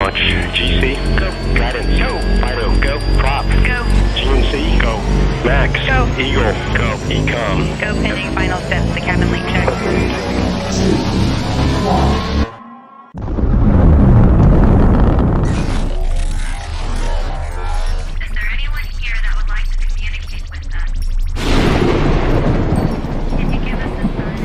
launch. GC, go. Guidance, go. Fido, go. Prop, go. GNC, go. Max, go. Eagle, go. Ecom, go. Pending final steps to cabin link check. Is there anyone here that would like to communicate with us? Can you give us a sign?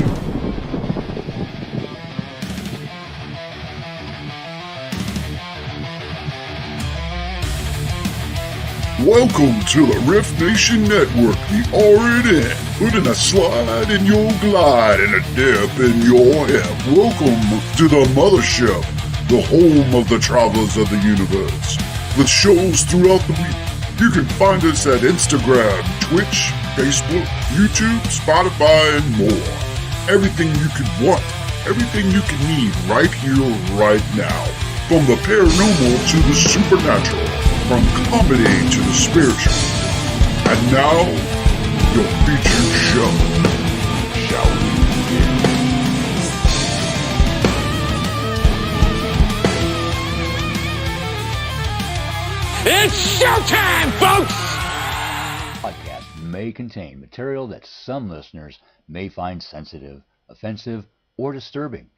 Welcome to the Riff Nation Network, the RNN, putting a slide in your glide and a dip in your hip. Welcome to the mothership, the home of the travelers of the universe. With shows throughout the week, you can find us at Instagram, Twitch, Facebook, YouTube, Spotify, and more. Everything you could want, everything you could need right here, right now. From the paranormal to the supernatural. From comedy to the spiritual. And now, your featured show. Shall we begin? It's showtime, folks! Podcast may contain material that some listeners may find sensitive, offensive, or disturbing.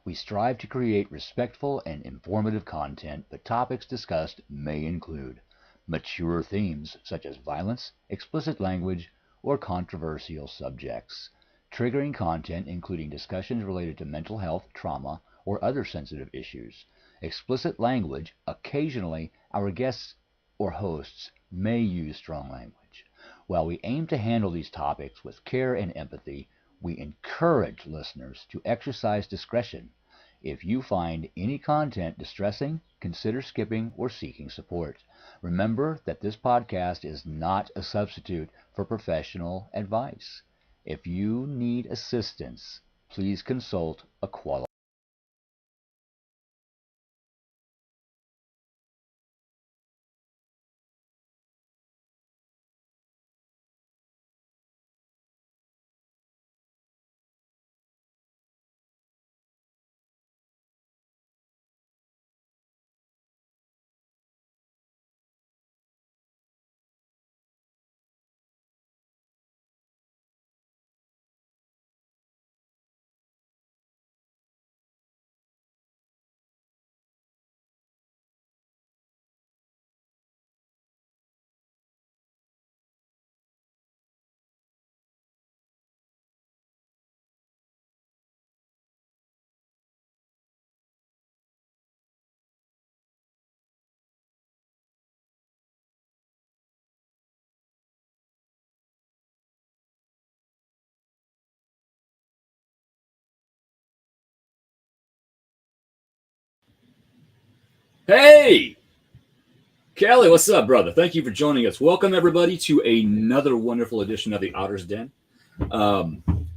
We strive to create respectful and informative content, but topics discussed may include mature themes such as violence, explicit language, or controversial subjects, triggering content including discussions related to mental health, trauma, or other sensitive issues, explicit language. Occasionally, our guests or hosts may use strong language. While we aim to handle these topics with care and empathy, we encourage listeners to exercise discretion. If you find any content distressing, consider skipping or seeking support. Remember that this podcast is not a substitute for professional advice. If you need assistance, please consult a qualified. Hey! Kelley, what's up, brother? Thank you for joining us. Welcome, everybody, to another wonderful edition of the Otters Den.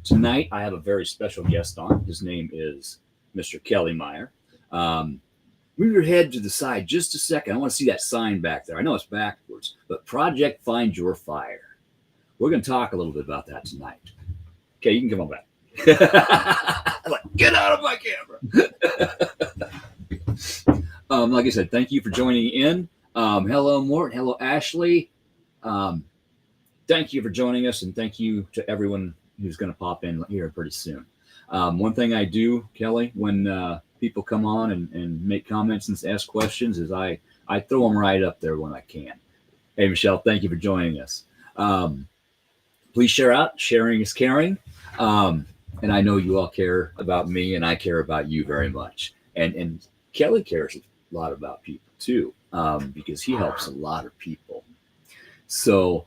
Tonight, I have a very special guest on. His name is Mr. Kelley Meyer. Move your head to the side just a second. I want to see that sign back there. I know it's backwards, but Project Find Your Fire. We're going to talk a little bit about that tonight. Okay, you can come on back. Like, get out of my camera. Like I said, thank you for joining in. Hello, Mort. Hello, Ashley. Thank you for joining us, and thank you to everyone who's going to pop in here pretty soon. One thing I do, Kelley, when people come on and make comments and ask questions is I throw them right up there when I can. Hey, Michelle, thank you for joining us. Please share out. Sharing is caring. And I know you all care about me, and I care about you very much. And Kelley cares a lot about people too, because he helps a lot of people. So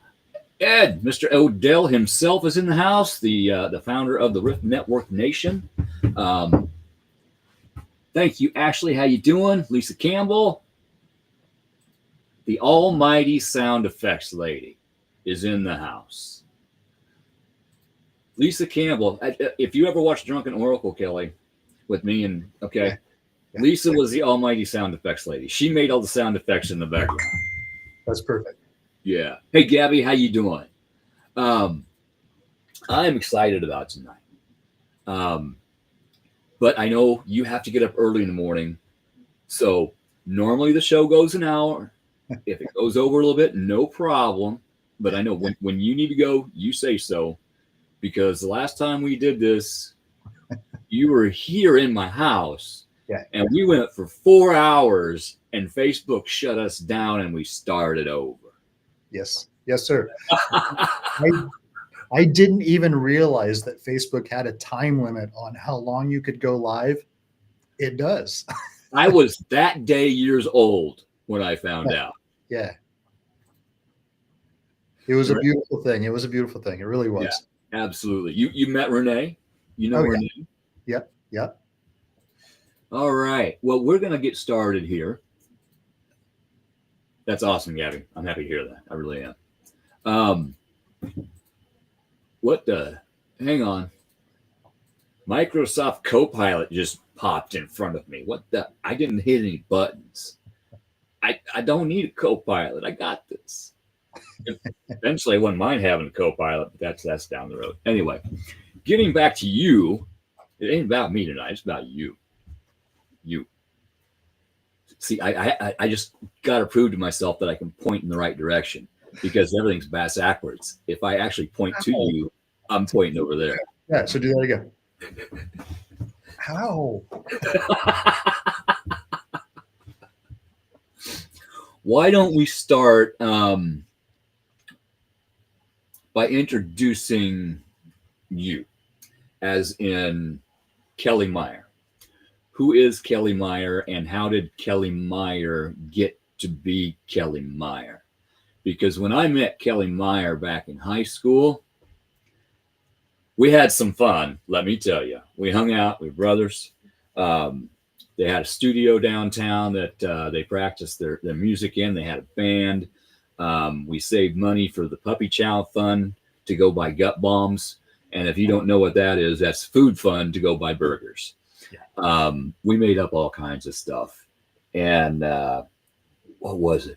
Ed, Mr. Odell himself is in the house, the founder of the Riff Network Nation. Thank you, Ashley. How you doing? Lisa Campbell, the almighty sound effects lady, is in the house. Lisa Campbell, if you ever watched Drunken Oracle, Kelley, with me and okay. Yeah. Lisa was the almighty sound effects lady. She made all the sound effects in the background. That's perfect. Yeah. Hey, Gabby, how you doing? I'm excited about tonight. But I know you have to get up early in the morning. So Normally the show goes an hour. If it goes over a little bit, no problem. But I know when you need to go, you say so. Because the last time we did this, you were here in my house. Yeah. And we went for 4 hours and Facebook shut us down and we started over. Yes. Yes, sir. I didn't even realize that Facebook had a time limit on how long you could go live. It does. I was that day years old when I found out. Yeah. It was a beautiful thing. It was a beautiful thing. It really was. Yeah, absolutely. You met Renee? You know Renee? Yep. Yep. All right. Well, we're going to get started here. That's awesome, Gabby. I'm happy to hear that. I really am. What the? Hang on. Microsoft Copilot just popped in front of me. What the? I didn't hit any buttons. I don't need a Copilot. I got this. Eventually, I wouldn't mind having a Copilot, but that's down the road. Anyway, getting back to you. It ain't about me tonight. It's about you. You. See, I just got to prove to myself that I can point in the right direction because everything's backwards. If I actually point to you, I'm pointing over there. Yeah, so do that again. How? Why don't we start by introducing you, as in Kelley Meyer. Who is Kelley Meyer and how did Kelley Meyer get to be Kelley Meyer? Because when I met Kelley Meyer back in high school, we had some fun, let me tell you. We hung out, we were brothers. They had a studio downtown that they practiced their music in. They had a band. We saved money for the Puppy Chow Fund to go buy gut bombs. And if you don't know what that is, that's food fund to go buy burgers. Yeah. We made up all kinds of stuff. And what was it?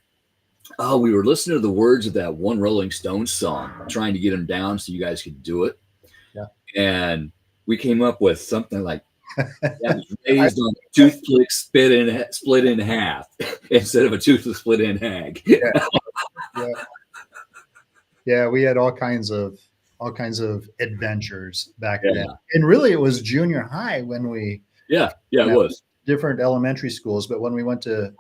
Oh, we were listening to the words of that one Rolling Stones song, trying to get them down so you guys could do it. Yeah. And we came up with something like that was raised on a toothpick split in half instead of a toothless split in hag. Yeah, we had all kinds of adventures back then. And really it was junior high when we it was different elementary schools, but when we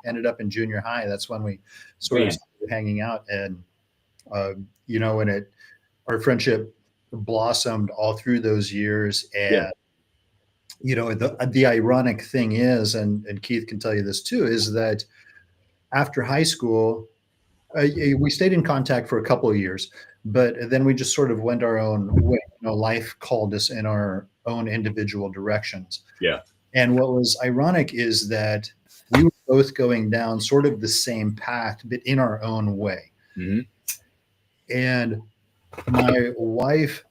ended up in junior high, that's when we sort of started hanging out. And when our friendship blossomed all through those years. And the ironic thing is, and Keith can tell you this too, is that after high school, we stayed in contact for a couple of years, but then we just sort of went our own way. Life called us in our own individual directions. Yeah. And what was ironic is that we were both going down sort of the same path, but in our own way. Mm-hmm. And my wife,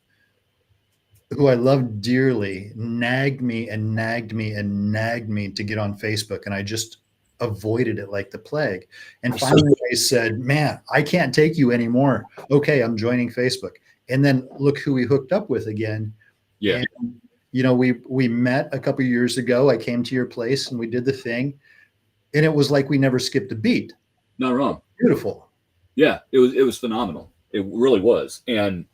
who I love dearly, nagged me to get on Facebook. And I just avoided it like the plague. And finally I said, man, I can't take you anymore. Okay, I'm joining Facebook. And then look who we hooked up with again. Yeah. And, we met a couple of years ago. I came to your place and we did the thing. And it was like we never skipped a beat. Not wrong. Beautiful. Yeah, it was phenomenal. It really was. And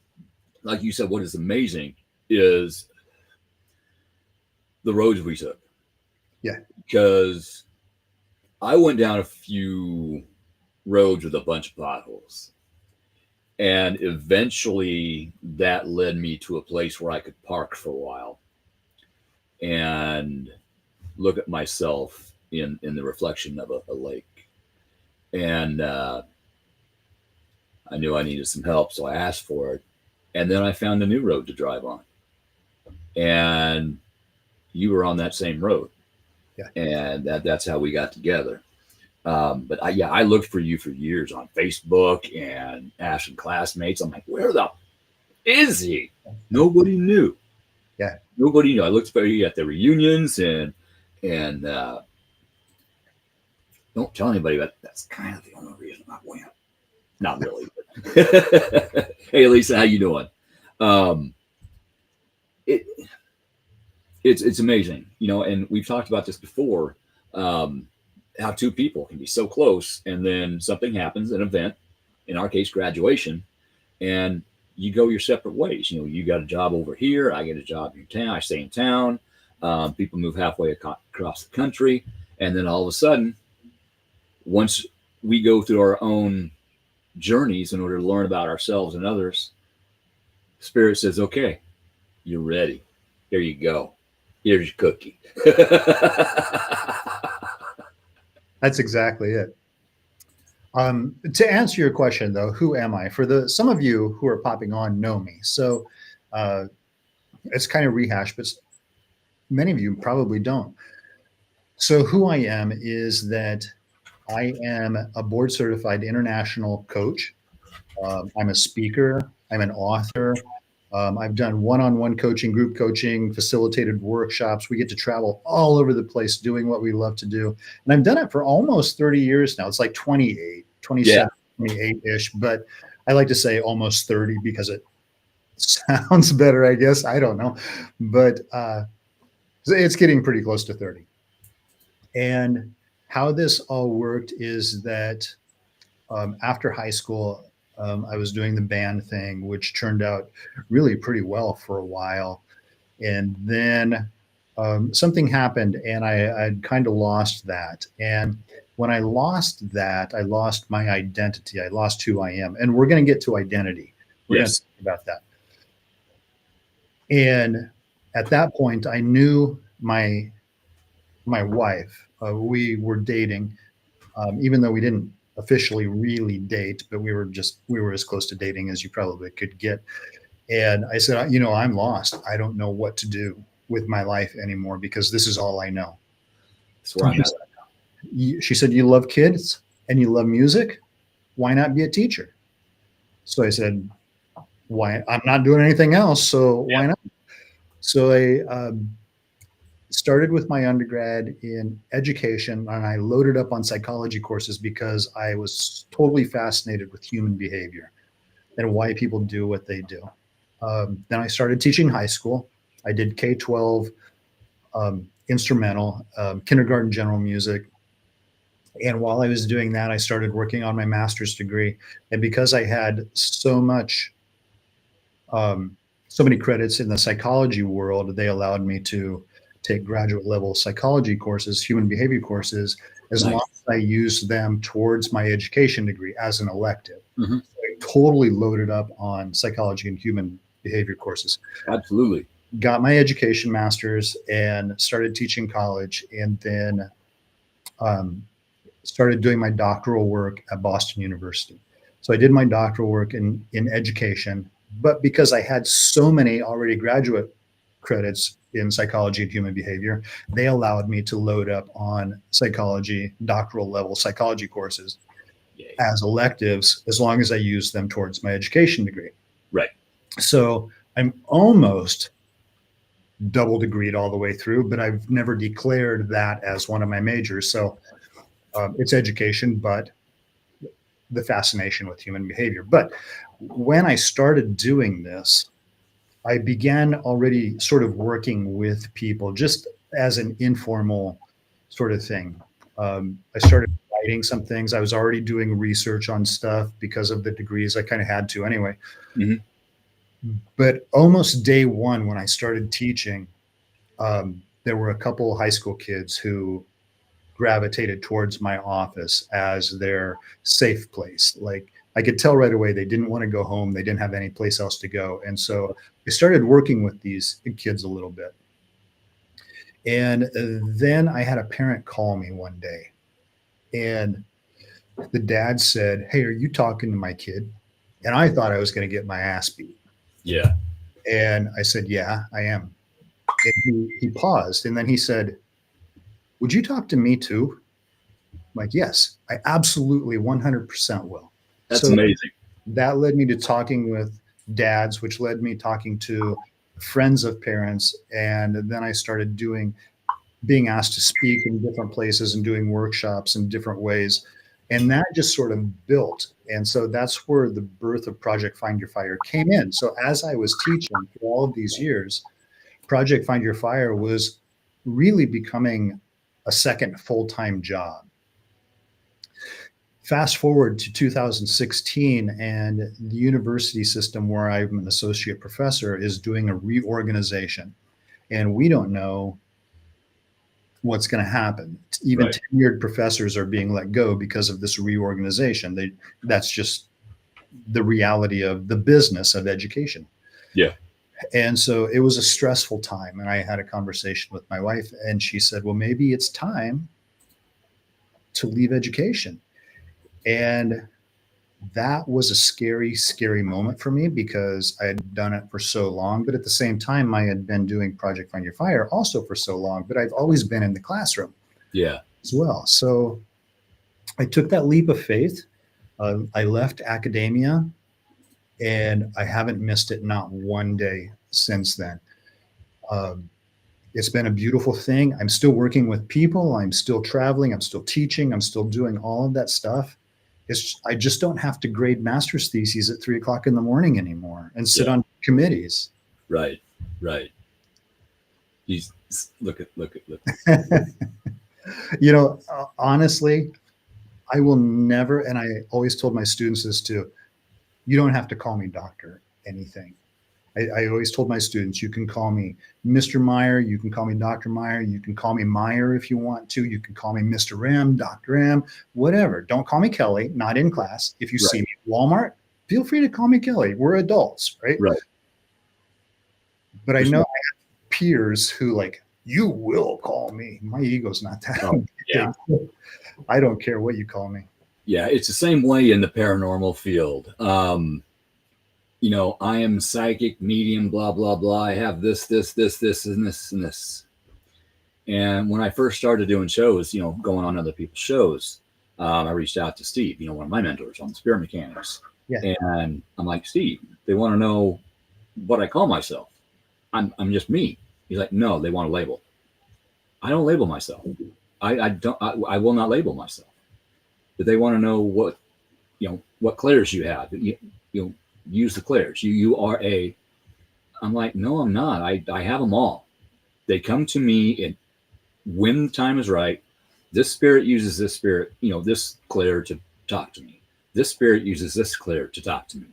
like you said, what is amazing is the roads we took. Yeah. Because I went down a few roads with a bunch of potholes. And eventually that led me to a place where I could park for a while and look at myself in the reflection of a lake. And I knew I needed some help, so I asked for it. And then I found a new road to drive on. And you were on that same road. Yeah. And that's how we got together. But I looked for you for years on Facebook and asking classmates. I'm like, where the is he? Nobody knew. Yeah. Nobody knew. I looked for you at the reunions and don't tell anybody, but that's kind of the only reason I went. Not really. But hey, Lisa, how you doing? It's amazing, and we've talked about this before. how two people can be so close, and then something happens, an event, in our case, graduation, and you go your separate ways. You know, you got a job over here, I get a job in town, I stay in town. People move halfway across the country, and then all of a sudden, once we go through our own journeys in order to learn about ourselves and others, Spirit says, "Okay, you're ready. Here you go. Here's your cookie." That's exactly it. To answer your question, though, who am I? For some of you who are popping on know me, so it's kind of rehash, but many of you probably don't. So who I am is that I am a board certified international coach. I'm a speaker. I'm an author. I've done one-on-one coaching, group coaching, facilitated workshops. We get to travel all over the place doing what we love to do. And I've done it for almost 30 years now. It's like 28, 27, 28-ish, but I like to say almost 30 because it sounds better, I guess. I don't know. But it's getting pretty close to 30. And how this all worked is that after high school, I was doing the band thing, which turned out really pretty well for a while. And then something happened and I'd kind of lost that. And when I lost that, I lost my identity. I lost who I am. And we're going to get to identity. We're going to talk about that. And at that point, I knew my wife. We were dating, even though we didn't officially really date, but we were as close to dating as you probably could get. And I said, you know, I'm lost. I don't know what to do with my life anymore because this is all I know. That's where I'm at. She said, you love kids and you love music. Why not be a teacher? So I said, why? I'm not doing anything else. So why not? So I started with my undergrad in education, and I loaded up on psychology courses because I was totally fascinated with human behavior and why people do what they do. Then I started teaching high school. I did K-12 instrumental, kindergarten general music. And while I was doing that, I started working on my master's degree. And because I had so many credits in the psychology world, they allowed me to take graduate level psychology courses, human behavior courses, as long as I used them towards my education degree as an elective. So I totally loaded up on psychology and human behavior courses. Absolutely. Got my education master's and started teaching college, and then started doing my doctoral work at Boston University. So I did my doctoral work in education, but because I had so many already graduate credits in psychology and human behavior, they allowed me to load up on psychology, doctoral level psychology courses as electives, as long as I used them towards my education degree. Right. So I'm almost double degreed all the way through, but I've never declared that as one of my majors. So it's education, but the fascination with human behavior. But when I started doing this, I began already sort of working with people just as an informal sort of thing. I started writing some things. I was already doing research on stuff because of the degrees. I kind of had to anyway. But almost day one, when I started teaching, there were a couple high school kids who gravitated towards my office as their safe place. Like, I could tell right away they didn't want to go home. They didn't have any place else to go. And so I started working with these kids a little bit. And then I had a parent call me one day, and the dad said, "Hey, are you talking to my kid?" And I thought I was going to get my ass beat. Yeah. And I said, "Yeah, I am." And he paused, and then he said, "Would you talk to me too?" I'm like, "Yes, I absolutely 100% will." That's amazing. That led me to talking with dads, which led me talking to friends of parents. And then I started being asked to speak in different places and doing workshops in different ways. And that just sort of built. And so that's where the birth of Project Find Your Fire came in. So as I was teaching for all of these years, Project Find Your Fire was really becoming a second full-time job. Fast forward to 2016, and the university system where I'm an associate professor is doing a reorganization, and we don't know what's going to happen. Even Right. tenured professors are being let go because of this reorganization. That's just the reality of the business of education. Yeah. And so it was a stressful time. And I had a conversation with my wife, and she said, well, maybe it's time to leave education. And that was a scary, scary moment for me because I had done it for so long. But at the same time, I had been doing Project Find Your Fire also for so long, but I've always been in the classroom Yeah. as well. So I took that leap of faith. I left academia, and I haven't missed it, not one day since then. It's been a beautiful thing. I'm still working with people. I'm still traveling. I'm still teaching. I'm still doing all of that stuff. I just don't have to grade master's theses at 3:00 in the morning anymore and sit on committees. Right. Right. He's look at. Honestly, I will never, and I always told my students this too, you don't have to call me doctor anything. I always told my students, you can call me Mr. Meyer, you can call me Dr. Meyer, you can call me Meyer if you want to, you can call me Mr. M, Dr. M, whatever. Don't call me Kelley, not in class. If you see me at Walmart, feel free to call me Kelley. We're adults, right? Right. But I know I have peers who you will call me. My ego's not that big. I don't care what you call me. Yeah, it's the same way in the paranormal field. I am psychic, medium, blah, blah, blah. I have this, and this, and this. And when I first started doing shows, going on other people's shows, I reached out to Steve, one of my mentors on Spirit Mechanics. Yeah. And I'm like, Steve, they want to know what I call myself. I'm just me. He's like, no, they want a label. I don't label myself. I will not label myself. But they want to know what clairs you have. Use the clairs. You are I'm like, no, I'm not. I have them all. They come to me when the time is right. This spirit uses this spirit, this clair to talk to me. This spirit uses this clair to talk to me.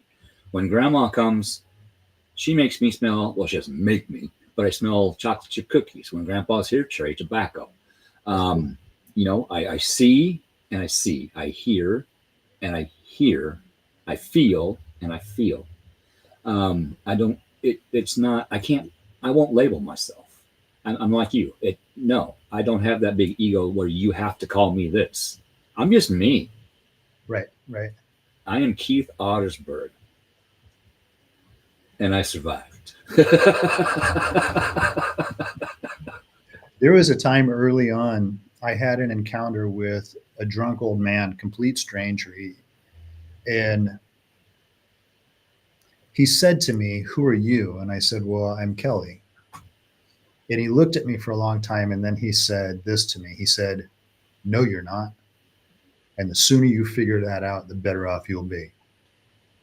When grandma comes, she makes me smell, well, she doesn't make me, but I smell chocolate chip cookies. When grandpa's here, cherry tobacco. I see and I see. I hear and I hear. I feel and I feel. I won't label myself. I'm like you. No, I don't have that big ego where you have to call me this. I'm just me. Right. I am Keith Ottersberg. And I survived. There was a time early on, I had an encounter with a drunk old man, complete stranger. And he said to me, who are you? And I said, well, I'm Kelley. And he looked at me for a long time. And then he said this to me. He said, no, you're not. And the sooner you figure that out, the better off you'll be.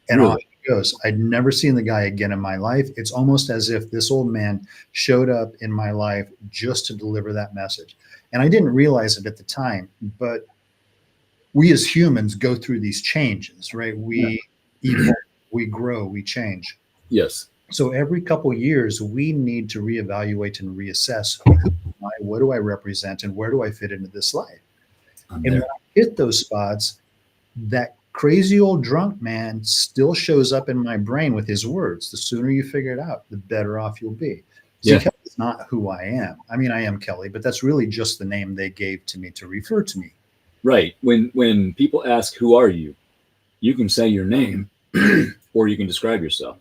And Really? on it goes. I'd never seen the guy again in my life. It's almost as if this old man showed up in my life just to deliver that message. And I didn't realize it at the time, but we as humans go through these changes, right? We evolve, we grow, we change. Yes. So every couple of years, we need to reevaluate and reassess who am I, what do I represent, and where do I fit into this life? And when I hit those spots, that crazy old drunk man still shows up in my brain with his words. The sooner you figure it out, the better off you'll be. See, Yeah. Kelley's not who I am. I mean, I am Kelley, but that's really just the name they gave to me to refer to me. Right. When people ask, who are you? You can say your name or you can describe yourself.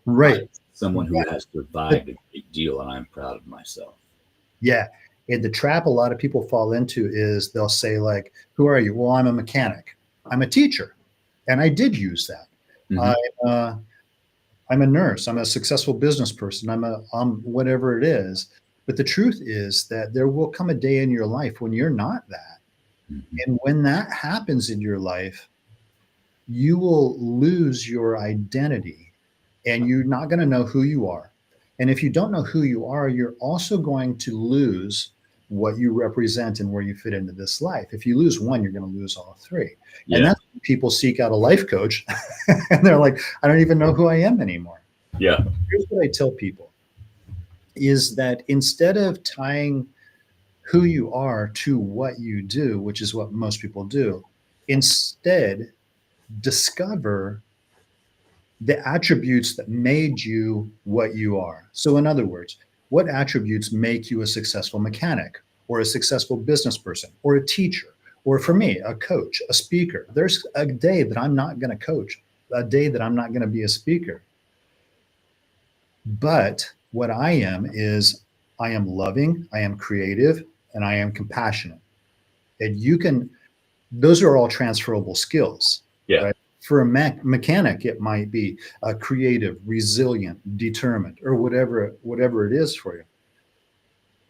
Right. Someone who has survived a big deal, and I'm proud of myself. Yeah. And the trap a lot of people fall into is they'll say, like, who are you? Well, I'm a mechanic. I'm a teacher. And I did use that. Mhm. I'm a nurse. I'm a successful business person. I'm whatever it is. But the truth is that there will come a day in your life when you're not that. Mhm. And when that happens in your life, you will lose your identity and you're not going to know who you are. And if you don't know who you are, you're also going to lose what you represent and where you fit into this life. If you lose one, you're going to lose all three. Yeah. And that's when people seek out a life coach and they're like, I don't even know who I am anymore. Yeah. Here's what I tell people is that instead of tying who you are to what you do, which is what most people do, instead discover the attributes that made you what you are. So in other words, what attributes make you a successful mechanic or a successful business person or a teacher, or for me, a coach, a speaker? There's a day that I'm not going to coach, a day that I'm not going to be a speaker. But what I am is I am loving, I am creative, and I am compassionate. And you can, those are all transferable skills. Yeah. Right? For a mechanic, it might be creative, resilient, determined, or whatever it is for you.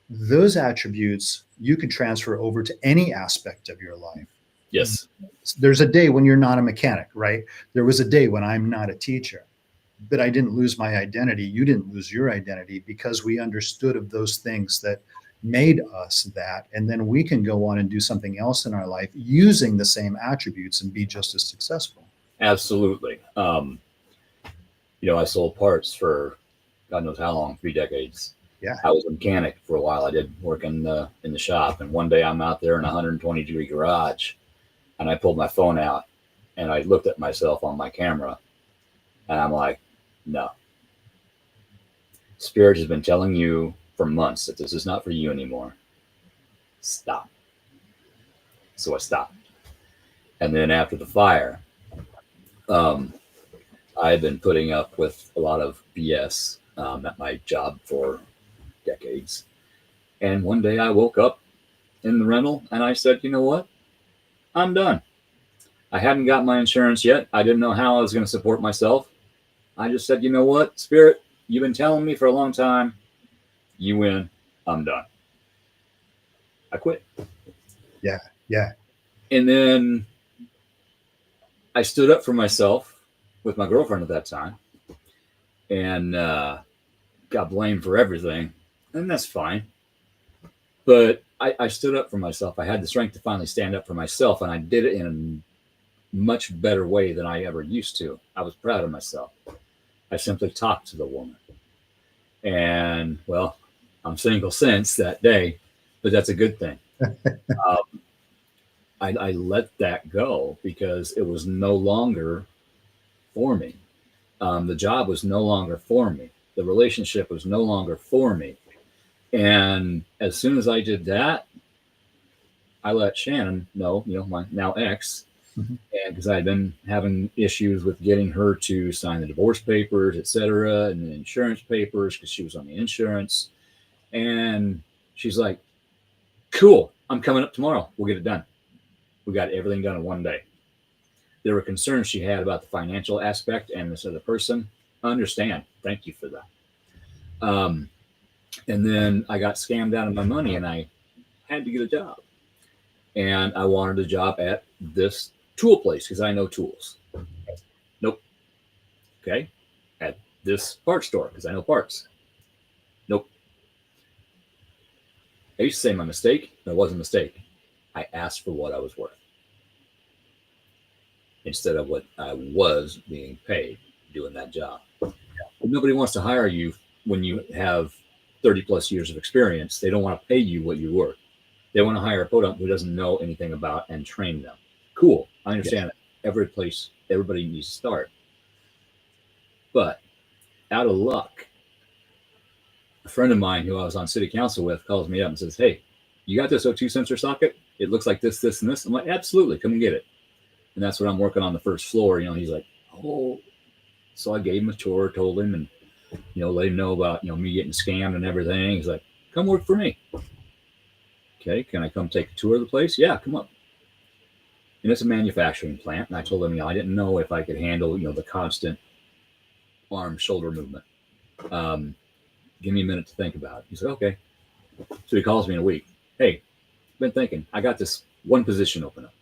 Those attributes you can transfer over to any aspect of your life. Yes. There's a day when you're not a mechanic, right? There was a day when I'm not a teacher, but I didn't lose my identity. You didn't lose your identity because we understood of those things that made us that. And then we can go on and do something else in our life using the same attributes and be just as successful. Absolutely. I sold parts for God knows how long, 3 decades. Yeah. I was a mechanic for a while. I did work in the shop. And one day I'm out there in a 120-degree garage and I pulled my phone out and I looked at myself on my camera and I'm like, no. Spirit has been telling you for months that this is not for you anymore. Stop. So I stopped. And then after the fire, I've been putting up with a lot of BS at my job for decades. And one day I woke up in the rental and I said, you know what? I'm done. I hadn't got my insurance yet. I didn't know how I was going to support myself. I just said, you know what, Spirit, you've been telling me for a long time. You win. I'm done. I quit. Yeah. Yeah. And then I stood up for myself with my girlfriend at that time and got blamed for everything. And that's fine. But I stood up for myself. I had the strength to finally stand up for myself. And I did it in a much better way than I ever used to. I was proud of myself. I simply talked to the woman. And, well, I'm single since that day, but that's a good thing. I let that go because it was no longer for me. The job was no longer for me. The relationship was no longer for me. And as soon as I did that, I let Shannon know, my now ex, and because I had been having issues with getting her to sign the divorce papers, et cetera, and the insurance papers because she was on the insurance. And she's like, cool, I'm coming up tomorrow. We'll get it done. We got everything done in one day. There were concerns she had about the financial aspect and this other person. I understand. Thank you for that. And then I got scammed out of my money and I had to get a job. And I wanted a job at this tool place because I know tools. Nope. Okay. At this parts store because I know parts. Nope. I used to say my mistake. It wasn't a mistake. I asked for what I was worth instead of what I was being paid doing that job. But nobody wants to hire you when you have 30 plus years of experience. They don't want to pay you what you're worth. They want to hire a podunk who doesn't know anything about and train them. Cool. I understand that. Every place, everybody needs to start. But out of luck, a friend of mine who I was on city council with calls me up and says, hey, you got this O2 sensor socket? It looks like this, this, and this. I'm like, absolutely, come and get it. And that's what I'm working on the first floor. He's like, oh. So I gave him a tour, told him, and, let him know about, me getting scammed and everything. He's like, come work for me. Okay, can I come take a tour of the place? Yeah, come up. And it's a manufacturing plant. And I told him, I didn't know if I could handle, the constant arm, shoulder movement. Give me a minute to think about it. He said, okay. So he calls me in a week. Hey, been thinking, I got this one position open up.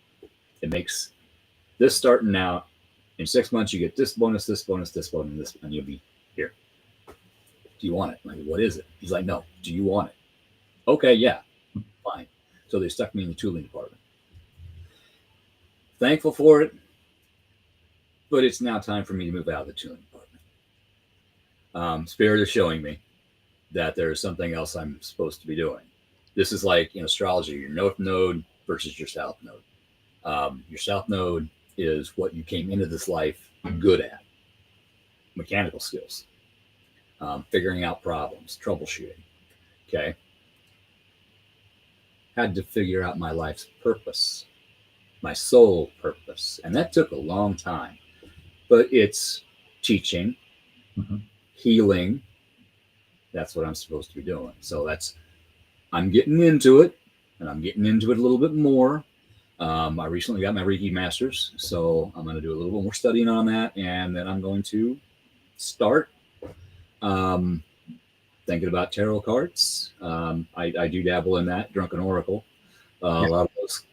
It makes this starting out. In 6 months, you get this bonus, this bonus, this bonus, this, and you'll be here. Do you want it? I'm like, what is it? He's like, no. Do you want it? Okay, yeah. fine. So they stuck me in the tooling department. Thankful for it, but it's now time for me to move out of the tooling department. Spirit is showing me that there's something else I'm supposed to be doing. This is like in astrology, your north node versus your south node. Your south node is what you came into this life good at. Mechanical skills, figuring out problems, troubleshooting. Okay. Had to figure out my life's purpose, my soul purpose. And that took a long time, but it's teaching, healing. That's what I'm supposed to be doing. So I'm getting into it, and I'm getting into it a little bit more. I recently got my Reiki Masters, so I'm going to do a little bit more studying on that, and then I'm going to start thinking about tarot cards. I do dabble in that, Drunken Oracle. A lot of those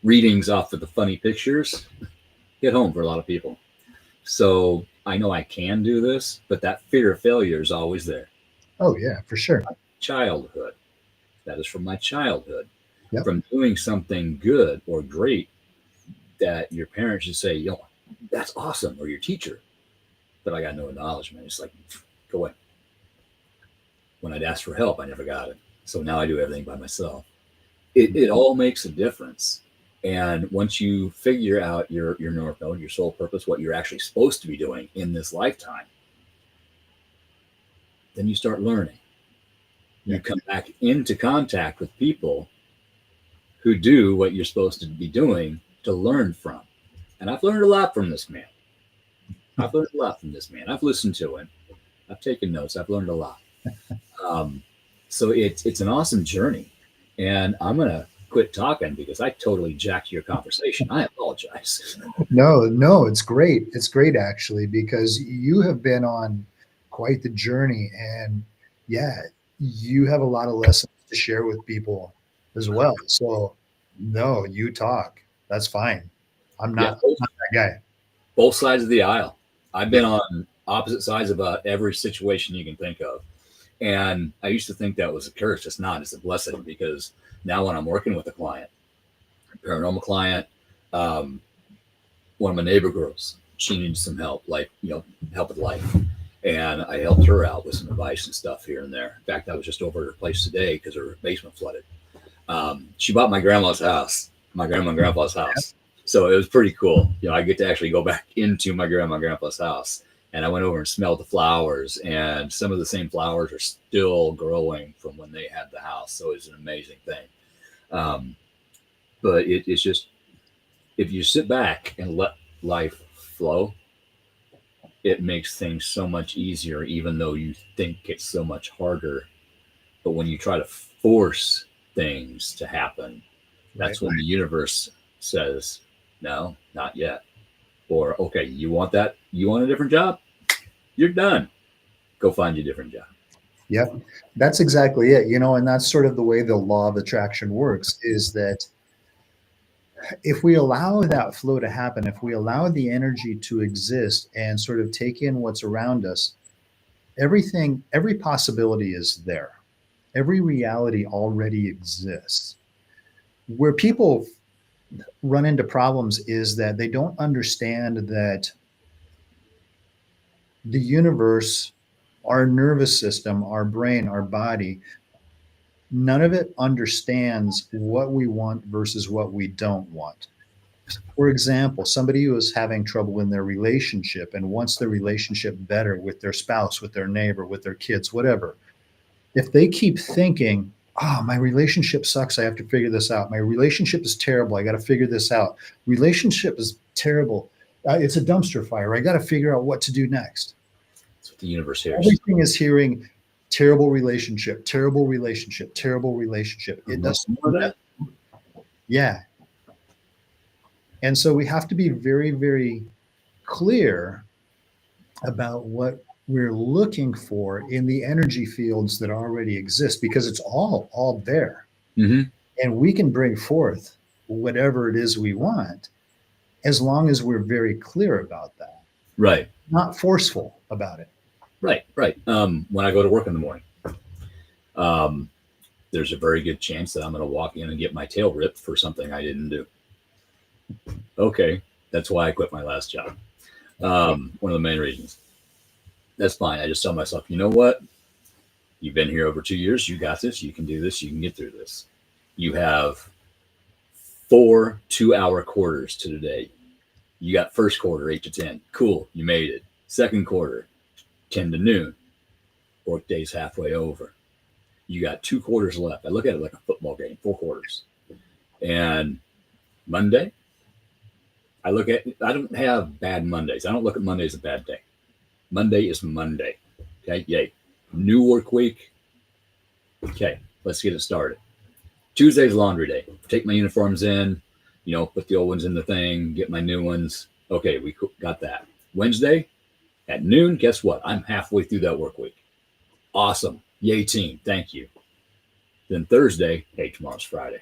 readings off of the funny pictures hit home for a lot of people. So I know I can do this, but that fear of failure is always there. Oh, yeah, for sure. Childhood. That is from my childhood. Yep. From doing something good or great that your parents should say, that's awesome, or your teacher. But I got no acknowledgement. It's like, go away. When I'd ask for help, I never got it. So now I do everything by myself. It all makes a difference. And once you figure out your north node, your soul purpose, what you're actually supposed to be doing in this lifetime, then you start learning. You come back into contact with people who do what you're supposed to be doing to learn from. And I've learned a lot from this man. I've listened to him. I've taken notes. I've learned a lot. So it's an awesome journey. And I'm going to quit talking because I totally jacked your conversation. I apologize. No, it's great. It's great, actually, because you have been on quite the journey. And yeah, you have a lot of lessons to share with people as well. So no, you talk. That's fine. I'm not that guy. Both sides of the aisle. I've been on opposite sides about every situation you can think of. And I used to think that was a curse. It's not. It's a blessing, because now when I'm working with a client, a paranormal client, one of my neighbor girls, she needed some help, help with life. And I helped her out with some advice and stuff here and there. In fact, I was just over at her place today because her basement flooded. She bought my grandma and grandpa's house. So it was pretty cool. I get to actually go back into my grandma and grandpa's house. And I went over and smelled the flowers, and some of the same flowers are still growing from when they had the house. So it's an amazing thing. But it's just, if you sit back and let life flow, it makes things so much easier, even though you think it's so much harder. But when you try to force things to happen, that's when the universe says, no, not yet. Or, okay, you want that? You want a different job? You're done. Go find you a different job. Yep. That's exactly it. And that's sort of the way the law of attraction works, is that if we allow that flow to happen, if we allow the energy to exist and sort of take in what's around us, every possibility is there. Every reality already exists. Where people run into problems is that they don't understand that the universe, our nervous system, our brain, our body, none of it understands what we want versus what we don't want. For example, somebody who is having trouble in their relationship and wants the relationship better with their spouse, with their neighbor, with their kids, whatever. If they keep thinking, my relationship sucks, I have to figure this out. My relationship is terrible, I got to figure this out. Relationship is terrible. It's a dumpster fire. I got to figure out what to do next. That's what the universe hears. Everything is hearing terrible relationship, terrible relationship, terrible relationship. It doesn't know that. Yeah. And so we have to be very, very clear about what we're looking for in the energy fields that already exist, because it's all there. Mm-hmm. And we can bring forth whatever it is we want, as long as we're very clear about that. Right. Not forceful about it. Right. When I go to work in the morning, there's a very good chance that I'm going to walk in and get my tail ripped for something I didn't do. Okay, that's why I quit my last job. One of the main reasons. That's fine. I just tell myself, you know what? You've been here over 2 years. You got this. You can do this. You can get through this. You have 4 2-hour quarters to today. You got first quarter 8 to 10. Cool. You made it. Second quarter 10 to noon. Work day's halfway over. You got 2 quarters left. I look at it like a football game, 4 quarters. And Monday, I don't have bad Mondays. I don't look at Monday as a bad day. Monday is Monday. Okay. Yay. New work week. Okay. Let's get it started. Tuesday's laundry day. Take my uniforms in, put the old ones in the thing, get my new ones. Okay. We got that. Wednesday at noon. Guess what? I'm halfway through that work week. Awesome. Yay team. Thank you. Then Thursday, hey, tomorrow's Friday.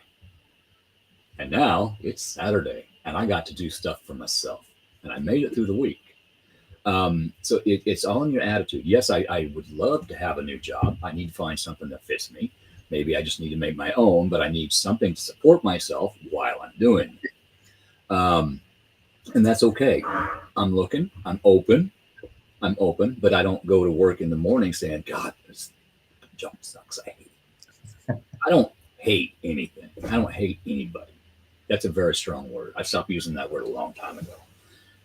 And now it's Saturday and I got to do stuff for myself and I made it through the week. So it's all in your attitude. Yes, I would love to have a new job. I need to find something that fits me. Maybe I just need to make my own, but I need something to support myself while I'm doing it. And that's okay. I'm looking, I'm open, but I don't go to work in the morning saying, God, this job sucks. I hate it. I don't hate anything. I don't hate anybody. That's a very strong word. I stopped using that word a long time ago.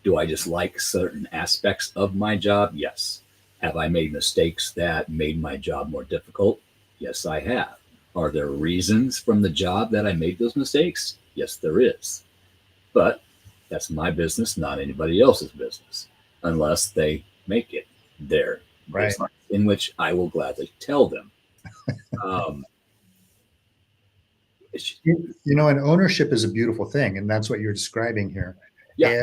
Do I just like certain aspects of my job? Yes. Have I made mistakes that made my job more difficult? Yes, I have. Are there reasons from the job that I made those mistakes? Yes, there is. But that's my business, not anybody else's business, unless they make it their business, in which I will gladly tell them. And ownership is a beautiful thing, and that's what you're describing here. Yeah.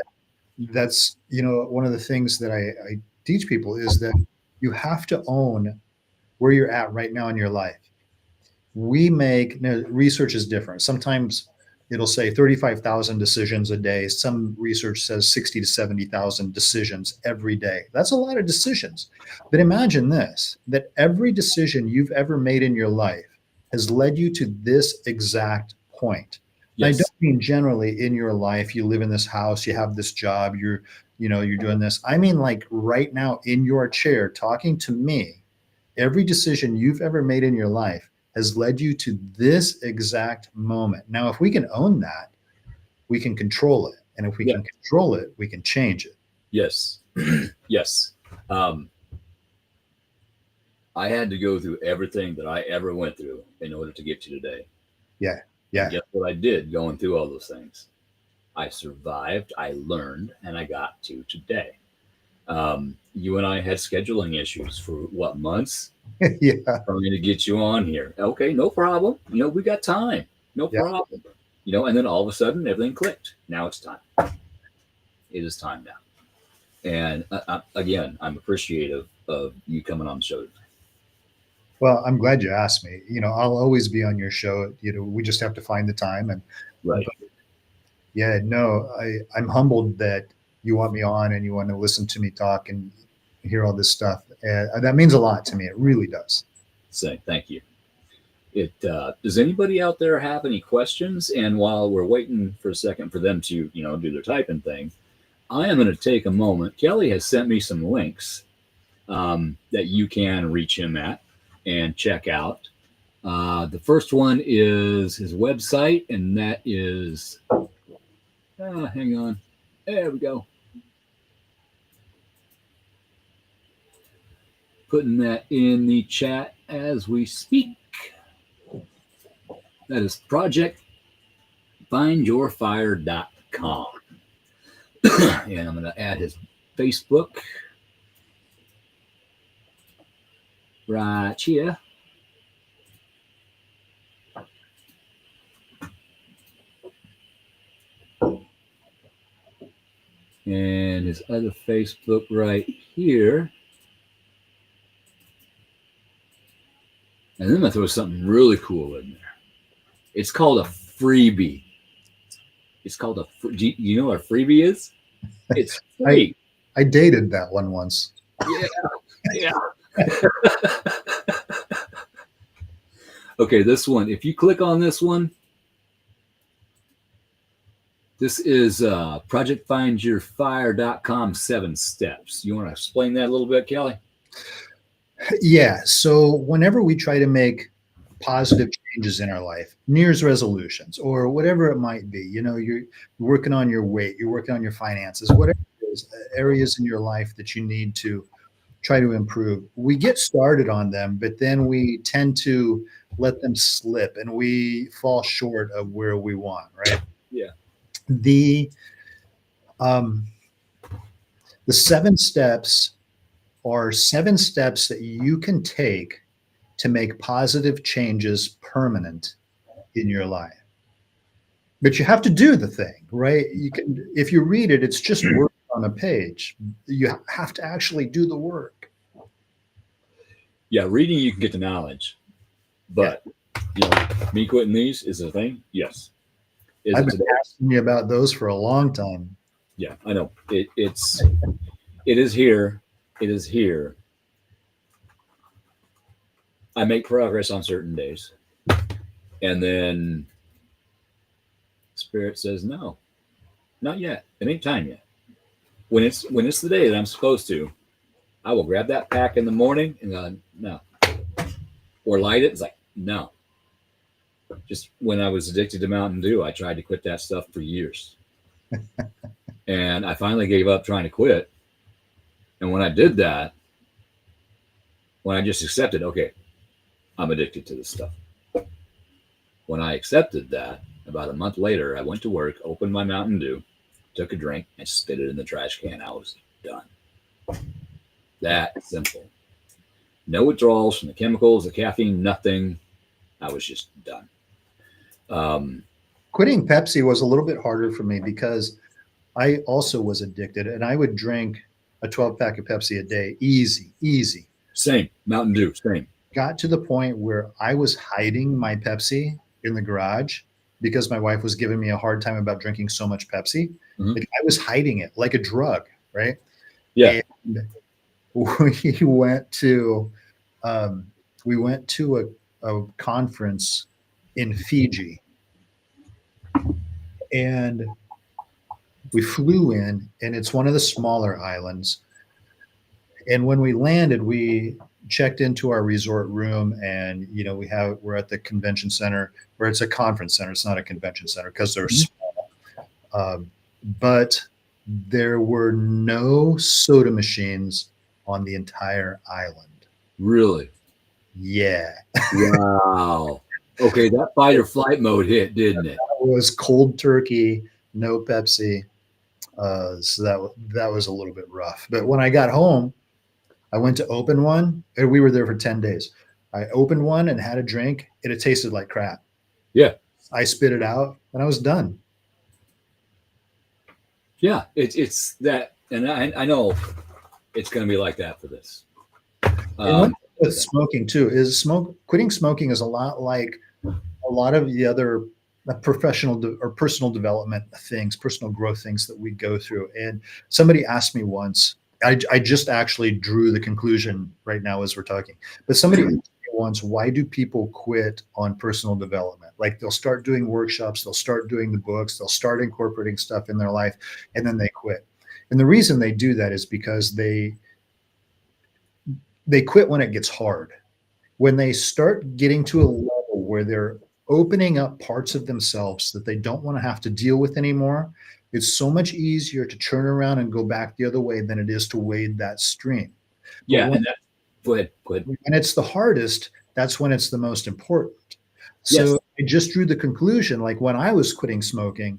And that's, one of the things that I teach people is that you have to own where you're at right now in your life. Research is different. Sometimes it'll say 35,000 decisions a day. Some research says 60 to 70,000 decisions every day. That's a lot of decisions. But imagine this, that every decision you've ever made in your life has led you to this exact point. Yes. I don't mean generally in your life, you live in this house, you have this job, you're doing this. I mean, like right now in your chair talking to me, every decision you've ever made in your life has led you to this exact moment. Now, if we can own that, we can control it. And if we can control it, we can change it. Yes. Yes. I had to go through everything that I ever went through in order to get to today. Yeah. Yeah. And guess what I did going through all those things? I survived, I learned, and I got to today. You and I had scheduling issues for what, months? Yeah. For me to get you on here. Okay, no problem. We got time. No problem. And then all of a sudden everything clicked. Now it's time. It is time now. And again, I'm appreciative of you coming on the show today. Well, I'm glad you asked me. I'll always be on your show. We just have to find the time. And right. I'm humbled that you want me on and you want to listen to me talk and hear all this stuff. And that means a lot to me. It really does. Thank you. Does anybody out there have any questions? And while we're waiting for a second for them to, do their typing thing, I am going to take a moment. Kelley has sent me some links that you can reach him at and check out. The first one is his website, and that is, hang on. There we go. Putting that in the chat as we speak. That is projectfindyourfire.com. And I'm going to add his Facebook right here. And his other Facebook right here. And then I'm going to throw something really cool in there. It's called a freebie. It's called do you know what a freebie is? It's free. I dated that one once. Yeah. Okay, this one. If you click on this one, this is projectfindyourfire.com 7 steps. You want to explain that a little bit, Kelley? Yeah. So whenever we try to make positive changes in our life, New Year's resolutions or whatever it might be, you're working on your weight, you're working on your finances, whatever it is, areas in your life that you need to try to improve. We get started on them, but then we tend to let them slip and we fall short of where we want, right? Yeah. The 7 steps are 7 steps that you can take to make positive changes permanent in your life. But you have to do the thing, right? You can, if you read it, it's just words on a page. You have to actually do the work. Yeah, reading you can get the knowledge, but me quitting these is a thing. Yes, I've been asking you about those for a long time. Yeah, I know. It is here. It is here. I make progress on certain days, and then Spirit says, "No, not yet. It ain't time yet. When it's the day that I'm supposed to, I will grab that pack in the morning and go, no, or light it. It's like, no." Just when I was addicted to Mountain Dew, I tried to quit that stuff for years, and I finally gave up trying to quit. And when I did that, when I just accepted, okay, I'm addicted to this stuff. When I accepted that, about a month later, I went to work, opened my Mountain Dew, took a drink, and spit it in the trash can. I was done. That simple. No withdrawals from the chemicals, the caffeine, nothing. I was just done. Quitting Pepsi was a little bit harder for me because I also was addicted, and I would drink a 12-pack of Pepsi a day. Easy. Same. Mountain Dew, same. Got to the point where I was hiding my Pepsi in the garage because my wife was giving me a hard time about drinking so much Pepsi. Mm-hmm. Like, I was hiding it like a drug, right? Yeah. And we went to a conference in Fiji, and we flew in, and it's one of the smaller islands. And when we landed, we checked into our resort room, and we're at the convention center, where it's a conference center. It's not a convention center because they're small. But there were no soda machines on the entire island. Really? Yeah. Wow. Okay, that fight or flight mode hit, didn't it? It was cold turkey, no Pepsi. So that was a little bit rough. But when I got home, I went to open one, and we were there for 10 days. I opened one and had a drink, and it tasted like crap. Yeah. I spit it out, and I was done. Yeah, it's that, and I know it's going to be like that for this. With smoking too, quitting smoking is a lot like a lot of the other professional or personal development things, personal growth things that we go through. And somebody asked me once, I just actually drew the conclusion right now as we're talking, but somebody asked me once, why do people quit on personal development? Like, they'll start doing workshops, they'll start doing the books, they'll start incorporating stuff in their life, and then they quit. And the reason they do that is because they quit when it gets hard. When they start getting to a level where they're opening up parts of themselves that they don't want to have to deal with anymore, it's so much easier to turn around and go back the other way than it is to wade that stream. Yeah. Go ahead. When it's the hardest, that's when it's the most important. So Yes. I just drew the conclusion, like when I was quitting smoking,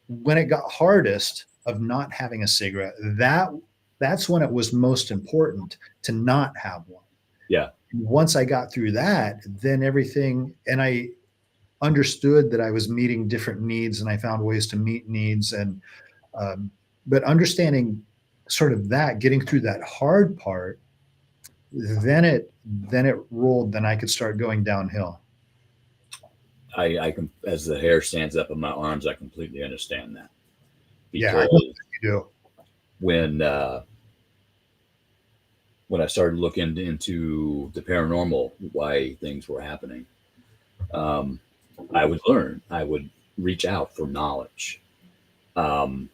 when it got hardest of not having a cigarette, that's when it was most important to not have one. Yeah. Once I got through that, then everything, and I understood that I was meeting different needs, and I found ways to meet needs. And but understanding sort of that, getting through that hard part, then it rolled. Then I could start going downhill. I can, as the hair stands up on my arms, I completely understand that. Yeah, I know you do. When when I started looking into the paranormal, why things were happening, I would learn. I would reach out for knowledge. And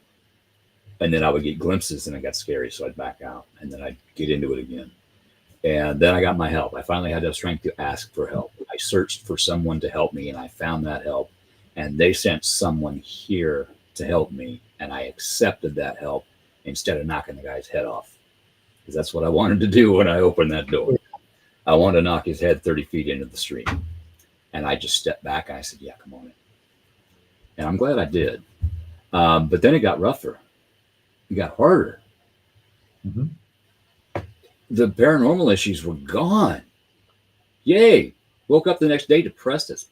then I would get glimpses and it got scary. So I'd back out and then I'd get into it again. And then I got my help. I finally had the strength to ask for help. I searched for someone to help me and I found that help. And they sent someone here to help me. And I accepted that help instead of knocking the guy's head off. Because that's what I wanted to do when I opened that door. I wanted to knock his head 30 feet into the street. And I just stepped back and I said, yeah, come on in. And I'm glad I did. But then it got rougher. It got harder. Mm-hmm. The paranormal issues were gone. Yay. Woke up the next day depressed as.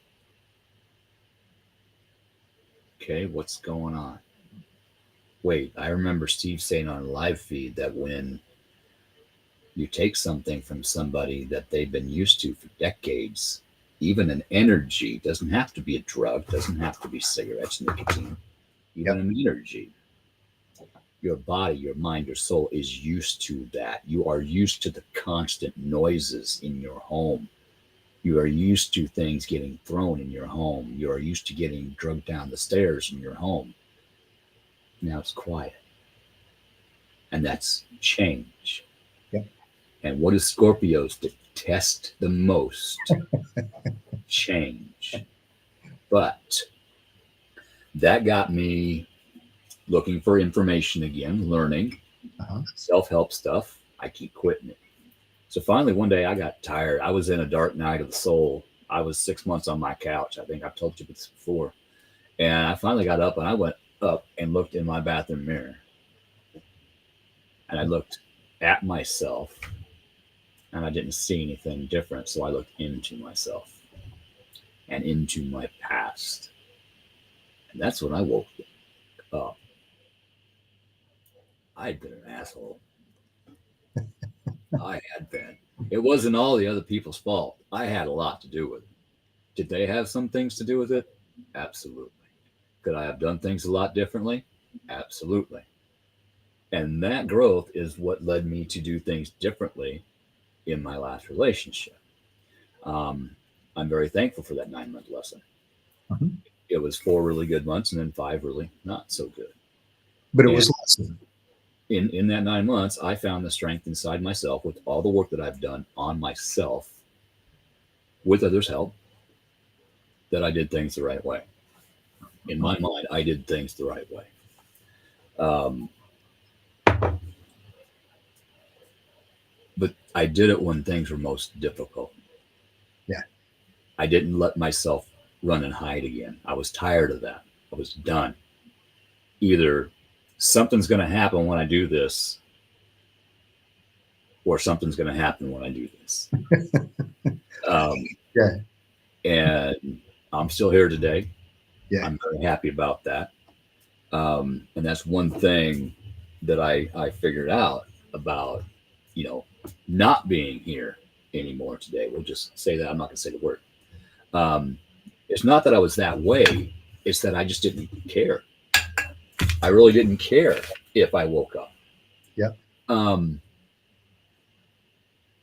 Okay, what's going on? Wait, I remember Steve saying on a live feed that when you take something from somebody that they've been used to for decades, even an energy, doesn't have to be a drug, doesn't have to be cigarettes, nicotine, even an energy. Your body, your mind, your soul is used to that. You are used to the constant noises in your home. You are used to things getting thrown in your home. You are used to getting drugged down the stairs in your home. Now it's quiet. And that's change. Yep. And what do Scorpios detest the most? Change. But that got me looking for information again, learning, self-help stuff. I keep quitting it. So finally, one day I got tired. I was in a dark night of the soul. I was 6 months on my couch. I think I've told you this before. And I finally got up and I went up and looked in my bathroom mirror. And I looked at myself and I didn't see anything different. So I looked into myself and into my past. And that's when I woke up. I'd been an asshole. I had been. It wasn't all the other people's fault. I had a lot to do with it. Did they have some things to do with it? Absolutely. Could I have done things a lot differently? Absolutely. And that growth is what led me to do things differently in my last relationship. I'm very thankful for that 9-month lesson. Mm-hmm. It was 4 really good months and then 5 really not so good. But it was lesson. In that 9 months, I found the strength inside myself with all the work that I've done on myself with others' help that I did things the right way. In my mind, I did things the right way. But I did it when things were most difficult. Yeah. I didn't let myself run and hide again. I was tired of that. I was done. Either something's going to happen when I do this, or something's going to happen when I do this. Yeah. And I'm still here today. Yeah. I'm very happy about that. And that's one thing that I figured out about, not being here anymore today. We'll just say that. I'm not going to say the word. It's not that I was that way. It's that I just didn't care. I really didn't care if I woke up. Yeah.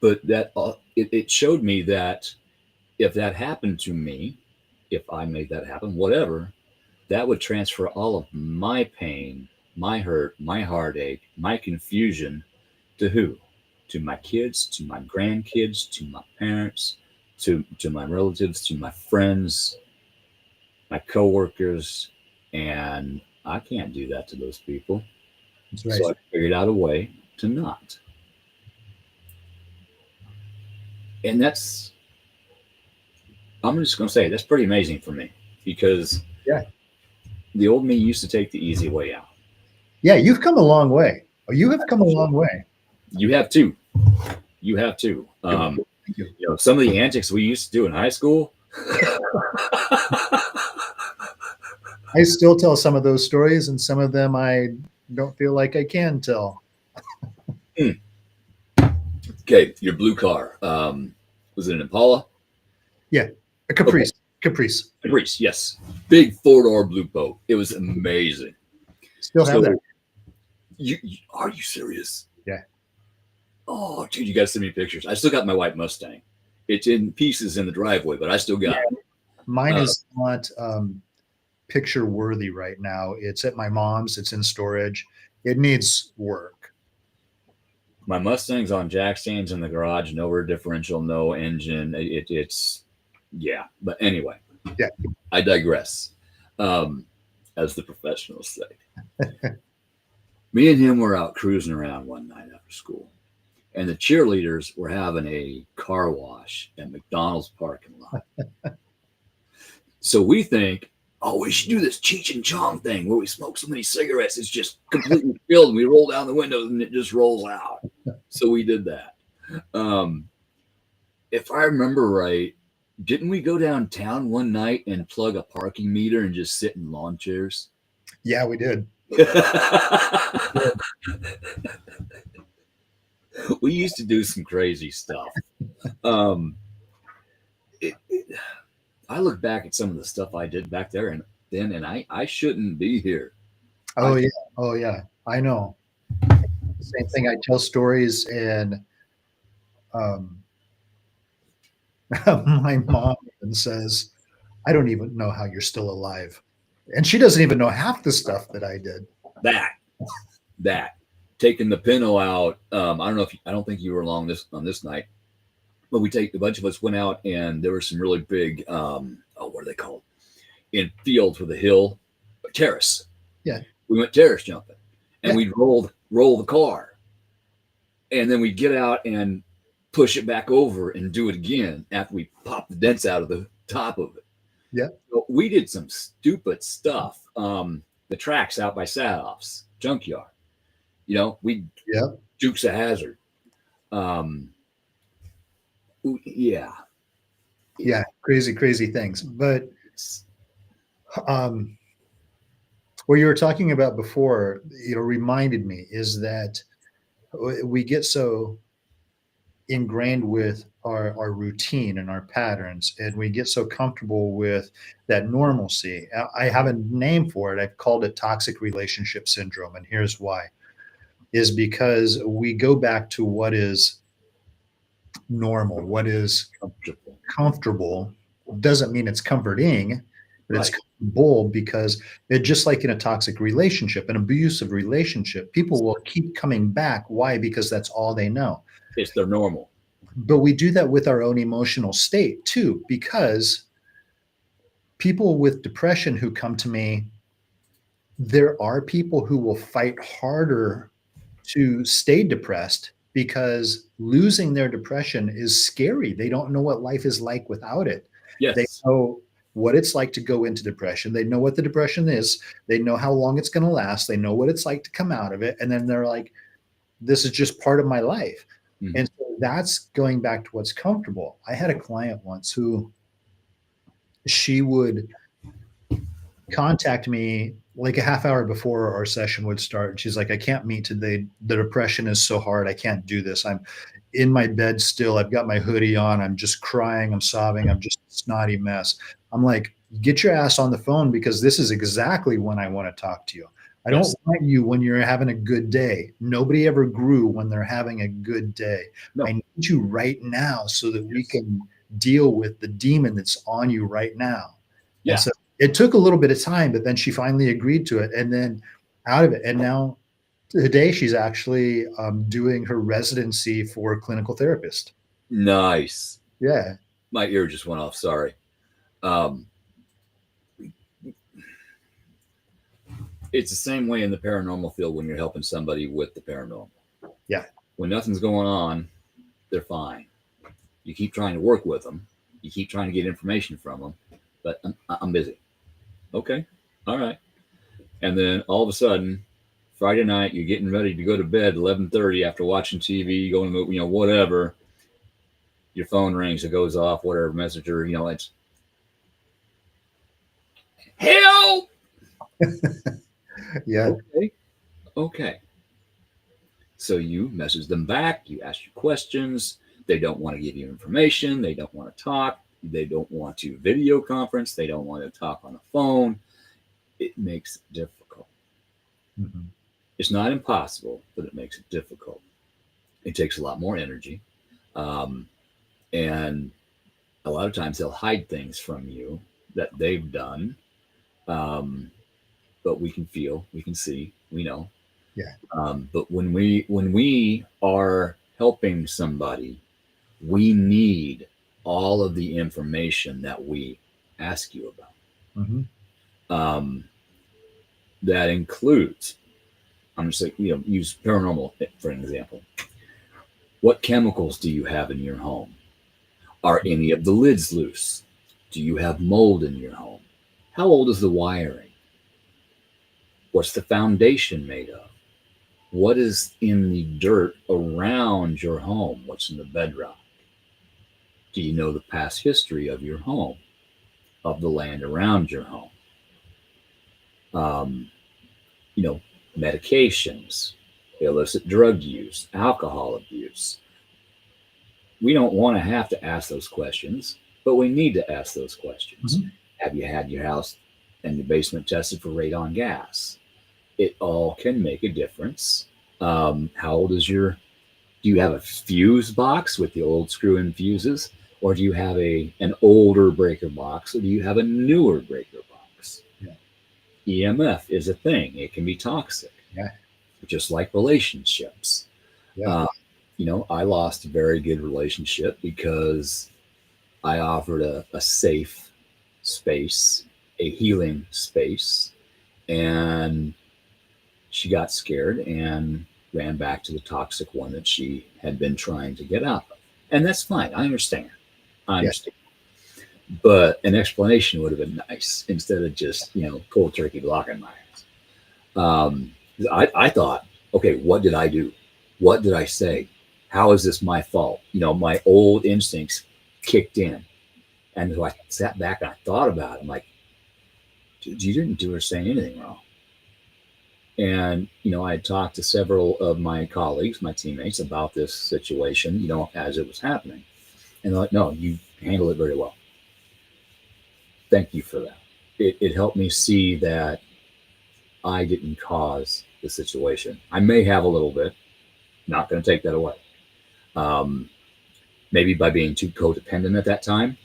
But that it showed me that if that happened to me, if I made that happen, whatever, that would transfer all of my pain, my hurt, my heartache, my confusion to who? To my kids, to my grandkids, to my parents, to my relatives, to my friends, my coworkers, and I can't do that to those people. That's right. So I figured out a way to not. And I'm just going to say, that's pretty amazing for me because the old me used to take the easy way out. Yeah, you've come a long way. Oh, you have come a long way. You have too. You have too. Thank you. Some of the antics we used to do in high school. I still tell some of those stories, and some of them I don't feel like I can tell. Okay, your blue car. Was it an Impala? Yeah, a Caprice. Okay. Caprice, yes. Big 4-door blue boat. It was amazing. Still have that. You are you serious? Yeah. Oh, dude, you got to send me pictures. I still got my white Mustang. It's in pieces in the driveway, but I still got it. Mine is not picture worthy right now. It's at my mom's. It's in storage. It needs work. My Mustang's on jack stands in the garage, no rear differential, no engine. It's yeah. But anyway, Yeah. I digress. As the professionals say. Me and him were out cruising around one night after school, and the cheerleaders were having a car wash at McDonald's parking lot. So we think, oh, we should do this Cheech and Chong thing where we smoke so many cigarettes it's just completely filled, and we roll down the windows and it just rolls out. So we did that. If I remember right, didn't we go downtown one night and plug a parking meter and just sit in lawn chairs? Yeah, we did. We used to do some crazy stuff. I look back at some of the stuff I did back there and then, and I shouldn't be here. Oh yeah. I know. Same thing. I tell stories, and my mom even says, "I don't even know how you're still alive," and she doesn't even know half the stuff that I did. That taking the pinto out. I don't think you were along on this night, but a bunch of us went out, and there were some really big, what are they called? In fields with a hill, terrace. Yeah. We went terrace jumping, and Yeah. we'd roll the car, and then we'd get out and push it back over and do it again after we popped the dents out of the top of it. Yeah. So we did some stupid stuff. The tracks out by Sadoff's junkyard. We Dukes of Hazzard. Yeah. Yeah, crazy things. But what you were talking about before, reminded me is that we get so ingrained with our routine and our patterns, and we get so comfortable with that normalcy. I have a name for it. I've called it toxic relationship syndrome, and here's why. Is because we go back to what is normal, what is comfortable. Doesn't mean it's comforting, but it's comfortable, because it, just like in a toxic relationship, an abusive relationship, people will keep coming back. Why? Because that's all they know. It's their normal. But we do that with our own emotional state too, because people with depression who come to me, there are people who will fight harder to stay depressed because losing their depression is scary. They don't know what life is like without it. Yes. They know what it's like to go into depression. They know what the depression is. They know how long it's going to last. They know what it's like to come out of it. And then they're like, this is just part of my life. Mm-hmm. And so that's going back to what's comfortable. I had a client once who she would contact me like a half hour before our session would start. She's like, I can't meet today. The depression is so hard. I can't do this. I'm in my bed still. I've got my hoodie on. I'm just crying. I'm sobbing. I'm just a snotty mess. I'm like, get your ass on the phone, because this is exactly when I want to talk to you. I don't want you when you're having a good day. Nobody ever grew when they're having a good day. No. I need you right now so that we can deal with the demon that's on you right now. Yeah. And so it took a little bit of time, but then she finally agreed to it, and then out of it. And now today she's actually doing her residency for a clinical therapist. Nice. Yeah. My ear just went off. Sorry. It's the same way in the paranormal field when you're helping somebody with the paranormal. Yeah. When nothing's going on, they're fine. You keep trying to work with them. You keep trying to get information from them, but I'm busy. Okay. All right. And then all of a sudden, Friday night, you're getting ready to go to bed, 11:30 after watching TV, going to, whatever. Your phone rings, it goes off, whatever, messenger, it's help. Yeah. Okay. So you message them back. You ask your questions. They don't want to give you information. They don't want to talk. They don't want to video conference. They don't want to talk on the phone. It makes it difficult. Mm-hmm. It's not impossible, but it makes it difficult. It takes a lot more energy. And a lot of times they'll hide things from you that they've done. But we can feel, we can see, we know. Yeah. But when we are helping somebody, we need all of the information that we ask you about. Mm-hmm. That includes, I'm just like, use paranormal for an example. What chemicals do you have in your home? Are any of the lids loose? Do you have mold in your home? How old is the wiring? What's the foundation made of? What is in the dirt around your home? What's in the bedrock? Do you know the past history of your home, of the land around your home? Medications, illicit drug use, alcohol abuse. We don't want to have to ask those questions, but we need to ask those questions. Mm-hmm. Have you had your house and your basement tested for radon gas? It all can make a difference. How old is do you have a fuse box with the old screw-in fuses? Or do you have an older breaker box? Or do you have a newer breaker box? Yeah. EMF is a thing. It can be toxic. Yeah. Just like relationships. Yeah. I lost a very good relationship because I offered a safe space, a healing space, and she got scared and ran back to the toxic one that she had been trying to get out of. And that's fine. I understand. But an explanation would have been nice instead of just, cold turkey blocking my ass. I thought, okay, what did I do? What did I say? How is this my fault? My old instincts kicked in. And so I sat back and I thought about it. I'm like, dude, you didn't do or say anything wrong. And, I had talked to several of my colleagues, my teammates, about this situation, as it was happening. And they're like, no, you handled it very well. Thank you for that. It helped me see that I didn't cause the situation. I may have a little bit, not going to take that away. Maybe by being too codependent at that time,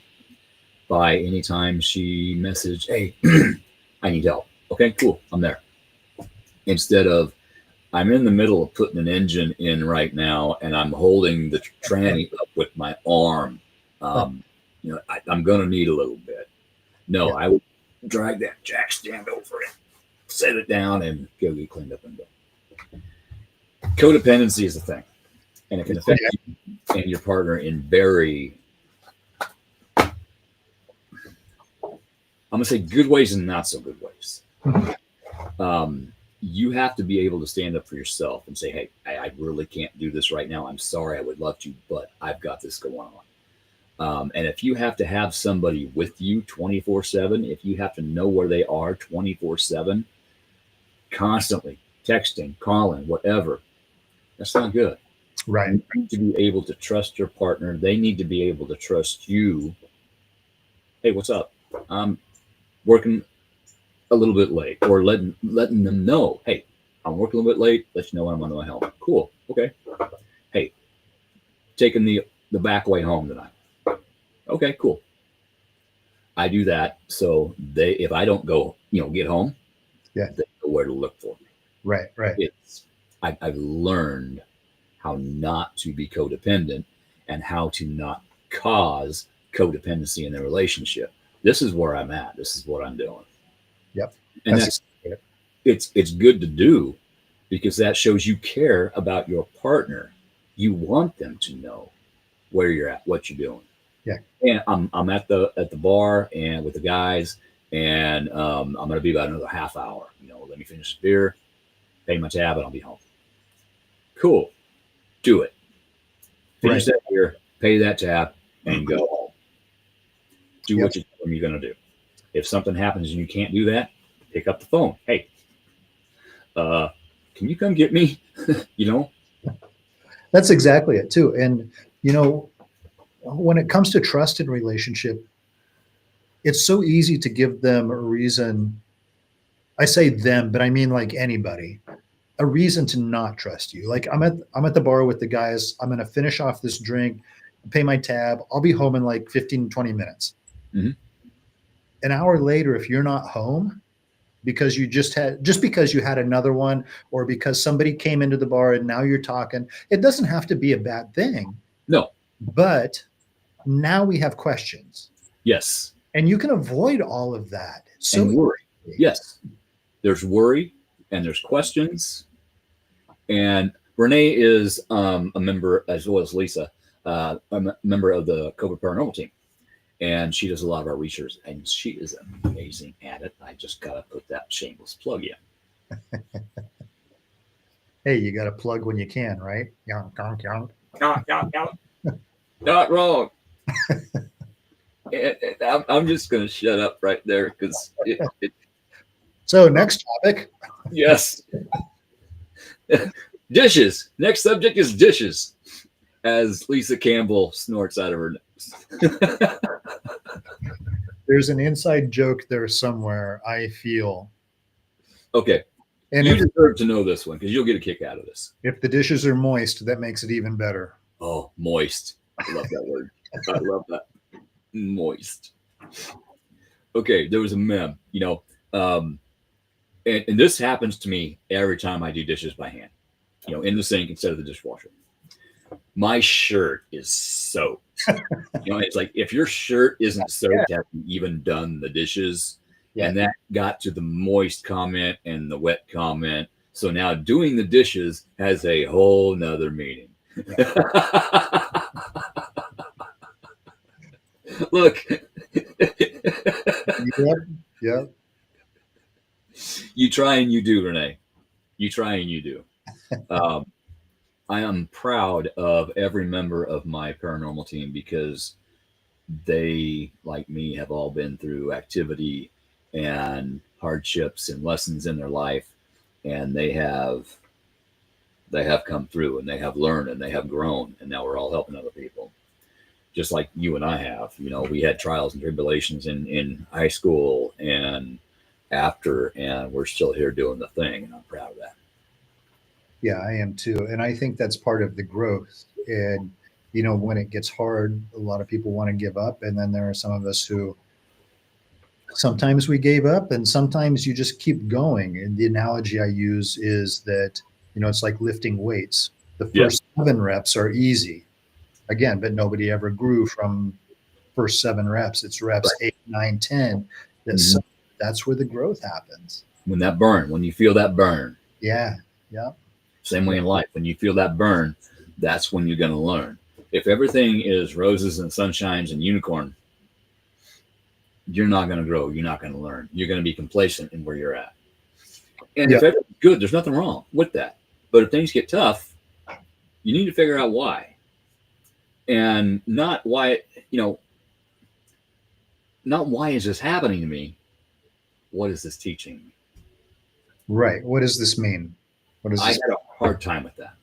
by any time she messaged, hey, I need help. Okay, cool, I'm there. Instead of, I'm in the middle of putting an engine in right now and I'm holding the tranny up with my arm. I'm going to need a little bit. No, I would drag that jack stand over it, set it down, and go get cleaned up and go. Codependency is a thing, and it can affect you and your partner in very, I'm going to say good ways and not so good ways. You have to be able to stand up for yourself and say, hey, I really can't do this right now. I'm sorry. I would love to, but I've got this going on. And if you have to have somebody with you 24/7, if you have to know where they are 24/7, constantly texting, calling, whatever, that's not good. Right. You need to be able to trust your partner. They need to be able to trust you. Hey, what's up? I'm working a little bit late, or letting them know, hey, I'm working a little bit late. Let you know when I'm on my way home. Cool. Okay. Hey, taking the back way home tonight. Okay, cool. I do that so if I don't go, get home, they know where to look for me. Right. I've learned how not to be codependent and how to not cause codependency in the relationship. This is where I'm at. This is what I'm doing. Yep. And it's good to do because that shows you care about your partner. You want them to know where you're at, what you're doing. Yeah. And I'm at the bar and with the guys, and I'm going to be about another half hour. Let me finish the beer, pay my tab, and I'll be home. Cool. Do it. Finish that beer, pay that tab, and go home. Do what you're going to do. If something happens and you can't do that, pick up the phone. Hey, can you come get me? That's exactly it too. And, when it comes to trust in relationship, it's so easy to give them a reason. I say them, but I mean like anybody, a reason to not trust you. Like I'm at the bar with the guys. I'm going to finish off this drink, pay my tab. I'll be home in like 15, 20 minutes. Mhm. An hour later, if you're not home because because you had another one, or because somebody came into the bar and now you're talking, it doesn't have to be a bad thing. No. But now we have questions. Yes. And you can avoid all of that. So And worry. Yes. There's worry and there's questions. And Renee is a member, as well as Lisa, a member of the COVID Paranormal team. And she does a lot of our research, and she is amazing at it. I just got to put that shameless plug in. Hey, you got to plug when you can, right? Yonk, yonk, yonk. Not wrong. I'm just going to shut up right there because So next topic. Yes. Dishes. Next subject is dishes. As Lisa Campbell snorts out of her nose. There's an inside joke there somewhere, I feel. Okay. And you deserve to know this one because you'll get a kick out of this. If the dishes are moist, that makes it even better. Oh, moist. I love that word. I love that. Moist. Okay, there was a meme, and this happens to me every time I do dishes by hand, in the sink instead of the dishwasher. My shirt is soaked. It's like if your shirt isn't soaked, have you even done the dishes? Yeah. And that got to the moist comment and the wet comment. So now doing the dishes has a whole nother meaning. Look. Yep. You try and you do, Renee. You try and you do. I am proud of every member of my paranormal team because they, like me, have all been through activity and hardships and lessons in their life, and they have come through, and they have learned, and they have grown, and now we're all helping other people. Just like you and I have. We had trials and tribulations in high school and after, and we're still here doing the thing, and I'm proud of that. Yeah, I am too. And I think that's part of the growth. And, when it gets hard, a lot of people want to give up. And then there are some of us who sometimes we gave up and sometimes you just keep going. And the analogy I use is that, it's like lifting weights. The first 7 reps are easy. Again, but nobody ever grew from first 7 reps. It's reps 8, 9, 10. That's where the growth happens. When you feel that burn. Yeah. Same way in life. When you feel that burn, that's when you're going to learn. If everything is roses and sunshines and unicorn, you're not going to grow. You're not going to learn. You're going to be complacent in where you're at. And if everything's good, there's nothing wrong with that. But if things get tough, you need to figure out why. And not why, not why is this happening to me? What is this teaching me? Right. What does this mean? I had a hard time with that.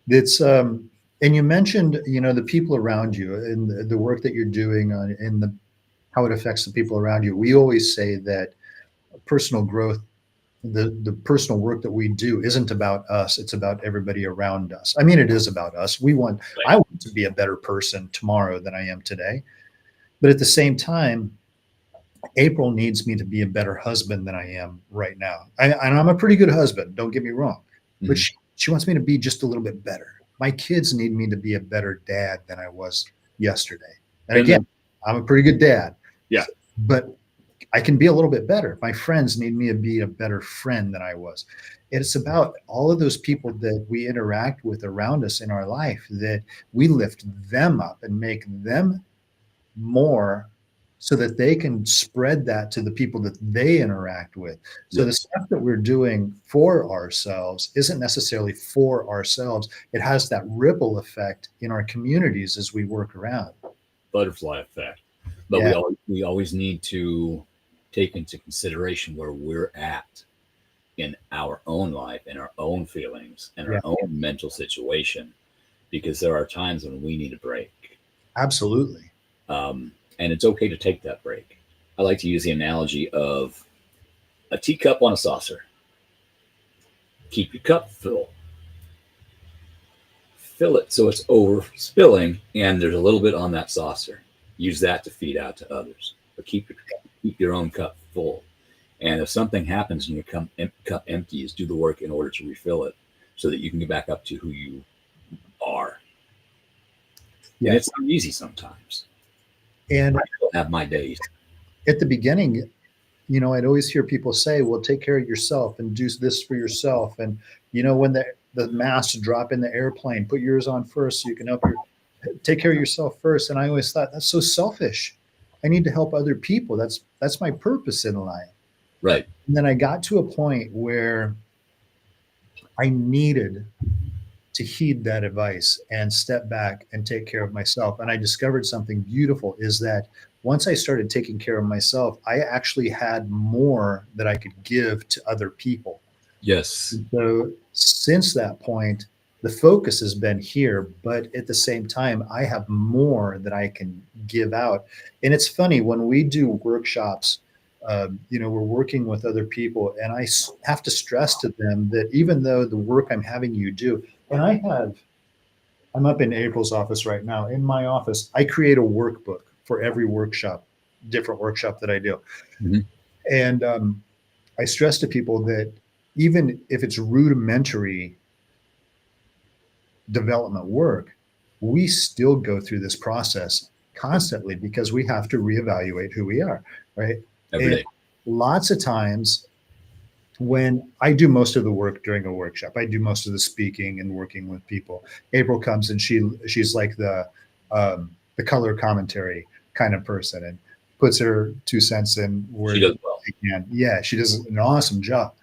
It's and you mentioned, the people around you and the work that you're doing and how it affects the people around you. We always say that personal growth, the personal work that we do isn't about us. It's about everybody around us. I mean, it is about us. I want to be a better person tomorrow than I am today. But at the same time, April needs me to be a better husband than I am right now. And I'm a pretty good husband, don't get me wrong. Mm-hmm. But she wants me to be just a little bit better. My kids need me to be a better dad than I was yesterday. And again, I'm a pretty good dad. Yeah. But I can be a little bit better. My friends need me to be a better friend than I was. It's about all of those people that we interact with around us in our life, that we lift them up and make them more so that they can spread that to the people that they interact with. So the stuff that we're doing for ourselves isn't necessarily for ourselves. It has that ripple effect in our communities as we work around. Butterfly effect. But we always need to take into consideration where we're at in our own life, in our own feelings, and our own mental situation, because there are times when we need a break. Absolutely. And it's okay to take that break. I like to use the analogy of a teacup on a saucer. Keep your cup full. Fill it so it's over spilling, and there's a little bit on that saucer. Use that to feed out to others. But keep your own cup full. And if something happens and your cup empties, do the work in order to refill it so that you can get back up to who you are. Yeah. And it's not easy sometimes. And I still have my days. At the beginning, you know, I'd always hear people say, well, take care of yourself and do this for yourself. And, you know, when the masks drop in the airplane, put yours on first so you can take care of yourself first. And I always thought, that's so selfish. I need to help other people. That's my purpose in life. Right. And then I got to a point where I needed to heed that advice and step back and take care of myself. And I discovered something beautiful is that once I started taking care of myself, I actually had more that I could give to other people. Yes. And so since that point, the focus has been here, but at the same time, I have more that I can give out. And it's funny when we do workshops, you know, we're working with other people, and I have to stress to them that even though the work I'm having you do, and I'm up in April's office right now. In my office, I create a workbook for every workshop, different workshop that I do. Mm-hmm. And I stress to people that even if it's rudimentary development work, we still go through this process constantly because we have to reevaluate who we are, right? Every day. Lots of times when I do most of the work during a workshop, I do most of the speaking and working with people. April comes and she's like the color commentary kind of person and puts her 2 cents in where she does well. she can. Yeah, she does an awesome job.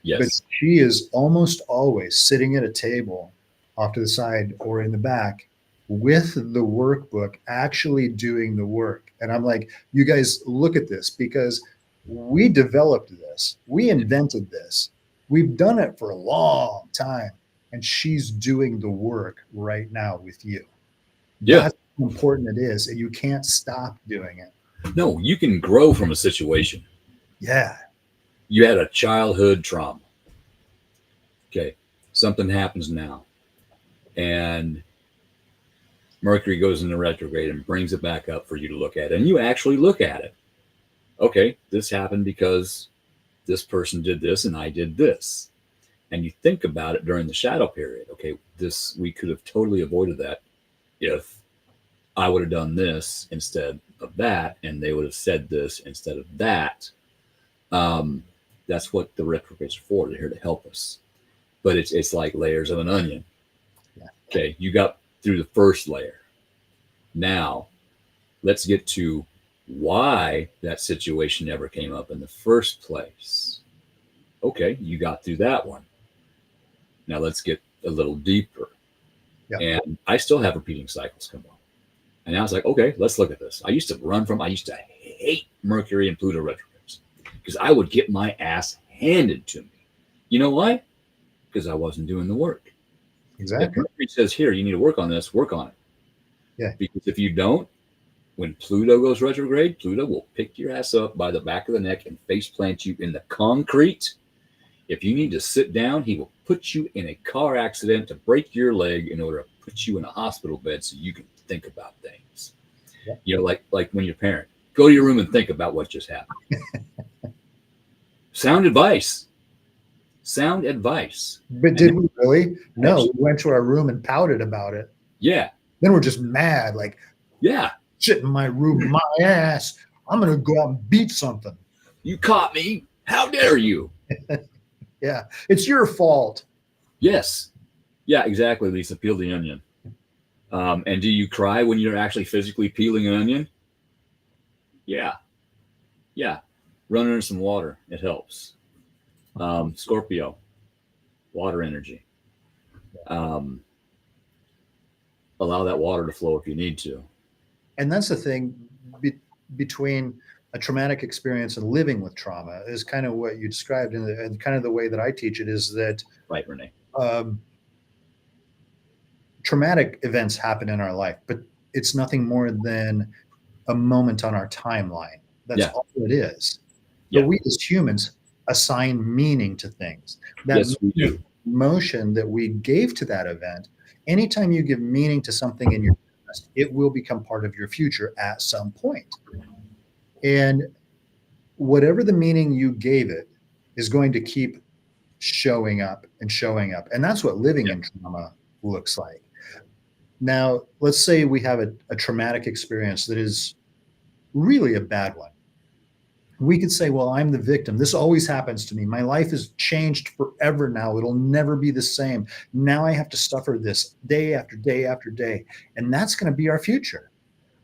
Yes. But she is almost always sitting at a table off to the side or in the back with the workbook, actually doing the work. And I'm like, you guys look at this because we developed this. We invented this. We've done it for a long time. And she's doing the work right now with you. Yeah. That's how important it is. And you can't stop doing it. No, you can grow from a situation. Yeah. You had a childhood trauma. Okay. Something happens now. And Mercury goes into retrograde and brings it back up for you to look at. And you actually look at it. Okay, this happened because this person did this and I did this. And you think about it during the shadow period. Okay, we could have totally avoided that if I would have done this instead of that, and they would have said this instead of that. That's what the retrogrades are for. They're here to help us. But it's like layers of an onion. Yeah. Okay, you got through the first layer. Now, let's get to why that situation never came up in the first place. Okay, you got through that one. Now let's get a little deeper. Yeah. And I still have repeating cycles come up. And now it's like, okay, let's look at this. I used to hate Mercury and Pluto retrogrades because I would get my ass handed to me. You know why? Because I wasn't doing the work. Exactly. If Mercury says, here, you need to work on this, work on it. Yeah. Because if you don't, when Pluto goes retrograde, Pluto will pick your ass up by the back of the neck and face plant you in the concrete. If you need to sit down, he will put you in a car accident to break your leg in order to put you in a hospital bed so you can think about things. Yeah. You know, like when your parent, go to your room and think about what just happened. Sound advice. But did we really? No, we went to our room and pouted about it. Yeah. Then we're just mad, like, yeah, shit in my room, my ass. I'm going to go out and beat something. You caught me. How dare you? Yeah. It's your fault. Yes. Yeah, exactly, Lisa. Peel the onion. And do you cry when you're actually physically peeling an onion? Yeah. Yeah. Run under some water. It helps. Scorpio, water energy. Allow that water to flow if you need to. And that's the thing between a traumatic experience and living with trauma is kind of what you described, and kind of the way that I teach it is that right, Renee. Traumatic events happen in our life, but it's nothing more than a moment on our timeline. That's all it is. But we as humans assign meaning to things. That yes, we do. emotion that we gave to that event, anytime you give meaning to something in your past, it will become part of your future at some point. And whatever the meaning you gave it is going to keep showing up and showing up. And that's what living in trauma looks like. Now, let's say we have a traumatic experience that is really a bad one. We could say, well, I'm the victim. This always happens to me. My life has changed forever now. It'll never be the same. Now I have to suffer this day after day after day. And that's going to be our future.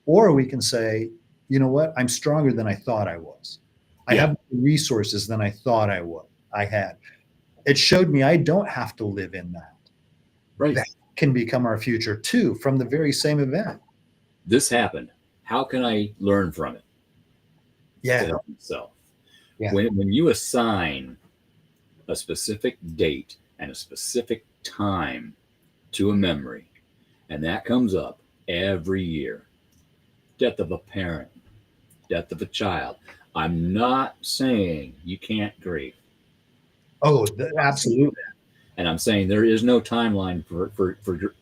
Or we can say, you know what? I'm stronger than I thought I was. I have more resources than I thought I had. It showed me I don't have to live in that. Right. That can become our future too, from the very same event. This happened. How can I learn from it? Yeah. To help myself. Yeah. When you assign a specific date and a specific time to a memory, and that comes up every year, death of a parent, death of a child. I'm not saying you can't grieve. Oh, absolutely. And I'm saying there is no timeline for to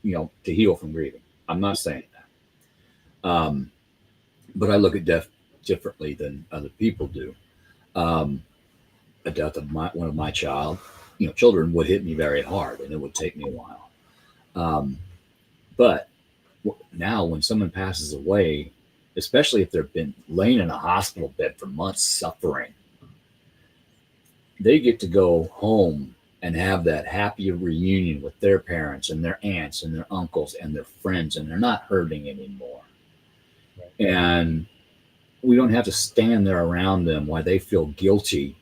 heal from grieving. I'm not saying that. But I look at death differently than other people do. A death of one of my children would hit me very hard, and it would take me a while. But now when someone passes away, especially if they've been laying in a hospital bed for months suffering, they get to go home and have that happy reunion with their parents and their aunts and their uncles and their friends, and they're not hurting anymore. Right. And we don't have to stand there around them while they feel guilty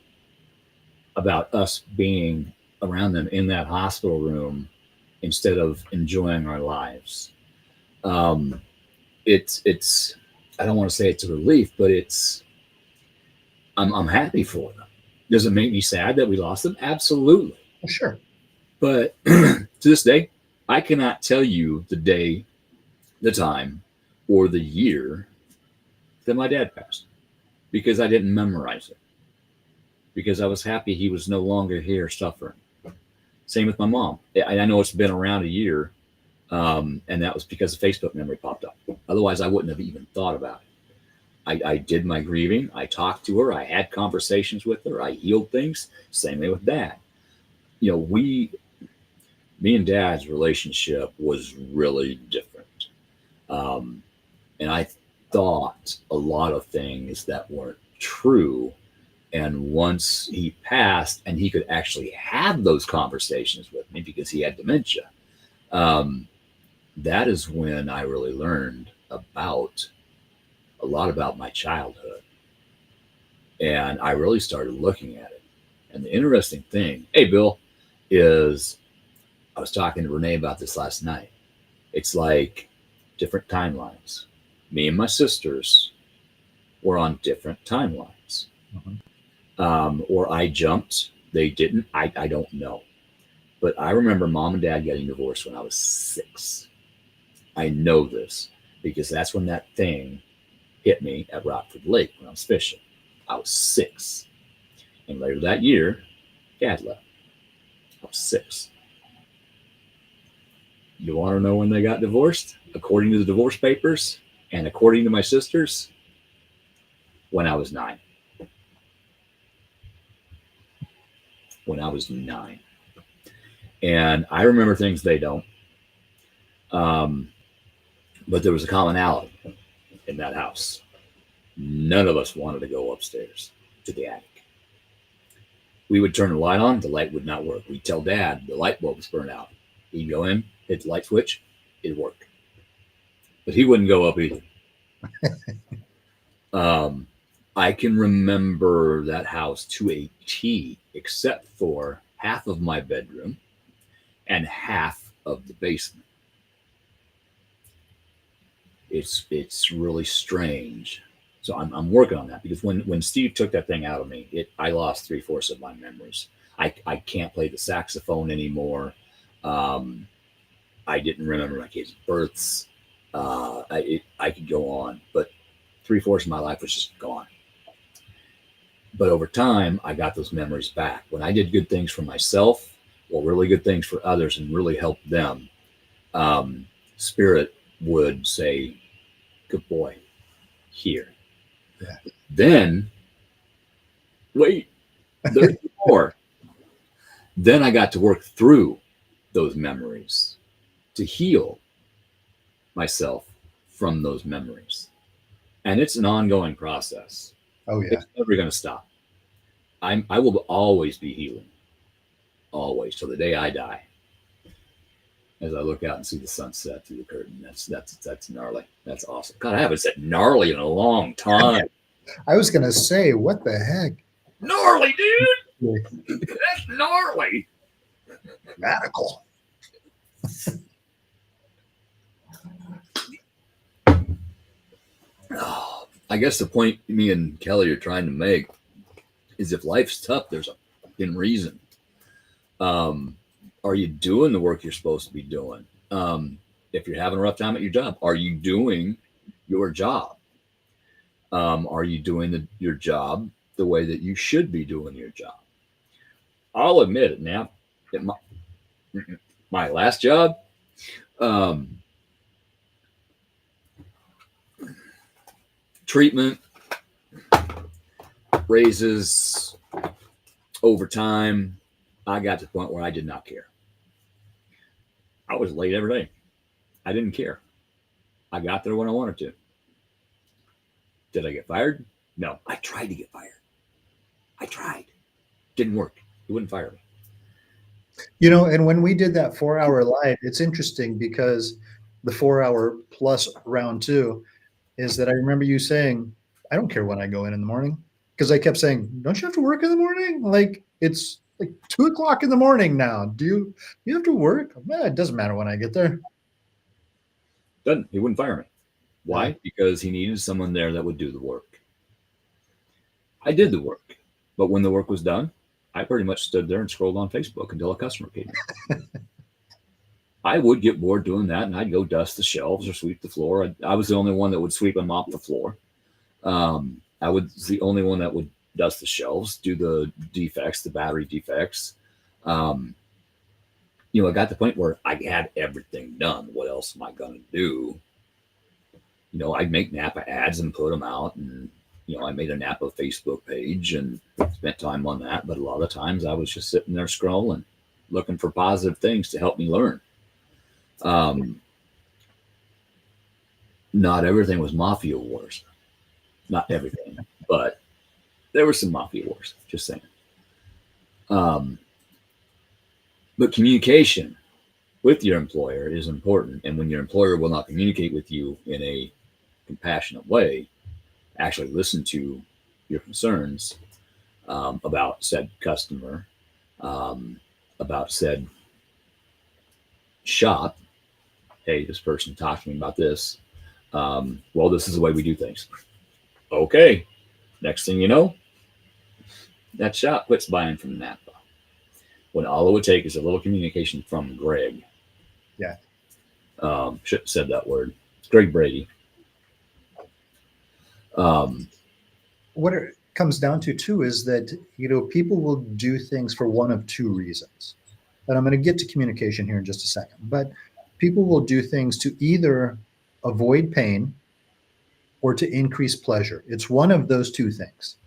about us being around them in that hospital room instead of enjoying our lives. It's I don't want to say it's a relief, but I'm happy for them. Does it make me sad that we lost them? Absolutely. Sure. But to this day, I cannot tell you the day, the time, or the year that my dad passed because I didn't memorize it. Because I was happy he was no longer here suffering. Same with my mom. I know it's been around a year, and that was because the Facebook memory popped up. Otherwise, I wouldn't have even thought about it. I did my grieving. I talked to her. I had conversations with her. I healed things. Same way with Dad. Me and Dad's relationship was really different. And I thought a lot of things that weren't true. And once he passed and he could actually have those conversations with me because he had dementia, that is when I really learned a lot about my childhood. And I really started looking at it. And the interesting thing, hey, Bill, is I was talking to Renee about this last night. It's like different timelines. Me and my sisters were on different timelines. Mm-hmm. Or I jumped. They didn't. I don't know. But I remember Mom and Dad getting divorced when I was 6. I know this because that's when that thing hit me at Rockford Lake when I was fishing. I was 6. And later that year, Dad left. I was 6. You want to know when they got divorced? According to the divorce papers and according to my sisters, when I was 9. When I was 9. And I remember things they don't. But there was a commonality in that house. None of us wanted to go upstairs to the attic. We would turn the light on, the light would not work. We'd tell Dad the light bulb was burned out. He'd go in, hit the light switch, it'd work. But he wouldn't go up either. I can remember that house to a T, except for half of my bedroom and half of the basement. It's really strange. So I'm working on that because when Steve took that thing out of me, I lost 3/4 of my memories. I can't play the saxophone anymore. I didn't remember my kids' births. I could go on, but 3/4 of my life was just gone. But over time, I got those memories back. When I did good things for myself, or really good things for others and really help them, Spirit would say, good boy, here. Yeah. Then, wait, there's more. Then I got to work through those memories to heal myself from those memories. And it's an ongoing process. Oh yeah. It's never going to stop. I will always be healing, always, till the day I die. As I look out and see the sunset through the curtain, that's gnarly. That's awesome. God, I haven't said gnarly in a long time. I was gonna say, what the heck? Gnarly, dude. That's gnarly. Radical. Oh, I guess the point me and Kelley are trying to make is if life's tough, there's a fucking reason. Are you doing the work you're supposed to be doing? If you're having a rough time at your job, are you doing your job? Are you doing your job the way that you should be doing your job? I'll admit it now. At my last job, treatment, raises, overtime, I got to the point where I did not care. I was late every day. I didn't care. I got there when I wanted to. Did I get fired? No. I tried to get fired. I tried. Didn't work. He wouldn't fire me. You know, and when we did that 4-hour live, it's interesting because the 4-hour plus round 2 is that I remember you saying, I don't care when I go in the morning. Because I kept saying, don't you have to work in the morning? Like, it's like 2 o'clock in the morning now. Do you have to work? It doesn't matter when I get there. He wouldn't fire me. Why? Because he needed someone there that would do the work. I did the work. But when the work was done, I pretty much stood there and scrolled on Facebook until a customer came in. I would get bored doing that, and I'd go dust the shelves or sweep the floor. I was the only one that would sweep and mop the floor. I was the only one that would dust the shelves, do the defects, the battery defects. You know, I got to the point where I had everything done. What else am I going to do? You know, I'd make Napa ads and put them out. And, you know, I made a Napa Facebook page and spent time on that. But a lot of times I was just sitting there scrolling, looking for positive things to help me learn. Not everything was mafia wars. Not everything, but there were some mafia wars, just saying. But communication with your employer is important. And when your employer will not communicate with you in a compassionate way, actually listen to your concerns about said customer, about said shop. Hey, this person talked to me about this. Well, this is the way we do things. Okay. Next thing you know, that shop quits buying from Napa. When all it would take is a little communication from Greg. Yeah. Should have said that word. Greg Brady. What it comes down to too is that, you know, people will do things for one of 2 reasons. And I'm going to get to communication here in just a second, but people will do things to either avoid pain or to increase pleasure. It's one of those 2 things.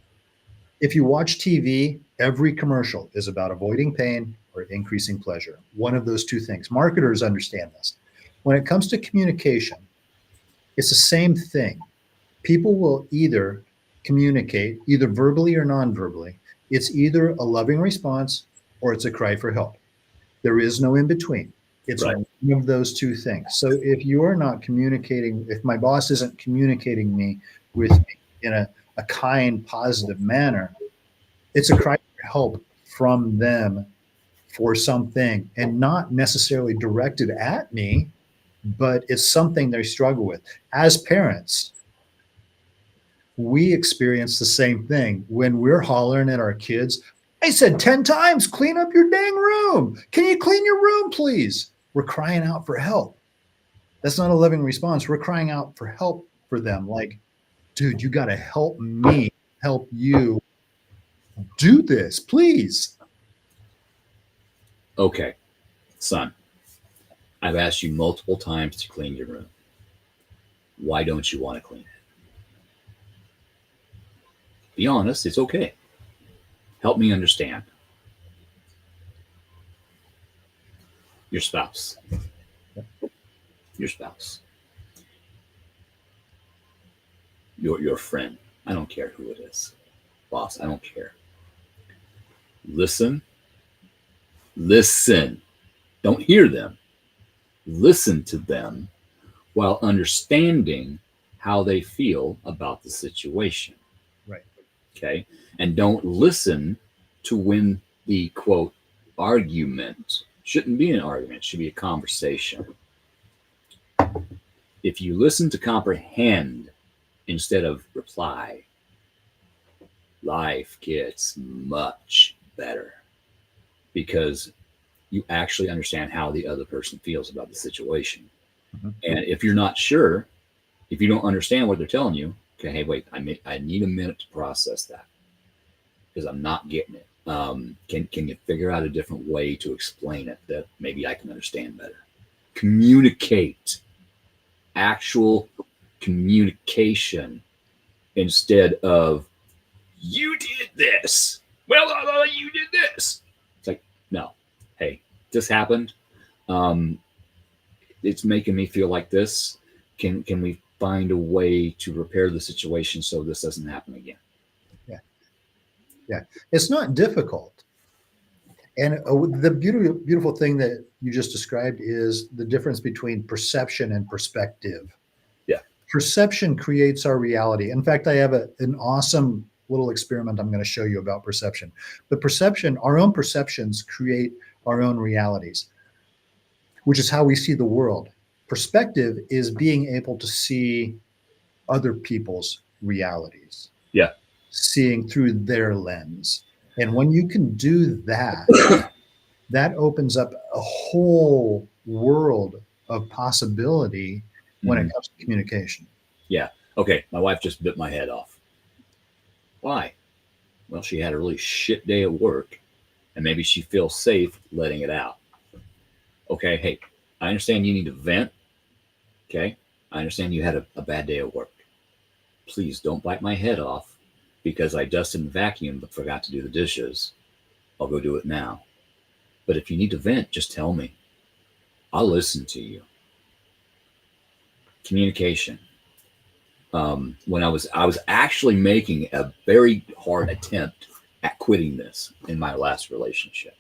If you watch TV, every commercial is about avoiding pain or increasing pleasure. One of those 2 things. Marketers understand this. When it comes to communication, it's the same thing. People will either communicate, either verbally or non-verbally. It's either a loving response or it's a cry for help. There is no in between. It's right. One of those 2 things. So if you are not communicating, if my boss isn't communicating with me in a kind, positive manner, it's a cry for help from them for something, and not necessarily directed at me, but it's something they struggle with. As parents, we experience the same thing when we're hollering at our kids. I said 10 times, clean up your dang room. Can you clean your room, please? We're crying out for help. That's not a loving response. We're crying out for help for them. Like, dude, you got to help me help you do this, please. Okay, son, I've asked you multiple times to clean your room. Why don't you want to clean it? Be honest, it's okay. Help me understand. Your spouse. Your spouse. Your friend. I don't care who it is. Boss, I don't care. Listen. Listen. Don't hear them. Listen to them while understanding how they feel about the situation. Right. Okay. And don't listen to win the quote argument. Shouldn't be an argument, it should be a conversation. If you listen to comprehend instead of reply, life gets much better because you actually understand how the other person feels about the situation. Mm-hmm. And if you're not sure, if you don't understand what they're telling you, okay, hey, wait, I need a minute to process that because I'm not getting it. Can you figure out a different way to explain it that maybe I can understand better? Communicate. Actual communication instead of you did this. Well, you did this. It's like, no, hey, this happened. It's making me feel like this. Can we find a way to repair the situation so this doesn't happen again? Yeah, it's not difficult. And the beautiful thing that you just described is the difference between perception and perspective. Yeah. Perception creates our reality. In fact, I have an awesome little experiment I'm going to show you about perception. But perception, our own perceptions create our own realities, which is how we see the world. Perspective is being able to see other people's realities. Yeah. Seeing through their lens. And when you can do that, that opens up a whole world of possibility when it comes to communication. Yeah. Okay. My wife just bit my head off. Why? Well, she had a really shit day at work and maybe she feels safe letting it out. Okay. Hey, I understand you need to vent. Okay. I understand you had a bad day at work. Please don't bite my head off because I dusted and vacuumed but forgot to do the dishes. I'll go do it now. But if you need to vent, just tell me. I'll listen to you. Communication. When I was actually making a very hard attempt at quitting this in my last relationship.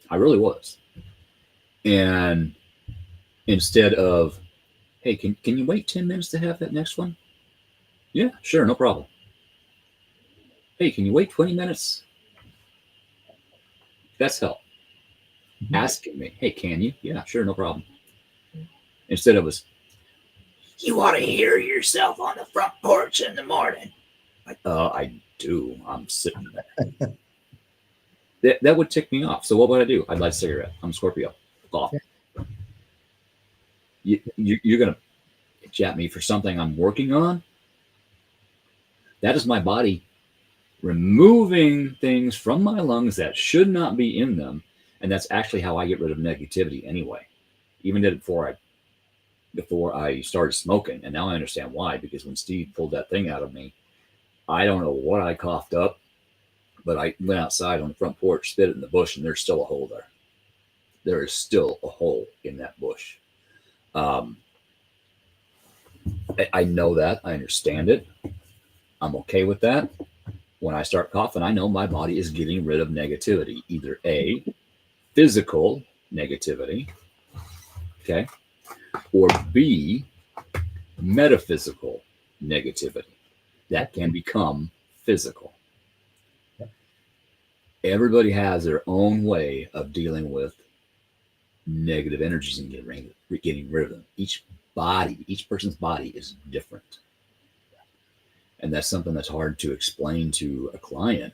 I really was. And instead of, hey, can you wait 10 minutes to have that next one? Yeah, sure, no problem. Hey, can you wait 20 minutes? That's help. Mm-hmm. Asking me, hey, can you? Yeah, sure, no problem. Instead of us, you ought to hear yourself on the front porch in the morning. I do. I'm sitting there. that would tick me off. So what would I do? I'd light a cigarette. I'm a Scorpio. Off. You're going to bitch at me for something I'm working on? That is my body removing things from my lungs that should not be in them. And that's actually how I get rid of negativity anyway. Even did it before I started smoking. And now I understand why, because when Steve pulled that thing out of me, I don't know what I coughed up, but I went outside on the front porch, spit it in the bush, and there's still a hole there. There is still a hole in that bush. I know that. I understand it. I'm okay with that. When I start coughing, I know my body is getting rid of negativity, either A, physical negativity, okay, or B, metaphysical negativity that can become physical. Everybody has their own way of dealing with negative energies and getting rid of them. Each person's body is different. And that's something that's hard to explain to a client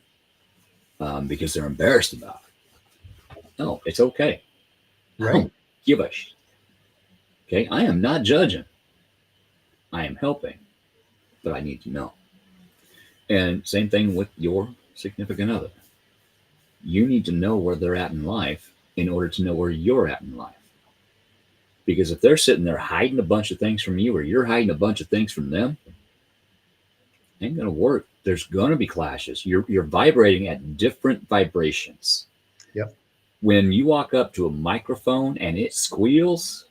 because they're embarrassed about it. No, it's okay. Right. I don't give a shit. Okay, I am not judging. I am helping, but I need to know. And same thing with your significant other. You need to know where they're at in life in order to know where you're at in life. Because if they're sitting there hiding a bunch of things from you, or you're hiding a bunch of things from them, it ain't gonna work. There's gonna be clashes. You're vibrating at different vibrations. Yep. When you walk up to a microphone and it squeals,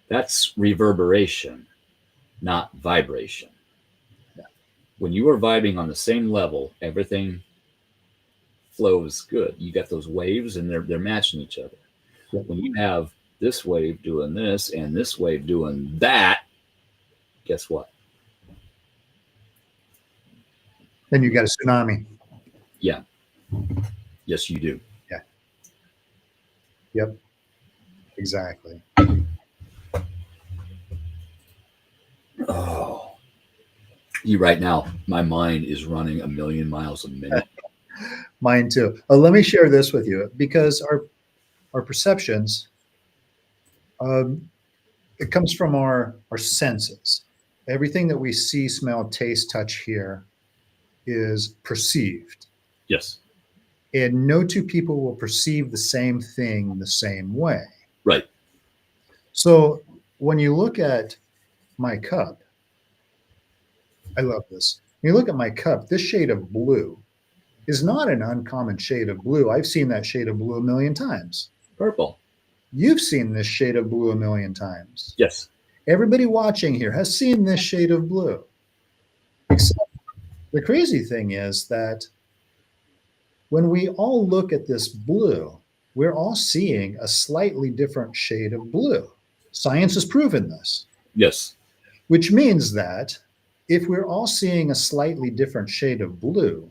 that's reverberation, not vibration. Yeah. When you are vibing on the same level, everything flows good. You got those waves and they're matching each other. Yeah. When you have this wave doing this and this wave doing that, guess what? Then you got a tsunami. Yeah. Yes, you do. Yeah. Yep. Exactly. Oh, you right now, my mind is running a million miles a minute. Mine too. Let me share this with you, because our perceptions, it comes from our senses. Everything that we see, smell, taste, touch, hear is perceived. Yes. And no two people will perceive the same thing the same way. Right. So when you look at my cup, I love this. When you look at my cup, this shade of blue is not an uncommon shade of blue. I've seen that shade of blue a million times. Purple. You've seen this shade of blue a million times. Yes. Everybody watching here has seen this shade of blue. Except the crazy thing is that when we all look at this blue, we're all seeing a slightly different shade of blue. Science has proven this. Yes. Which means that if we're all seeing a slightly different shade of blue,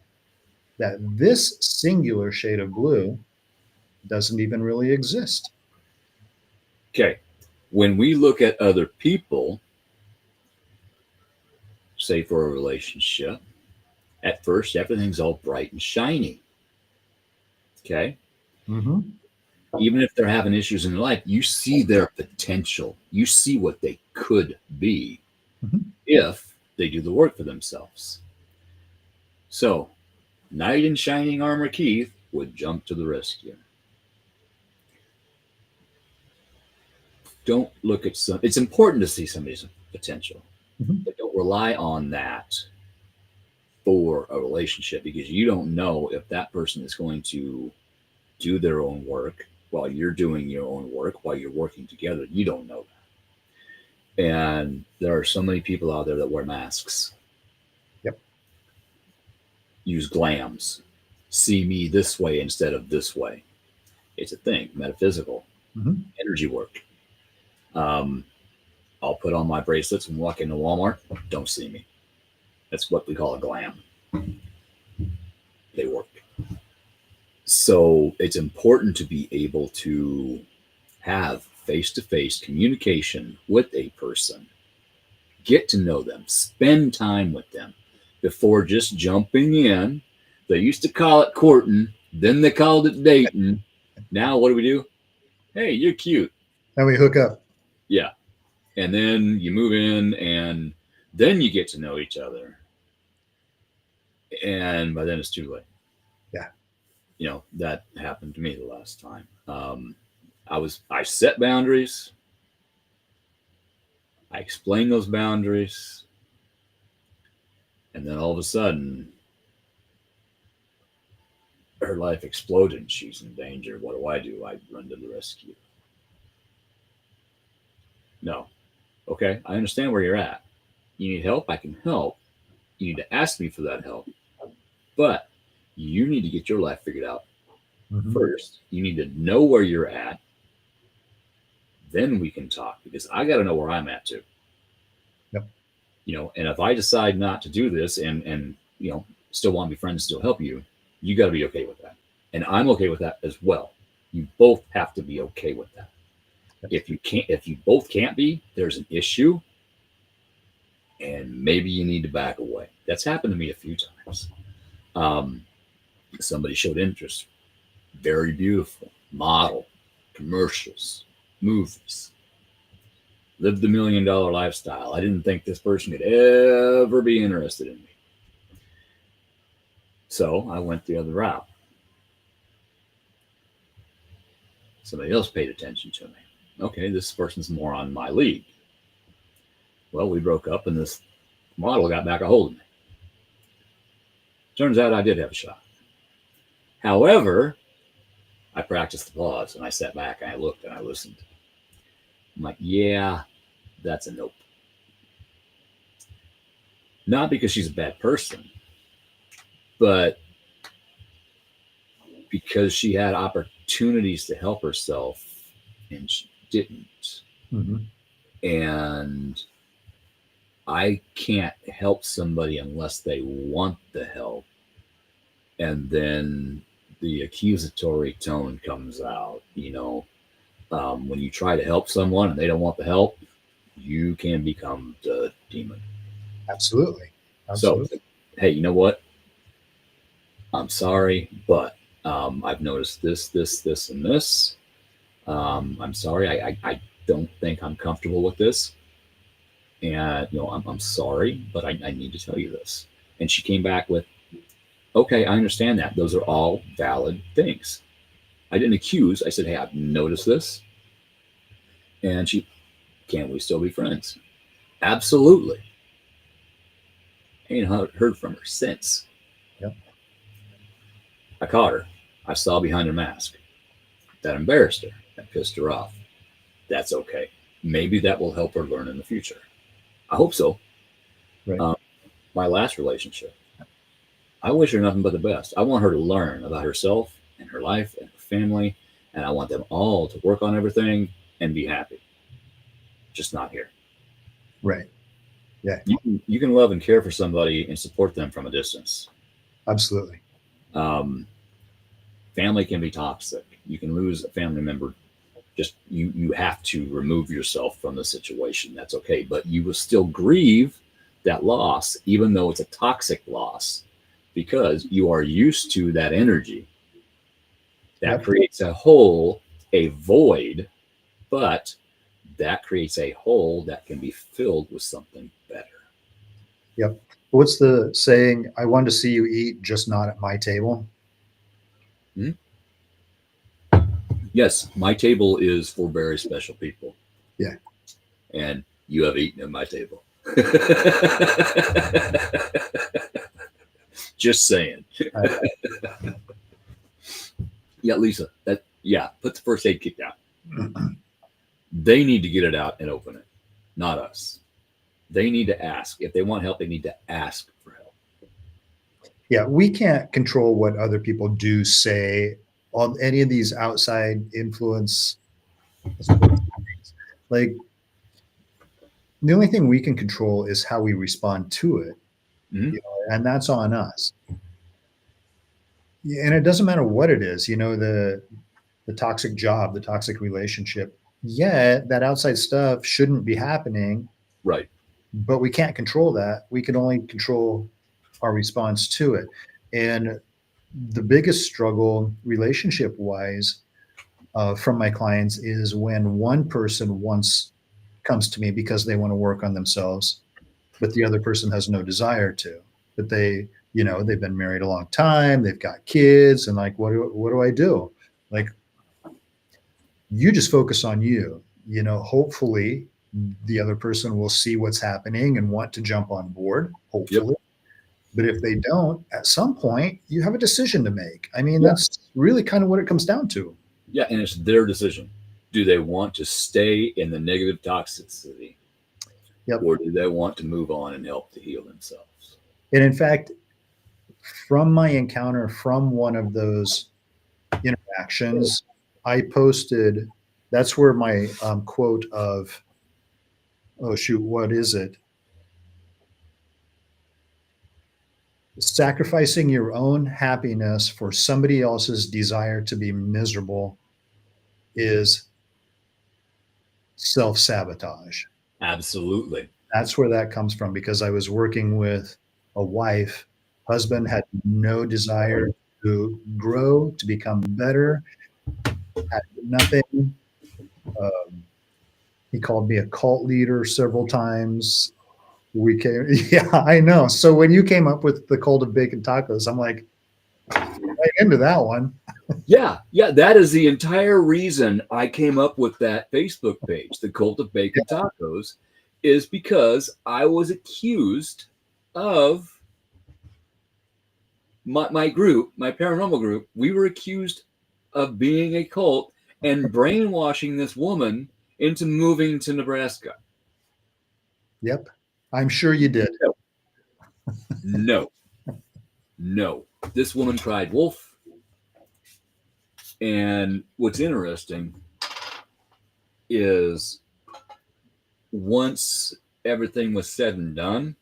that this singular shade of blue doesn't even really exist. Okay. When we look at other people, say for a relationship, at first everything's all bright and shiny. Okay. Mm-hmm. Even if they're having issues in their life, you see their potential. You see what they could be if they do the work for themselves. So, knight in shining armor Keith would jump to the rescue. Don't look at some. It's important to see somebody's potential, but don't rely on that for a relationship, because you don't know if that person is going to do their own work while you're doing your own work, while you're working together. You don't know that. And there are so many people out there that wear masks. Yep. Use glams. See me this way instead of this way. It's a thing, metaphysical, energy work. I'll put on my bracelets and walk into Walmart. Don't see me. That's what we call a glam. They work. So it's important to be able to have face-to-face communication with a person. Get to know them. Spend time with them before just jumping in. They used to call it courting. Then they called it dating. Now what do? Hey, you're cute. And we hook up. Yeah. And then you move in and then you get to know each other. And by then it's too late. Yeah. You know, that happened to me the last time. I set boundaries. I explained those boundaries. And then all of a sudden, her life exploded and she's in danger. What do? I run to the rescue. No. Okay, I understand where you're at. You need help? I can help. You need to ask me for that help. But you need to get your life figured out first. You need to know where you're at. Then we can talk, because I got to know where I'm at too. Yep. You know, and if I decide not to do this and you know, still want to be friends, still help you, you got to be okay with that. And I'm okay with that as well. You both have to be okay with that. If you both can't be, there's an issue, and maybe you need to back away. That's happened to me a few times. Somebody showed interest, very beautiful, model, commercials, movies, lived the $1 million lifestyle. I didn't think this person could ever be interested in me. So I went the other route. Somebody else paid attention to me. Okay, this person's more on my league. Well, we broke up and this model got back a hold of me. Turns out I did have a shot. However, I practiced the pause and I sat back and I looked and I listened. I'm like, yeah, that's a nope. Not because she's a bad person, but because she had opportunities to help herself and she didn't. Mm-hmm. And I can't help somebody unless they want the help. And then the accusatory tone comes out, when you try to help someone and they don't want the help, you can become the demon. Absolutely. So, hey, you know what? I'm sorry, but I've noticed this, and this. I'm sorry. I don't think I'm comfortable with this. And, I'm sorry, but I need to tell you this. And she came back with, okay, I understand that. Those are all valid things. I didn't accuse. I said, hey, I've noticed this. And can we still be friends? Absolutely. I ain't heard from her since. Yep. I caught her. I saw behind her mask. That embarrassed her. That pissed her off. That's okay. Maybe that will help her learn in the future. I hope so. Right. My last relationship, I wish her nothing but the best. I want her to learn about herself and her life and her family, and I want them all to work on everything and be happy. Just not here. Right. Yeah. You can love and care for somebody and support them from a distance. Absolutely. Family can be toxic. You can lose a family member. Just you have to remove yourself from the situation. That's okay. But you will still grieve that loss, even though it's a toxic loss, because you are used to that energy. That creates a hole, a void, but that creates a hole that can be filled with something better. Yep. What's the saying? I want to see you eat, just not at my table. Hmm? Yes, my table is for very special people. Yeah. And you have eaten at my table. Just saying. Yeah, Lisa, put the first aid kit down. They need to get it out and open it, not us. They need to ask. If they want help, they need to ask for help. Yeah, we can't control what other people do, say on any of these outside influence. Like, the only thing we can control is how we respond to it. Mm-hmm. And that's on us. And it doesn't matter what it is, the toxic job, the toxic relationship. Yeah, that outside stuff shouldn't be happening. Right. But we can't control that. We can only control our response to it. And the biggest struggle relationship wise from my clients is when one person comes to me because they want to work on themselves, but the other person has no desire to. But they've been married a long time, they've got kids, and like, what do I do? Like, you just focus on you. Hopefully the other person will see what's happening and want to jump on board, hopefully. Yep. But if they don't, at some point, you have a decision to make. I mean, that's really kind of what it comes down to. Yeah, and it's their decision. Do they want to stay in the negative toxicity? Yep. Or do they want to move on and help to heal themselves? And in fact, from my encounter, from one of those interactions, I posted, that's where my quote of, oh shoot, what is it? Sacrificing your own happiness for somebody else's desire to be miserable is self-sabotage. Absolutely. That's where that comes from, because I was working with a wife. Husband had no desire to grow, to become better, had nothing. He called me a cult leader several times. Yeah, I know. So when you came up with the cult of bacon tacos, I'm like, right into that one. Yeah, that is the entire reason I came up with that Facebook page, the Cult of Bacon Tacos, is because I was accused of my group, my paranormal group. We were accused of being a cult and brainwashing this woman into moving to Nebraska. Yep. I'm sure you did. No. This woman cried wolf. And what's interesting is once everything was said and done,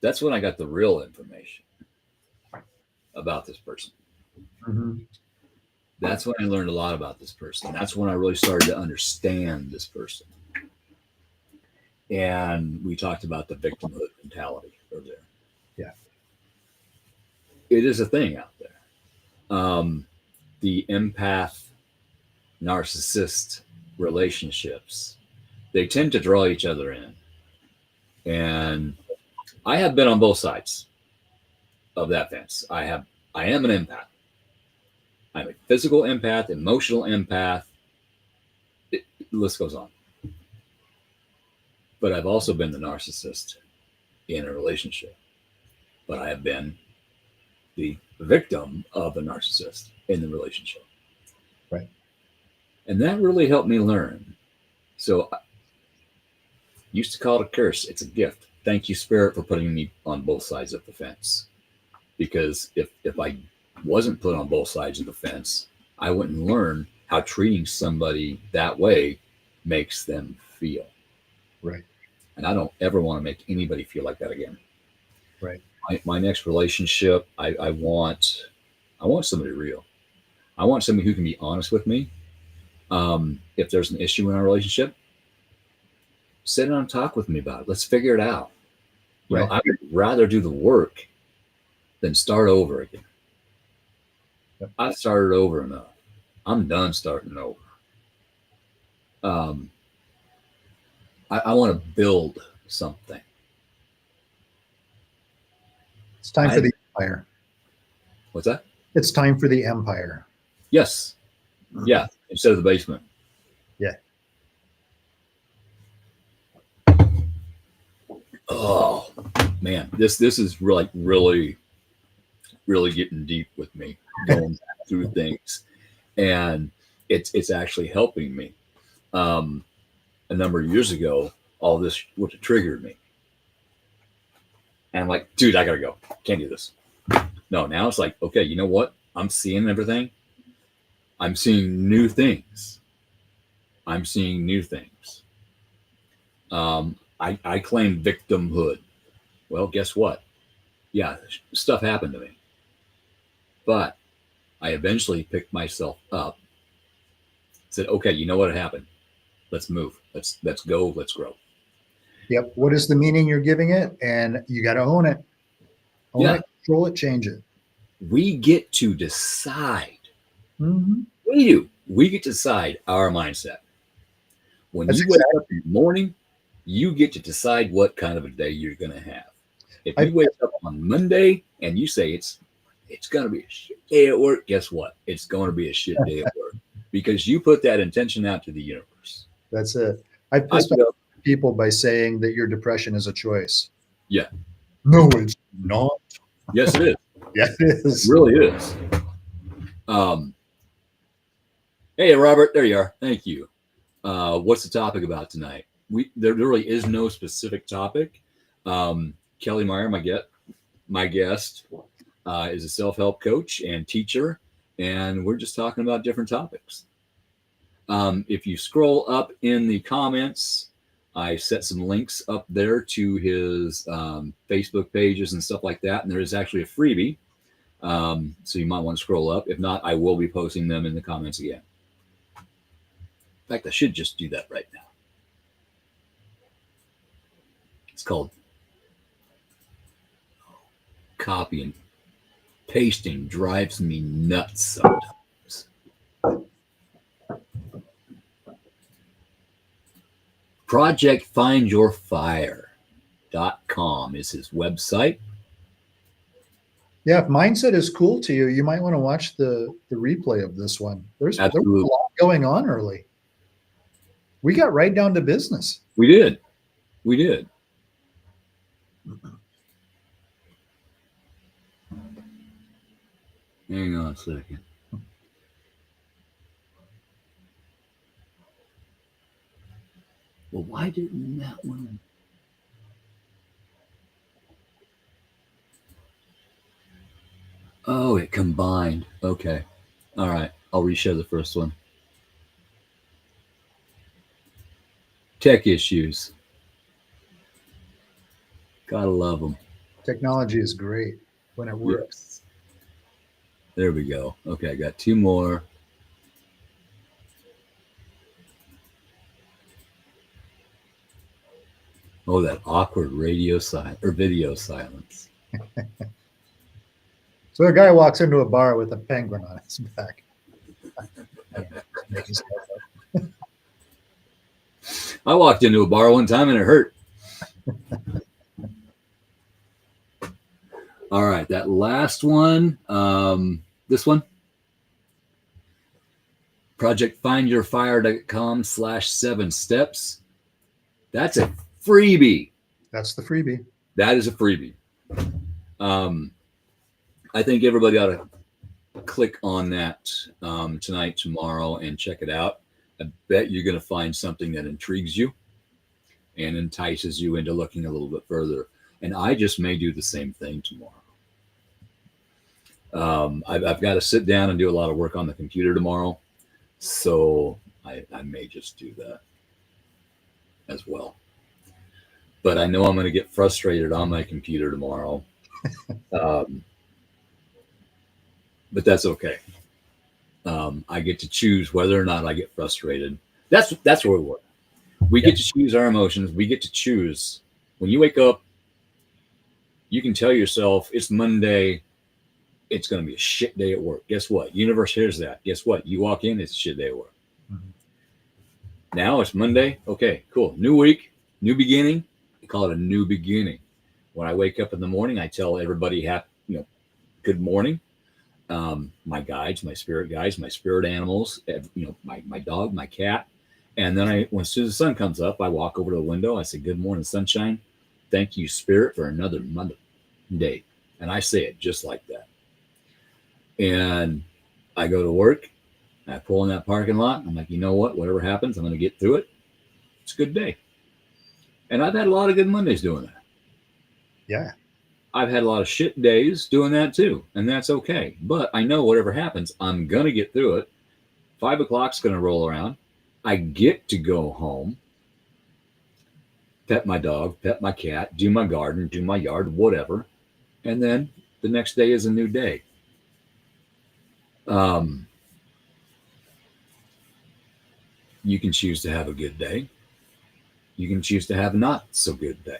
that's when I got the real information about this person. Mm-hmm. That's when I learned a lot about this person. That's when I really started to understand this person. And we talked about the victimhood mentality earlier. Yeah. It is a thing out there. The empath narcissist relationships, they tend to draw each other in. And I have been on both sides of that fence. I am an empath. I'm a physical empath, emotional empath. The list goes on. But I've also been the narcissist in a relationship. But I have been the victim of a narcissist in the relationship. Right. And that really helped me learn. So I used to call it a curse. It's a gift. Thank you, Spirit, for putting me on both sides of the fence. Because if I wasn't put on both sides of the fence, I wouldn't learn how treating somebody that way makes them feel. Right. And I don't ever want to make anybody feel like that again. Right. My next relationship, I want somebody real. I want somebody who can be honest with me. If there's an issue in our relationship, sit down and talk with me about it. Let's figure it out. You know, I would rather do the work than start over again. Yep. I started over enough. I'm done starting over. I want to build something. It's time for the empire. What's that? It's time for the empire. Yes. Yeah. Instead of the basement. Yeah. Oh man, this is really getting deep with me, going back through things, and it's actually helping me. A number of years ago, all this would have triggered me, and I'm like, dude, I gotta go. Can't do this. No, now it's like, okay, you know what? I'm seeing everything. I'm seeing new things. I claim victimhood. Well, guess what? Yeah, stuff happened to me. But I eventually picked myself up, said, okay, you know what happened? Let's move. Let's go. Let's grow. Yep. What is the meaning you're giving it? And you got to own it. Own it, control it, change it. We get to decide. Mm-hmm. We do. We get to decide our mindset. When you wake up in the morning, you get to decide what kind of a day you're going to have. If you wake up on Monday and you say it's going to be a shit day at work, guess what? It's going to be a shit day at work because you put that intention out to the universe. That's it. I piss off people by saying that your depression is a choice. Yeah. No, it's not. Yes, it is. Yes, it is. It really is. Hey, Robert, there you are. Thank you. What's the topic about tonight? There really is no specific topic. Kelley Meyer, my guest, is a self-help coach and teacher, and we're just talking about different topics. If you scroll up in the comments, I set some links up there to his Facebook pages and stuff like that, and there is actually a freebie, so you might want to scroll up. If not, I will be posting them in the comments again. In fact, I should just do that right now. It's called copy and pasting drives me nuts sometimes. ProjectFindYourFire.com is his website. Yeah, if mindset is cool to you, you might want to watch the replay of this one. There was a Absolutely. lot going on early. We got right down to business. We did. We did. Hang on a second. Well, why didn't that one? Oh, it combined. Okay. All right. I'll reshare the first one. Tech issues. Gotta love them. Technology is great when it works. Yes. There we go. Okay, I got two more. Oh, that awkward radio silence or video silence. So a guy walks into a bar with a penguin on his back. I walked into a bar one time and it hurt. All right, that last one, this one, projectfindyourfire.com/7 steps. That's a freebie. That's the freebie. That is a freebie. I think everybody ought to click on that tonight, tomorrow, and check it out. I bet you're going to find something that intrigues you and entices you into looking a little bit further. And I just may do the same thing tomorrow. I've got to sit down and do a lot of work on the computer tomorrow. So I may just do that as well. But I know I'm going to get frustrated on my computer tomorrow. But that's okay. I get to choose whether or not I get frustrated. That's where we work. We get to choose our emotions. We get to choose. When you wake up, you can tell yourself it's Monday. It's going to be a shit day at work. Guess what? Universe hears that. Guess what? You walk in, it's a shit day at work. Mm-hmm. Now it's Monday. Okay, cool. New week, new beginning. We call it a new beginning. When I wake up in the morning, I tell everybody, good morning. My guides, my spirit guides, my spirit animals, my dog, my cat. And then as soon as the sun comes up, I walk over to the window. I say, good morning, sunshine. Thank you, spirit, for another day. And I say it just like that. And I go to work. I pull in that parking lot. I'm like, you know what? Whatever happens, I'm going to get through it. It's a good day. And I've had a lot of good Mondays doing that. Yeah. I've had a lot of shit days doing that too. And that's okay. But I know whatever happens, I'm going to get through it. 5 o'clock's going to roll around. I get to go home, pet my dog, pet my cat, do my garden, do my yard, whatever. And then the next day is a new day. You can choose to have a good day. You can choose to have a not so good day.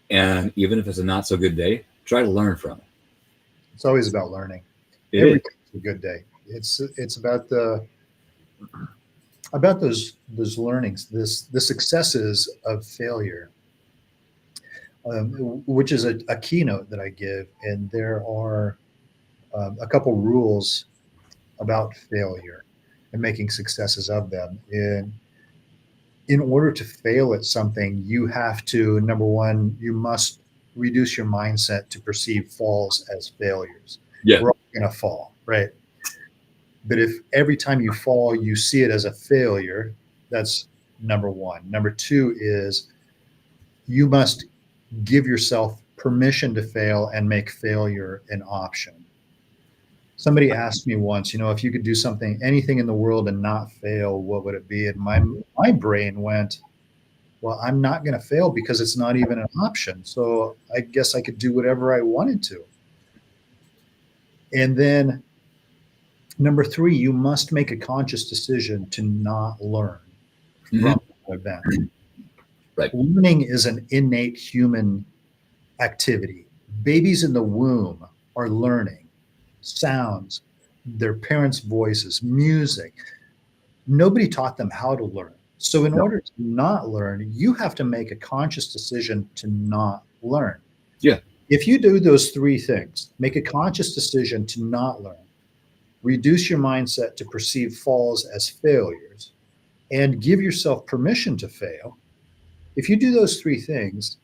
And even if it's a not so good day, try to learn from it. It's always about learning. Every day's a good day. It's about those learnings, the successes of failure, which is a keynote that I give. And there are a couple rules about failure and making successes of them. And in order to fail at something, you have to, number one, you must reduce your mindset to perceive falls as failures. Yeah. We're all going to fall, right? But if every time you fall, you see it as a failure, that's number one. Number two is you must give yourself permission to fail and make failure an option. Somebody asked me once, if you could do anything in the world and not fail, what would it be? And my brain went, well, I'm not going to fail because it's not even an option. So I guess I could do whatever I wanted to. And then number three, you must make a conscious decision to not learn from the event. Right. Learning is an innate human activity. Babies in the womb are learning sounds, their parents' voices, music. Nobody taught them how to learn. So in order to not learn, you have to make a conscious decision to not learn. Yeah. If you do those three things, make a conscious decision to not learn, reduce your mindset to perceive falls as failures, and give yourself permission to fail, if you do those three things,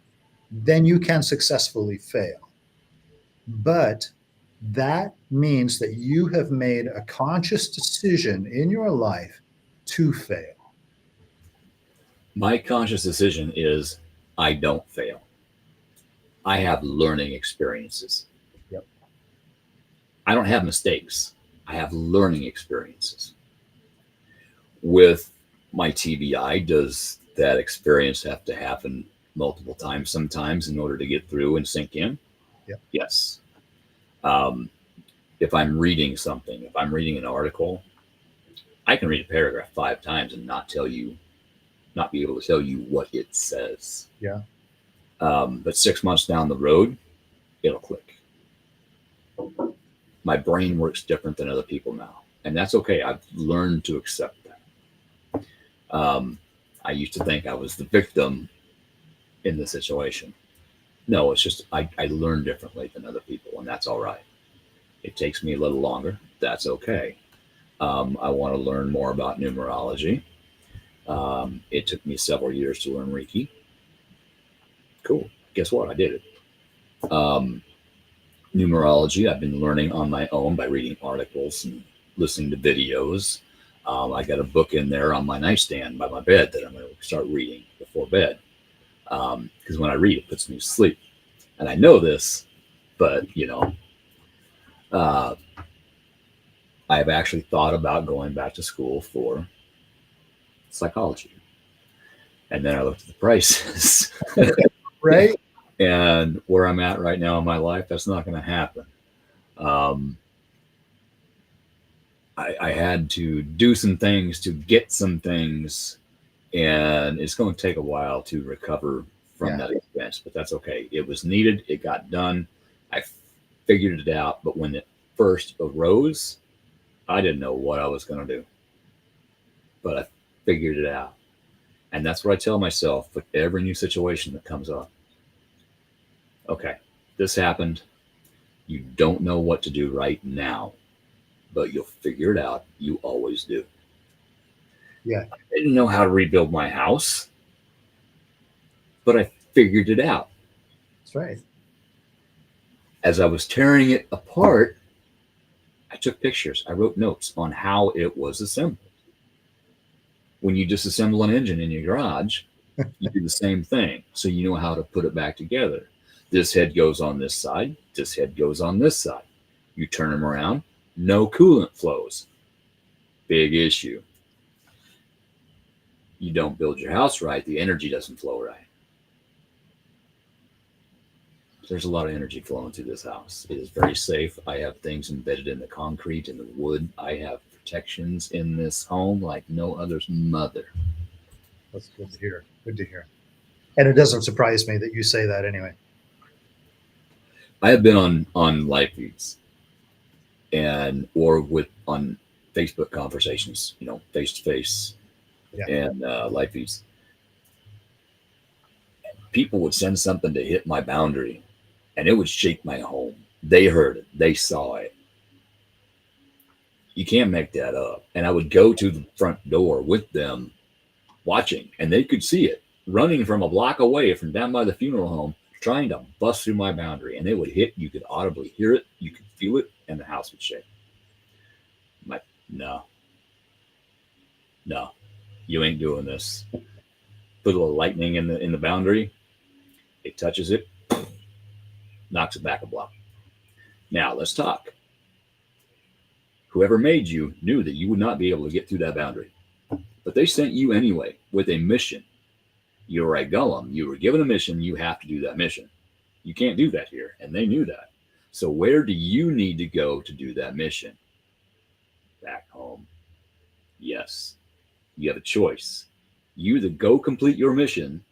then you can successfully fail. But that means that you have made a conscious decision in your life to fail. My conscious decision is I don't fail. I have learning experiences. Yep. I don't have mistakes. I have learning experiences. With my TBI, does that experience have to happen multiple times sometimes in order to get through and sink in? Yep. Yes. If I'm reading something, if I'm reading an article, I can read a paragraph 5 times and not be able to tell you what it says. Yeah. But 6 months down the road, it'll click. My brain works different than other people now, and that's okay. I've learned to accept that. I used to think I was the victim in the situation. No, it's just I learn differently than other people, and that's all right. It takes me a little longer. That's okay. I want to learn more about numerology. It took me several years to learn Reiki. Cool. Guess what? I did it. Numerology, I've been learning on my own by reading articles and listening to videos. I got a book in there on my nightstand by my bed that I'm going to start reading before bed. Because when I read, it puts me to sleep. And I know this, but, I've actually thought about going back to school for psychology. And then I looked at the prices. Right? And where I'm at right now in my life, that's not going to happen. I had to do some things to get some things, and it's going to take a while to recover from that expense, but that's okay. It was needed. It got done. I figured it out. But when it first arose, I didn't know what I was going to do, but I figured it out. And that's what I tell myself with every new situation that comes up. Okay, this happened. You don't know what to do right now, but you'll figure it out. You always do. Yeah. I didn't know how to rebuild my house, but I figured it out. That's right. As I was tearing it apart, I took pictures. I wrote notes on how it was assembled. When you disassemble an engine in your garage, you do the same thing. So you know how to put it back together. This head goes on this side. This head goes on this side. You turn them around. No coolant flows. Big issue. You don't build your house right. The energy doesn't flow right. There's a lot of energy flowing through this house. It is very safe. I have things embedded in the concrete and the wood. I have protections in this home like no other's mother. That's good to hear. Good to hear. And it doesn't surprise me that you say that anyway. I have been on live feeds or on Facebook conversations, face to face, and live feeds. People would send something to hit my boundary, and it would shake my home. They heard it. They saw it. You can't make that up. And I would go to the front door with them watching, and they could see it running from a block away from down by the funeral home, trying to bust through my boundary. And they would hit. You could audibly hear it. You could feel it, and the house would shake. I'm like, no, you ain't doing this. Put a little lightning in the boundary. It touches it, knocks it back a block. Now let's talk. Whoever made you knew that you would not be able to get through that boundary, but they sent you anyway with a mission. You were a golem. You were given a mission. You have to do that mission. You can't do that here, and they knew that. So where do you need to go to do that mission? Back home. Yes, you have a choice. You either go complete your mission,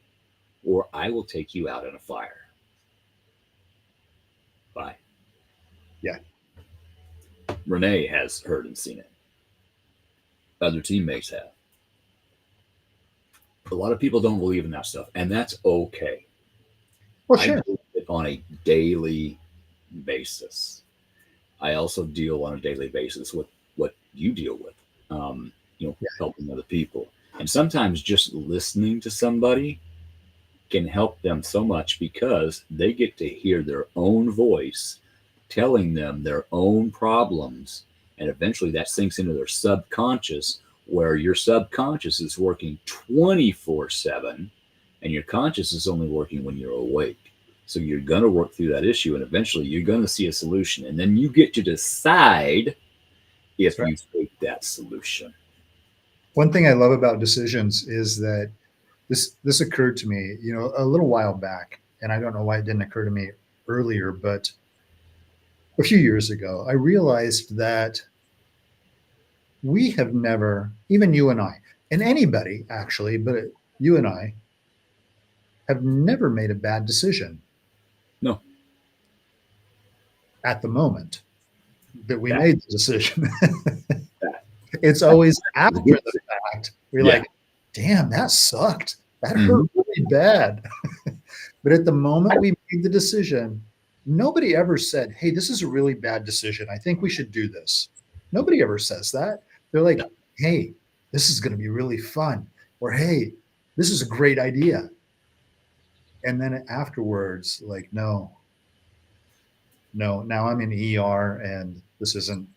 or I will take you out in a fire. Bye. Yeah. Renee has heard and seen it. Other teammates have. A lot of people don't believe in that stuff, and that's okay. Well, sure. I believe that on a daily basis. I also deal on a daily basis with what you deal with, helping other people. And sometimes just listening to somebody can help them so much because they get to hear their own voice telling them their own problems. And eventually that sinks into their subconscious, where your subconscious is working 24/7 and your conscious is only working when you're awake. So you're going to work through that issue, and eventually you're going to see a solution. And then you get to decide if you take that solution. One thing I love about decisions is that this occurred to me, a little while back, and I don't know why it didn't occur to me earlier, but a few years ago, I realized that we have never, even you and I, and anybody actually, but you and I have never made a bad decision. No. At the moment that we made the decision. It's always after the fact. We're like, damn, that sucked. That hurt really bad. But at the moment we made the decision, nobody ever said, hey, this is a really bad decision. I think we should do this. Nobody ever says that. They're like, hey, this is going to be really fun. Or, hey, this is a great idea. And then afterwards, like, no, now I'm in ER and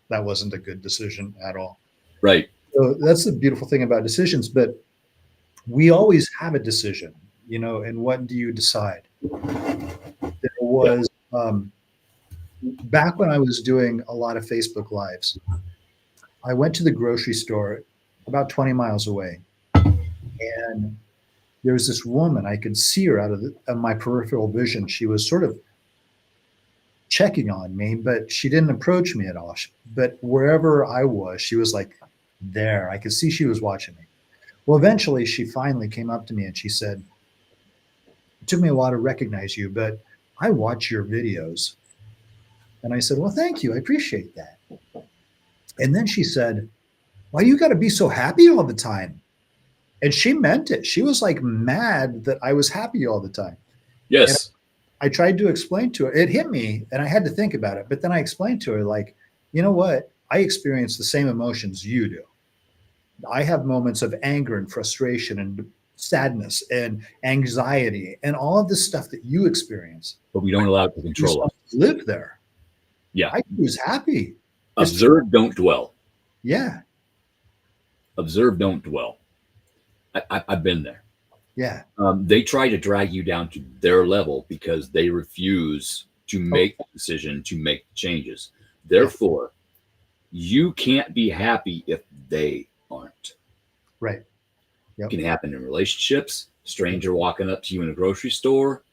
that wasn't a good decision at all. Right. So that's the beautiful thing about decisions, but we always have a decision, and what do you decide? There was, back when I was doing a lot of Facebook Lives, I went to the grocery store about 20 miles away, and there was this woman. I could see her out of my peripheral vision. She was sort of checking on me, but she didn't approach me at all. But wherever I was, she was like there. I could see she was watching me. Well, eventually she finally came up to me and she said, it took me a while to recognize you, but I watch your videos. And I said, well, thank you. I appreciate that. And then she said, why you got to be so happy all the time? And she meant it. She was like mad that I was happy all the time. Yes. And I tried to explain to her. It hit me and I had to think about it. But then I explained to her, like, you know what? I experience the same emotions you do. I have moments of anger and frustration and sadness and anxiety and all of this stuff that you experience. But we don't allow it to control us. Live there. Yeah. I was happy. Observe, don't dwell. Yeah. Observe, don't dwell. I've been there. Yeah. They try to drag you down to their level because they refuse to make the decision, to make changes. Therefore, you can't be happy if they aren't. Right. Yep. It can happen in relationships, stranger walking up to you in a grocery store,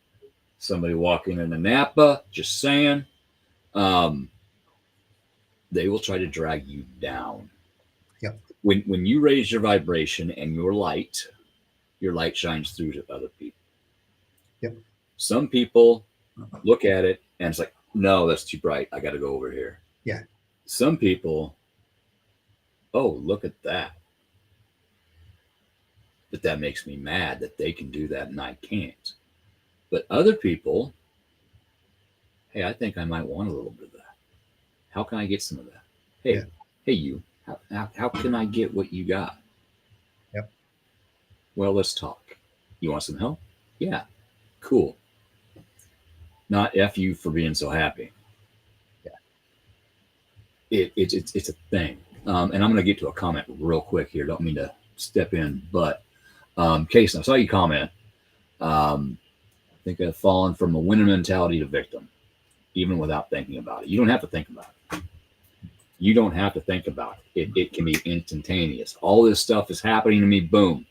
somebody walking in a Napa, just saying. They will try to drag you down. Yep. When you raise your vibration and your light shines through to other people. Yep. Some people look at it and it's like, no, that's too bright. I got to go over here. Yeah. Some people, oh, look at that. But that makes me mad that they can do that and I can't. But other people, hey, I think I might want a little bit of that. How can I get some of that? Hey, hey, you, how can I get what you got? Yep. Well, let's talk. You want some help? Yeah. Cool. Not F you for being so happy. Yeah. It's a thing. And I'm going to get to a comment real quick here. Don't mean to step in, but Case, I saw you comment. I think I've fallen from a winner mentality to victim, even without thinking about it. You don't have to think about it. You don't have to think about it. It can be instantaneous. All this stuff is happening to me. Boom.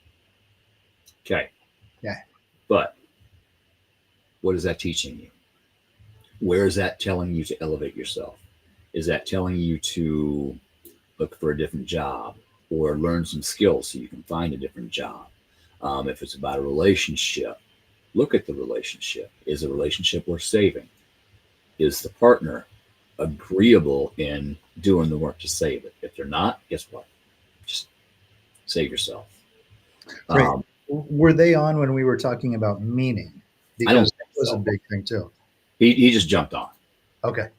Okay. Yeah. But what is that teaching you? Where is that telling you to elevate yourself? Is that telling you to look for a different job or learn some skills so you can find a different job? If it's about a relationship, look at the relationship. Is the relationship worth saving? Is the partner agreeable in doing the work to save it? If they're not, guess what? Just save yourself. Right. Were they on when we were talking about meaning? Because that was a big thing too. He just jumped on. Okay.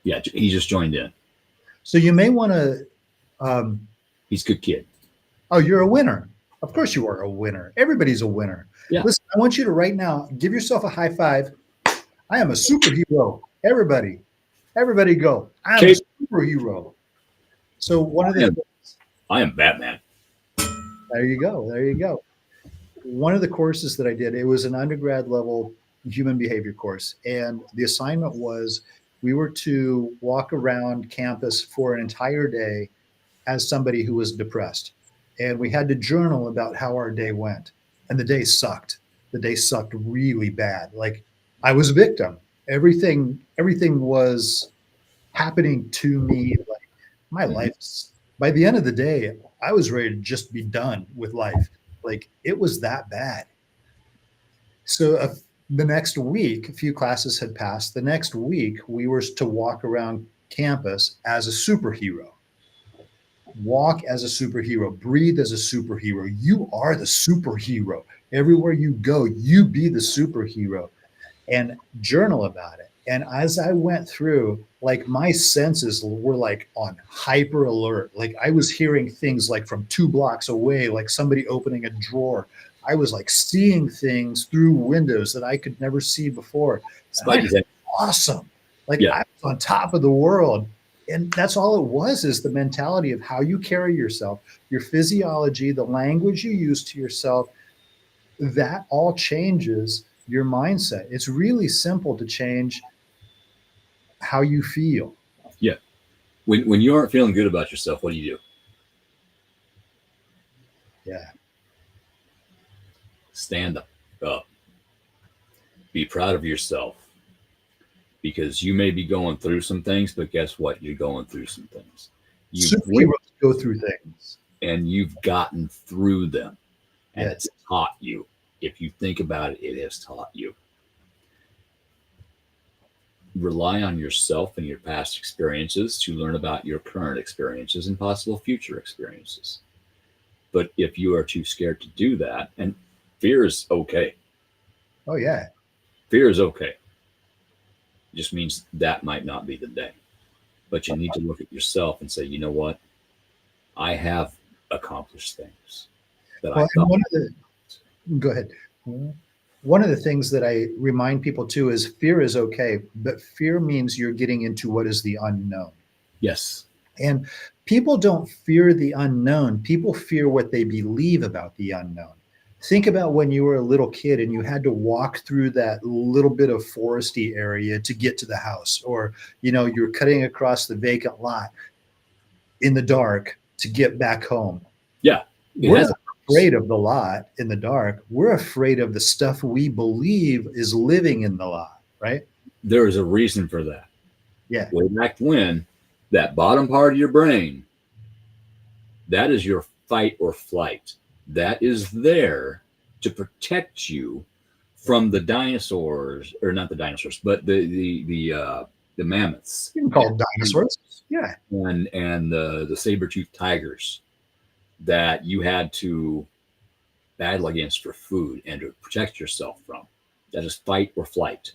Yeah, he just joined in. So you may want to. He's a good kid. Oh, you're a winner. Of course you are a winner. Everybody's a winner. Yeah. Listen, I want you to right now give yourself a high five. I am a superhero. Everybody go. I am a superhero. So one of the I am Batman. There you go. There you go. One of the courses that I did, it was an undergrad level human behavior course. And the assignment was we were to walk around campus for an entire day as somebody who was depressed. And we had to journal about how our day went. And the day sucked. The day sucked really bad. Like I was a victim. Everything was happening to me. Like my life, by the end of the day, I was ready to just be done with life. Like it was that bad. So the next week, a few classes had passed. The next week, we were to walk around campus as a superhero. Walk as a superhero, breathe as a superhero. You are the superhero. Everywhere you go, you be the superhero, and journal about it. And as I went through, like my senses were like on hyper alert. Like I was hearing things like from 2 blocks away, like somebody opening a drawer. I was like seeing things through windows that I could never see before. Awesome. Like I was on top of the world. And that's all it was, is the mentality of how you carry yourself, your physiology, the language you use to yourself. That all changes your mindset. It's really simple to change how you feel. Yeah. When you aren't feeling good about yourself, what do you do? Yeah. Stand up. Be proud of yourself. Because you may be going through some things, but guess what? You're going through some things. Superheroes go through things. And you've gotten through them. And Yes. it's taught you. If you think about it, it has taught you. Rely on yourself and your past experiences to learn about your current experiences and possible future experiences. But if you are too scared to do that, and fear is okay. Oh, yeah. Fear is okay. It just means that might not be the day. But you need to look at yourself and say, you know what? I have accomplished things that I thought. Go ahead. One of the things that I remind people too is fear is okay, but fear means you're getting into what is the unknown. Yes. And people don't fear the unknown. People fear what they believe about the unknown. Think about when you were a little kid and you had to walk through that little bit of foresty area to get to the house, or, you know, you're cutting across the vacant lot in the dark to get back home. Yeah. We're not afraid of the lot in the dark. We're afraid of the stuff we believe is living in the lot, right? There is a reason for that. Yeah. Way back when, that bottom part of your brain, that is your fight or flight. That is there to protect you from the dinosaurs, or not the dinosaurs, but the mammoths. You can call them dinosaurs. Yeah. And the saber-toothed tigers that you had to battle against for food and to protect yourself from. That is fight or flight.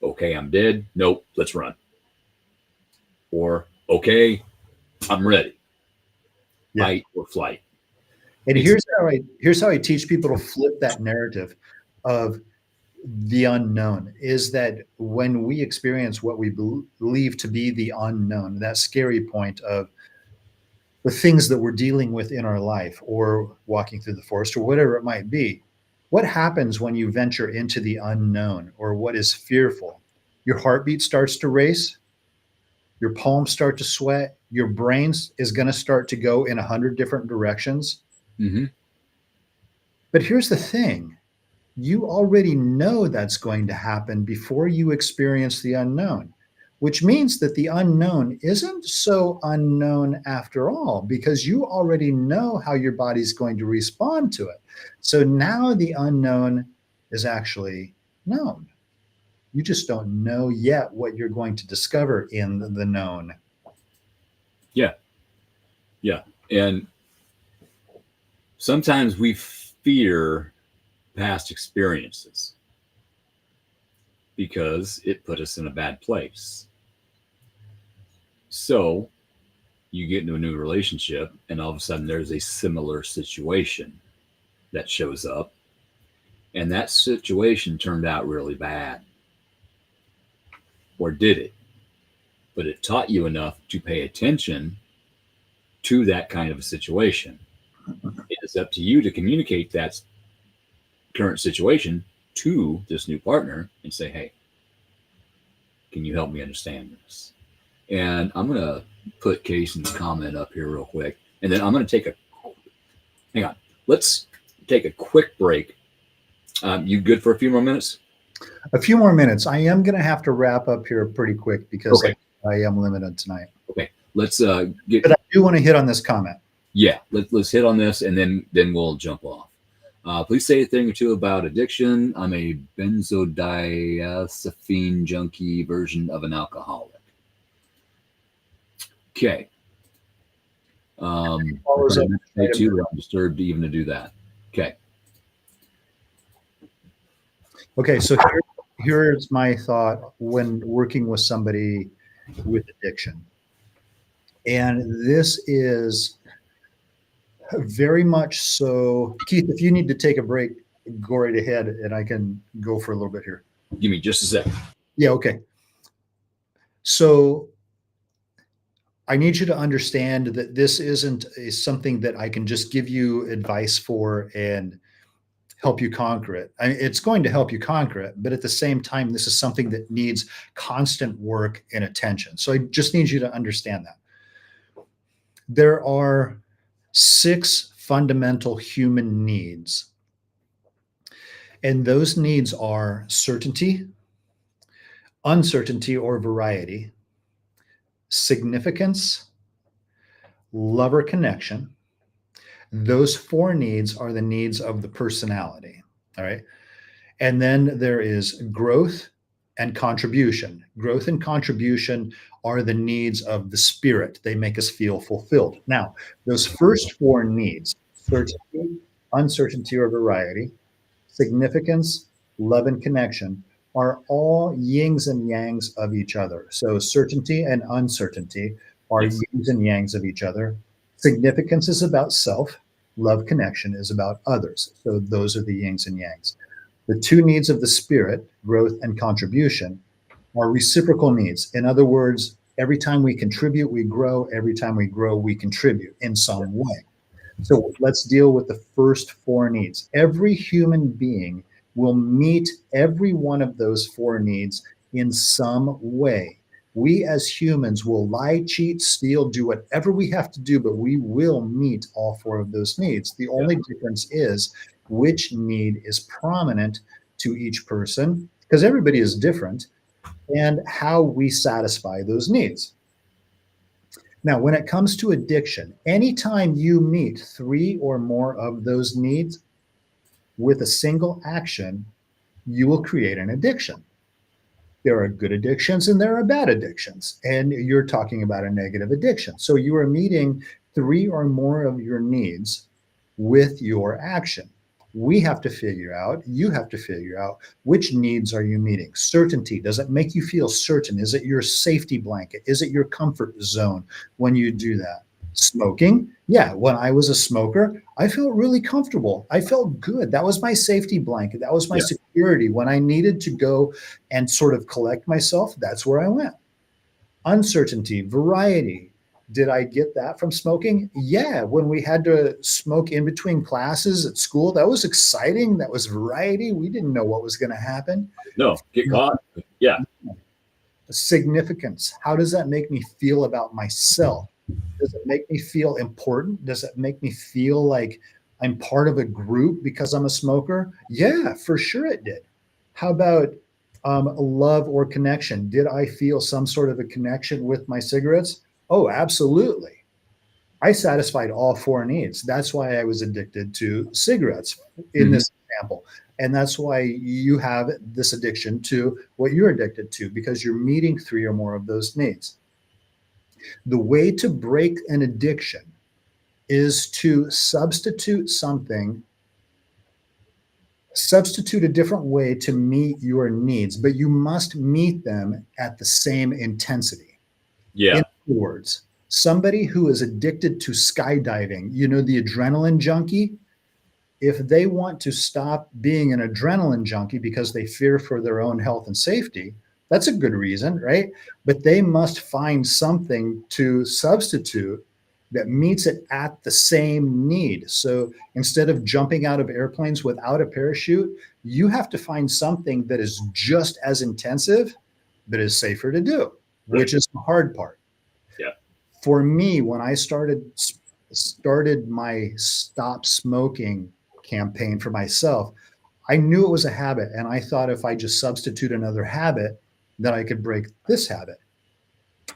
Okay, I'm dead. Nope, let's run. Or, okay, I'm ready. Yeah. Fight or flight. And here's how I teach people to flip that narrative of the unknown, is that when we experience what we believe to be the unknown, that scary point of the things that we're dealing with in our life, or walking through the forest, or whatever it might be, what happens when you venture into the unknown, or what is fearful? Your heartbeat starts to race, your palms start to sweat, your brain is going to start to go in 100 different directions. Mm-hmm. But here's the thing. You already know that's going to happen before you experience the unknown, which means that the unknown isn't so unknown after all, because you already know how your body's going to respond to it. So now the unknown is actually known. You just don't know yet what you're going to discover in the known. Yeah. Yeah. And sometimes we fear past experiences because it put us in a bad place. So you get into a new relationship, and all of a sudden there's a similar situation that shows up, and that situation turned out really bad. Or did it? But it taught you enough to pay attention to that kind of a situation. It is up to you to communicate that current situation to this new partner and say, hey, can you help me understand this? And I'm going to put Casey's comment up here real quick. And then I'm going to let's take a quick break. You good for a few more minutes? A few more minutes. I am going to have to wrap up here pretty quick because Okay. I am limited tonight. Okay. Let's get. But I do want to hit on this comment. Yeah. Let's hit on this, and then we'll jump off. Please say a thing or two about addiction. I'm a benzodiazepine junkie version of an alcoholic. Okay. Follows up. Me too. I'm disturbed even to do that. Okay. Okay, so here's my thought when working with somebody with addiction. And this is very much so. Keith, if you need to take a break, go right ahead and I can go for a little bit here. Give me just a second. Yeah, okay. So I need you to understand that this isn't something that I can just give you advice for and help you conquer it. It's going to help you conquer it, but at the same time, this is something that needs constant work and attention. So I just need you to understand that. There are 6 fundamental human needs, and those needs are certainty, uncertainty or variety, significance, love or connection. Those 4 needs are the needs of the personality. All right. And then there is growth and contribution. Growth and contribution are the needs of the spirit. They make us feel fulfilled. Now, those first 4 needs, certainty, uncertainty or variety, significance, love and connection, are all yins and yangs of each other. So certainty and uncertainty are yins and yangs of each other. Significance is about self. Love connection is about others. So those are the yins and yangs. The 2 needs of the spirit, growth and contribution, are reciprocal needs. In other words, every time we contribute, we grow. Every time we grow, we contribute in some way. So let's deal with the first 4 needs. Every human being will meet every one of those 4 needs in some way. We as humans will lie, cheat, steal, do whatever we have to do, but we will meet all 4 of those needs. The only difference is which need is prominent to each person, because everybody is different, and how we satisfy those needs. Now, when it comes to addiction, anytime you meet 3 or more of those needs with a single action, you will create an addiction. There are good addictions and there are bad addictions. And you're talking about a negative addiction. So you are meeting 3 or more of your needs with your action. We have to figure out, you have to figure out, which needs are you meeting? Certainty. Does it make you feel certain? Is it your safety blanket? Is it your comfort zone when you do that? Smoking. Yeah. When I was a smoker, I felt really comfortable. I felt good. That was my safety blanket. That was my security. When I needed to go and sort of collect myself, that's where I went. Uncertainty, variety. Did I get that from smoking? Yeah. When we had to smoke in between classes at school, that was exciting. That was variety. We didn't know what was going to happen. No, get caught. Yeah. Significance. How does that make me feel about myself? Does it make me feel important? Does it make me feel like I'm part of a group because I'm a smoker? Yeah, for sure it did. How about love or connection? Did I feel some sort of a connection with my cigarettes? Oh, absolutely. I satisfied all 4 needs. That's why I was addicted to cigarettes in this example. And that's why you have this addiction to what you're addicted to, because you're meeting 3 or more of those needs. The way to break an addiction is to substitute something Substitute a different way to meet your needs, but you must meet them at the same intensity. Yeah. In other words, somebody who is addicted to skydiving, you know, the adrenaline junkie, if they want to stop being an adrenaline junkie because they fear for their own health and safety, that's a good reason, right? But they must find something to substitute that meets it at the same need. So instead of jumping out of airplanes without a parachute, you have to find something that is just as intensive, but is safer to do, which is the hard part. Yeah. For me, when I started my stop smoking campaign for myself, I knew it was a habit. And I thought if I just substitute another habit, that I could break this habit.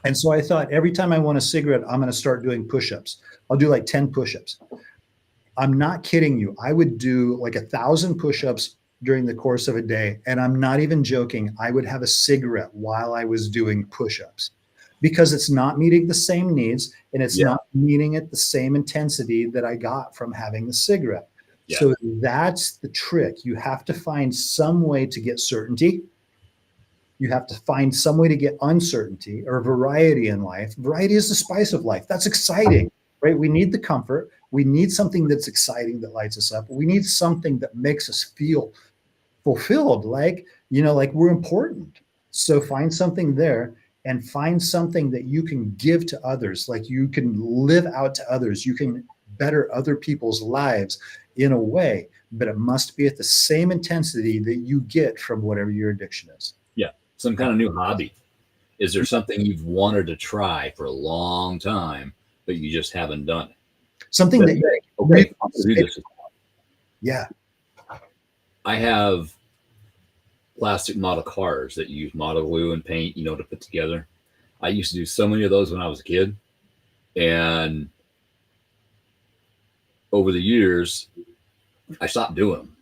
And so I thought every time I want a cigarette, I'm going to start doing push-ups. I'll do like 10 push-ups. I'm not kidding you. I would do like 1,000 push-ups during the course of a day. And I'm not even joking. I would have a cigarette while I was doing push-ups because it's not meeting the same needs and it's not meeting at the same intensity that I got from having the cigarette. Yeah. So that's the trick. You have to find some way to get certainty. You have to find some way to get uncertainty or variety in life. Variety is the spice of life. That's exciting, right? We need the comfort. We need something that's exciting that lights us up. We need something that makes us feel fulfilled, like, you know, like we're important. So find something there and find something that you can give to others, like you can live out to others. You can better other people's lives in a way, but it must be at the same intensity that you get from whatever your addiction is. Yeah. Some kind of new hobby. Is there something you've wanted to try for a long time, but you just haven't done it? Something that okay, I'll do this. Yeah. I have plastic model cars that use model glue and paint, you know, to put together. I used to do so many of those when I was a kid. And over the years, I stopped doing them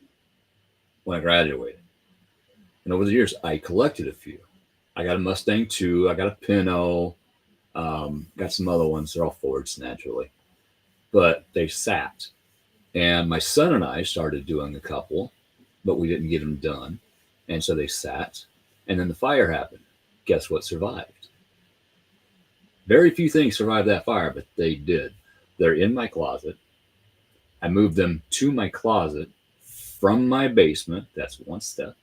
when I graduated. And over the years, I collected a few. I got a Mustang 2. I got a Pinto. Got some other ones. They're all Fords, naturally. But they sat. And my son and I started doing a couple, but we didn't get them done. And so they sat. And then the fire happened. Guess what survived? Very few things survived that fire, but they did. They're in my closet. I moved them to my closet from my basement. That's one step.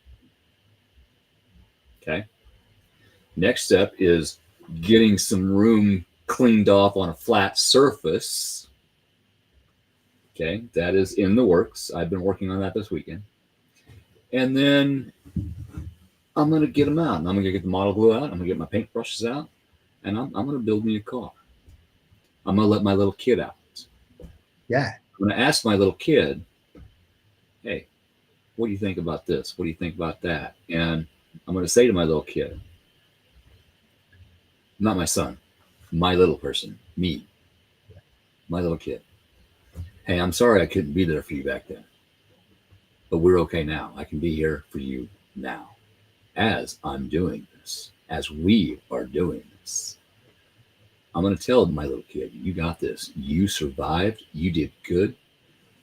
Okay. Next step is getting some room cleaned off on a flat surface. Okay. That is in the works. I've been working on that this weekend. And then I'm going to get them out. And I'm going to get the model glue out. I'm going to get my paint brushes out. And I'm going to build me a car. I'm going to let my little kid out. Yeah. I'm going to ask my little kid, hey, what do you think about this? What do you think about that? And I'm going to say to my little kid, not my son, my little person, me, my little kid. Hey, I'm sorry I couldn't be there for you back then, but we're okay now. I can be here for you now as I'm doing this, as we are doing this. I'm going to tell my little kid, you got this. You survived. You did good.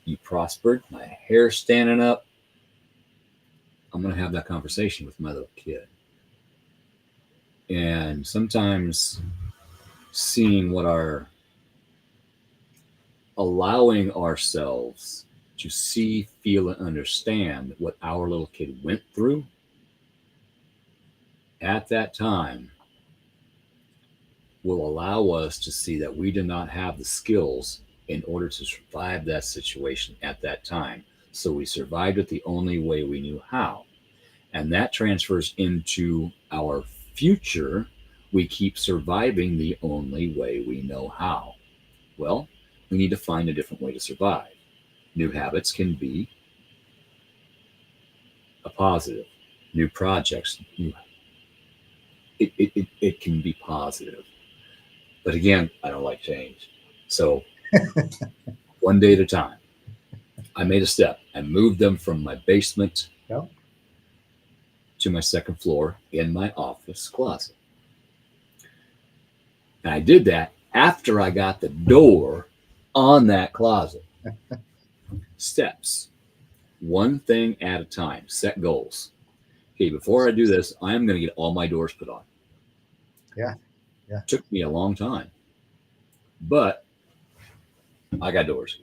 You prospered. My hair's standing up. I'm going to have that conversation with my little kid. And sometimes seeing what allowing ourselves to see, feel, and understand what our little kid went through at that time will allow us to see that we did not have the skills in order to survive that situation at that time. So we survived it the only way we knew how. And that transfers into our future. We keep surviving the only way we know how. Well, we need to find a different way to survive. New habits can be a positive. New projects, it can be positive. But again, I don't like change. So one day at a time, I made a step. I moved them from my basement to my second floor in my office closet. And I did that after I got the door on that closet. Steps. one thing at a time. Set goals. Okay, before I do this, I am going to get all my doors put on. Yeah. Took me a long time, but I got doors.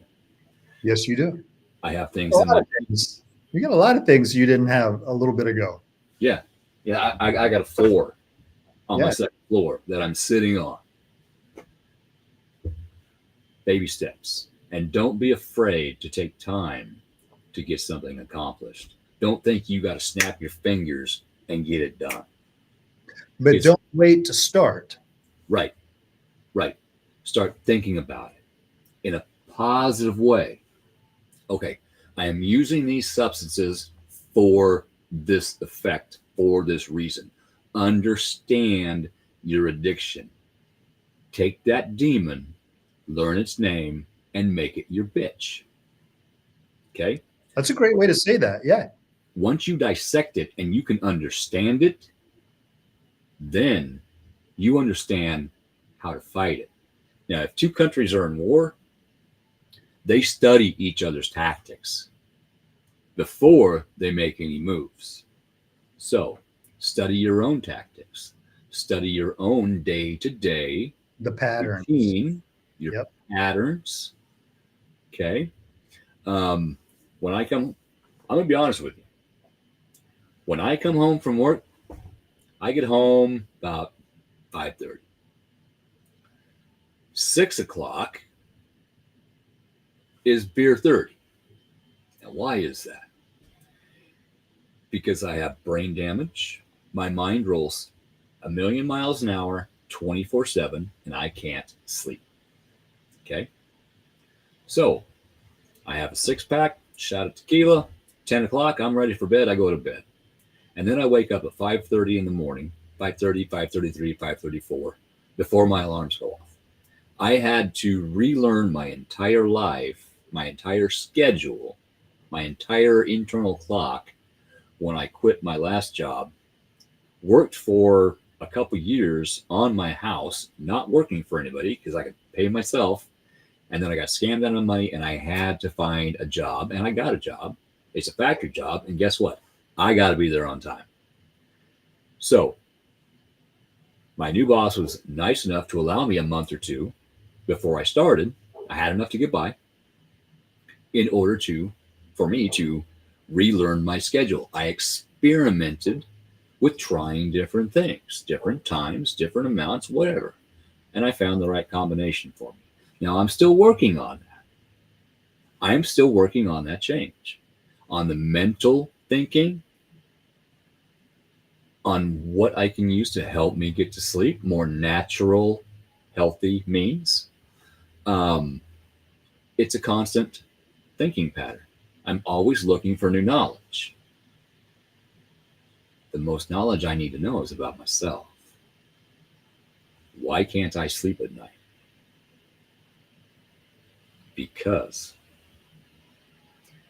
Yes, you do. I have things A in lot my of things. You got a lot of things you didn't have a little bit ago. yeah. I got a floor on my Yeah. second floor that I'm sitting on. Baby steps, and don't be afraid to take time to get something accomplished. Don't think you got to snap your fingers and get it done. But It's- don't wait to start. Right. Start thinking about it in a positive way. Okay, I am using these substances for this effect, for this reason. Understand your addiction. Take that demon, learn its name, and make it your bitch. Okay? That's a great way to say that. Yeah. Once you dissect it and you can understand it, then you understand how to fight it. Now, if two countries are in war, they study each other's tactics before they make any moves. So, study your own tactics. Study your own day-to-day The pattern. routine, your Yep. patterns. Okay. When I come, I'm gonna be honest with you. When I come home from work, I get home about 5:30. 6 o'clock is beer 30. Now, why is that? Because I have brain damage. My mind rolls a million miles an hour, 24/7, and I can't sleep. Okay. So I have a 6-pack, shot of tequila, 10 o'clock, I'm ready for bed. I go to bed. And then I wake up at 5:30 in the morning, 5:30, 5:33, 5:34, before my alarms go off. I had to relearn my entire life, my entire schedule, my entire internal clock when I quit my last job. Worked for a couple years on my house, not working for anybody because I could pay myself. And then I got scammed out of money and I had to find a job, and I got a job. It's a factory job. And guess what? I got to be there on time. So my new boss was nice enough to allow me a month or two before I started. I had enough to get by in order for me to relearn my schedule. I experimented with trying different things, different times, different amounts, whatever. And I found the right combination for me. Now I'm still working on that. I'm still working on that change, on the mental thinking, on what I can use to help me get to sleep, more natural, healthy means. It's a constant thinking pattern. I'm always looking for new knowledge. The most knowledge I need to know is about myself. Why can't I sleep at night? Because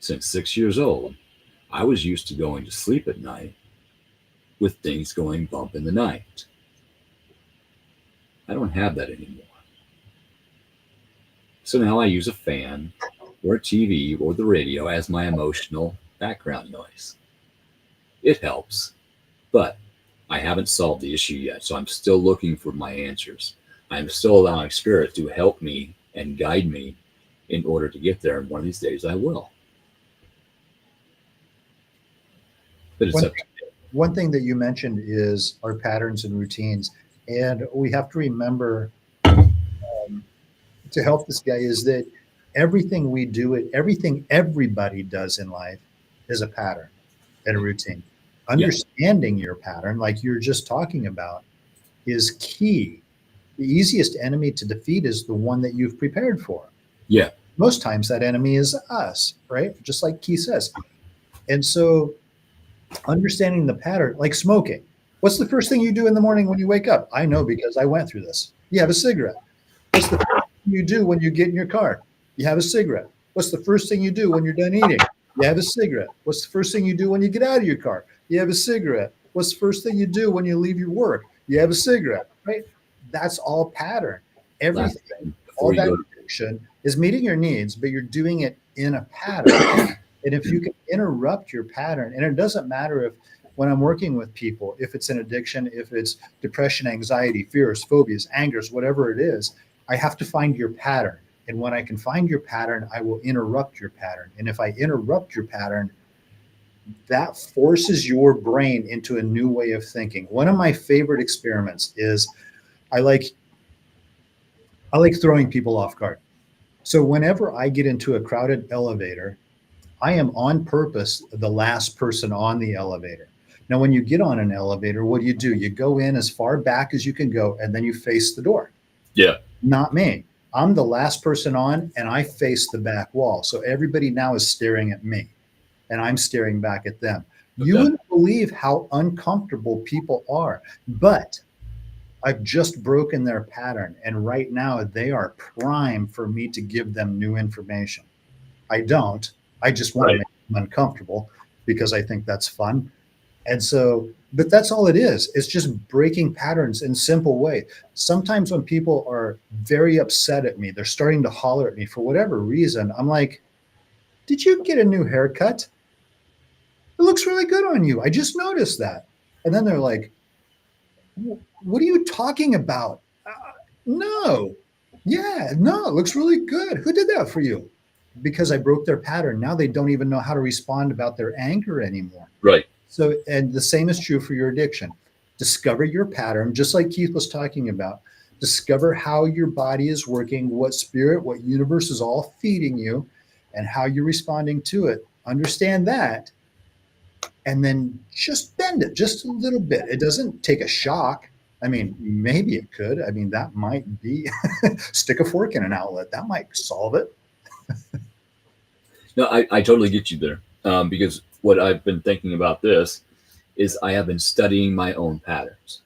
since 6 years old, I was used to going to sleep at night with things going bump in the night. I don't have that anymore. So now I use a fan or a TV or the radio as my emotional background noise. It helps, but I haven't solved the issue yet, so I'm still looking for my answers. I'm still allowing Spirit to help me and guide me in order to get there, and one of these days I will. But it's up to me. One thing that you mentioned is our patterns and routines. And we have to remember to help this guy is that everything we do, everything everybody does in life is a pattern and a routine. Understanding your pattern, like you're just talking about, is key. The easiest enemy to defeat is the one that you've prepared for. Yeah. Most times that enemy is us, right? Just like Keith says. And so understanding the pattern, like smoking. What's the first thing you do in the morning when you wake up? I know because I went through this. You have a cigarette. What's the first thing you do when you get in your car? You have a cigarette. What's the first thing you do when you're done eating? You have a cigarette. What's the first thing you do when you get out of your car? You have a cigarette. What's the first thing you do when you leave your work? You have a cigarette, right? That's all pattern. Everything, all that addiction is meeting your needs, but you're doing it in a pattern. And if you can interrupt your pattern, and it doesn't matter if when I'm working with people, if it's an addiction, if it's depression, anxiety, fears, phobias, angers, whatever it is, I have to find your pattern. And when I can find your pattern, I will interrupt your pattern. And if I interrupt your pattern, that forces your brain into a new way of thinking. One of my favorite experiments is I like throwing people off guard. So whenever I get into a crowded elevator, I am on purpose the last person on the elevator. Now, when you get on an elevator, what do? You go in as far back as you can go, and then you face the door. Yeah. Not me. I'm the last person on, and I face the back wall. So everybody now is staring at me, and I'm staring back at them. Okay. You wouldn't believe how uncomfortable people are, but I've just broken their pattern. And right now they are prime for me to give them new information. I just want to make them uncomfortable because I think that's fun. And so, but that's all it is. It's just breaking patterns in simple way. Sometimes when people are very upset at me, they're starting to holler at me for whatever reason. I'm like, did you get a new haircut? It looks really good on you. I just noticed that. And then they're like, what are you talking about? No. Yeah, no, it looks really good. Who did that for you? Because I broke their pattern. Now they don't even know how to respond about their anger anymore. Right. So, and the same is true for your addiction. Discover your pattern, just like Keith was talking about. Discover how your body is working, what spirit, what universe is all feeding you, and how you're responding to it. Understand that, and then just bend it just a little bit. It doesn't take a shock. I mean, maybe it could. I mean, that might be stick a fork in an outlet. That might solve it. No, I totally get you there. Because what I've been thinking about this is I have been studying my own patterns.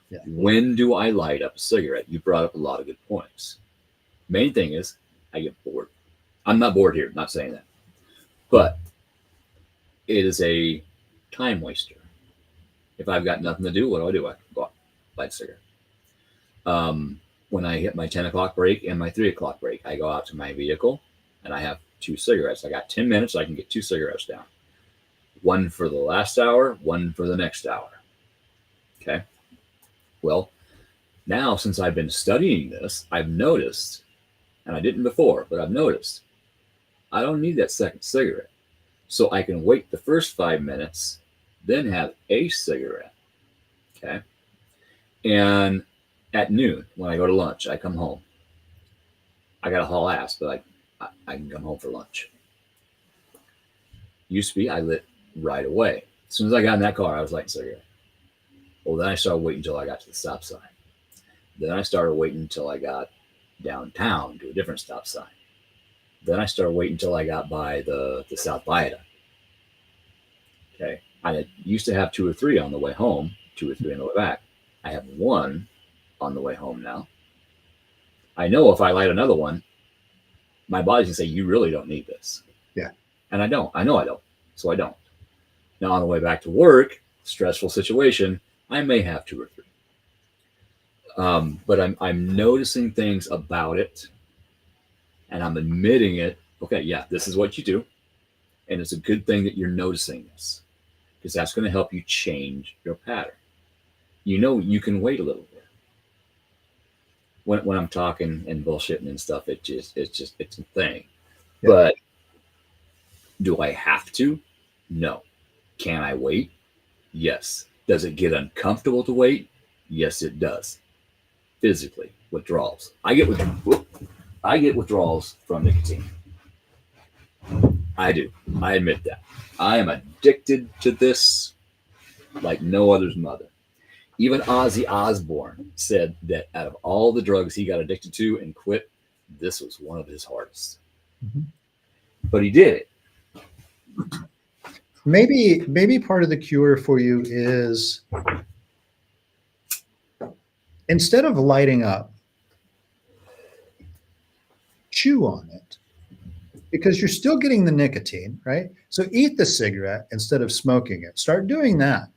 Yeah. When do I light up a cigarette? You brought up a lot of good points. Main thing is I get bored. I'm not bored here, not saying that. But it is a time waster. If I've got nothing to do, what do? I go out, light a cigarette. When I hit my 10 o'clock break and my 3 o'clock break, I go out to my vehicle and I have 2 cigarettes. I got 10 minutes. I can get 2 cigarettes down. One for the last hour, one for the next hour. Okay. Well, now since I've been studying this, I've noticed, and I didn't before, but I've noticed, I don't need that second cigarette. So I can wait the first 5 minutes, then have a cigarette. Okay. And at noon, when I go to lunch, I come home. I got to haul ass, but I can come home for lunch. Used to be, I lit right away. As soon as I got in that car, I was lighting a cigarette. Well, then I started waiting until I got to the stop sign. Then I started waiting until I got downtown to a different stop sign. Then I started waiting until I got by the South Viaduct. Okay. I used to have 2 or 3 on the way home, 2 or 3 on the way back. I have 1 on the way home now. I know if I light another one, my body's gonna say, you really don't need this. Yeah. And I don't. I know I don't. So I don't. Now on the way back to work, stressful situation, I may have 2 or 3. But I'm noticing things about it, and I'm admitting it. Okay, yeah, this is what you do, and it's a good thing that you're noticing this, because that's going to help you change your pattern. You know, you can wait a little bit. When I'm talking and bullshitting and stuff, it's a thing. Yeah. But do I have to? No. Can I wait? Yes. Does it get uncomfortable to wait? Yes, it does. Physically, withdrawals. I get withdrawals from nicotine. I do. I admit that. I am addicted to this like no other's mother. Even Ozzy Osbourne said that out of all the drugs he got addicted to and quit, this was one of his hardest. Mm-hmm. But he did it. Maybe part of the cure for you is instead of lighting up, chew on it, because you're still getting the nicotine, right? So eat the cigarette instead of smoking it. Start doing that.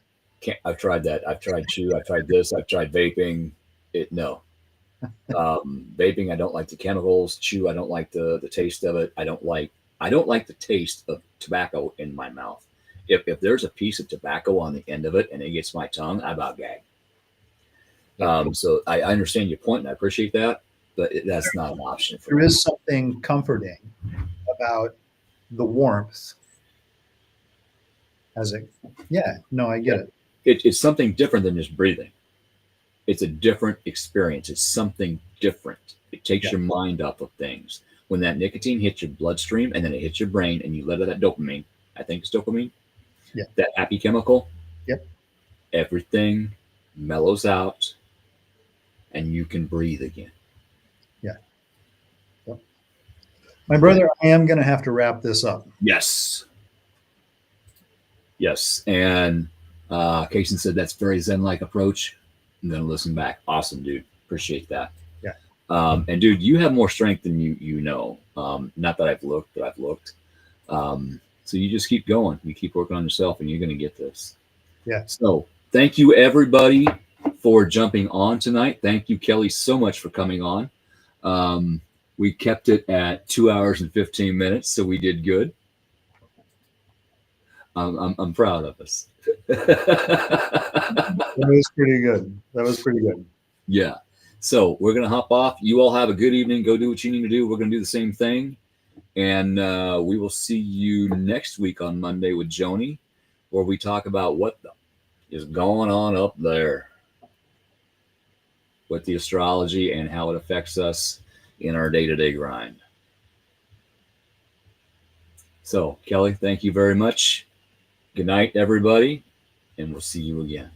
I've tried that. I've tried chew. I've tried this. I've tried vaping. No. Vaping, I don't like the chemicals. Chew, I don't like the taste of it. I I don't like the taste of tobacco in my mouth. If there's a piece of tobacco on the end of it and it gets my tongue, I about gag. So I understand your point and I appreciate that, but that's not an option for There me. is something comforting about the warmth. I get it. It's something different than just breathing. It's a different experience. It's something different. It takes your mind off of things. When that nicotine hits your bloodstream and then it hits your brain and you let out that dopamine, I think it's dopamine, that happy chemical, everything mellows out and you can breathe again. My brother, I am going to have to wrap this up. Yes. And Kaysen said that's very Zen-like approach. I'm going to listen back. Awesome, dude. Appreciate that. Yeah. And dude, you have more strength than you know. Not that I've looked, but I've looked. So you just keep going. You keep working on yourself and you're going to get this. Yeah. So thank you everybody for jumping on tonight. Thank you, Kelley, so much for coming on. We kept it at 2 hours and 15 minutes, so we did good. I'm proud of us. That was pretty good. Yeah. So we're going to hop off. You all have a good evening. Go do what you need to do. We're going to do the same thing. And we will see you next week on Monday with Joni, where we talk about what is going on up there with the astrology and how it affects us in our day-to-day grind. So, Kelley, thank you very much. Good night, everybody, and we'll see you again.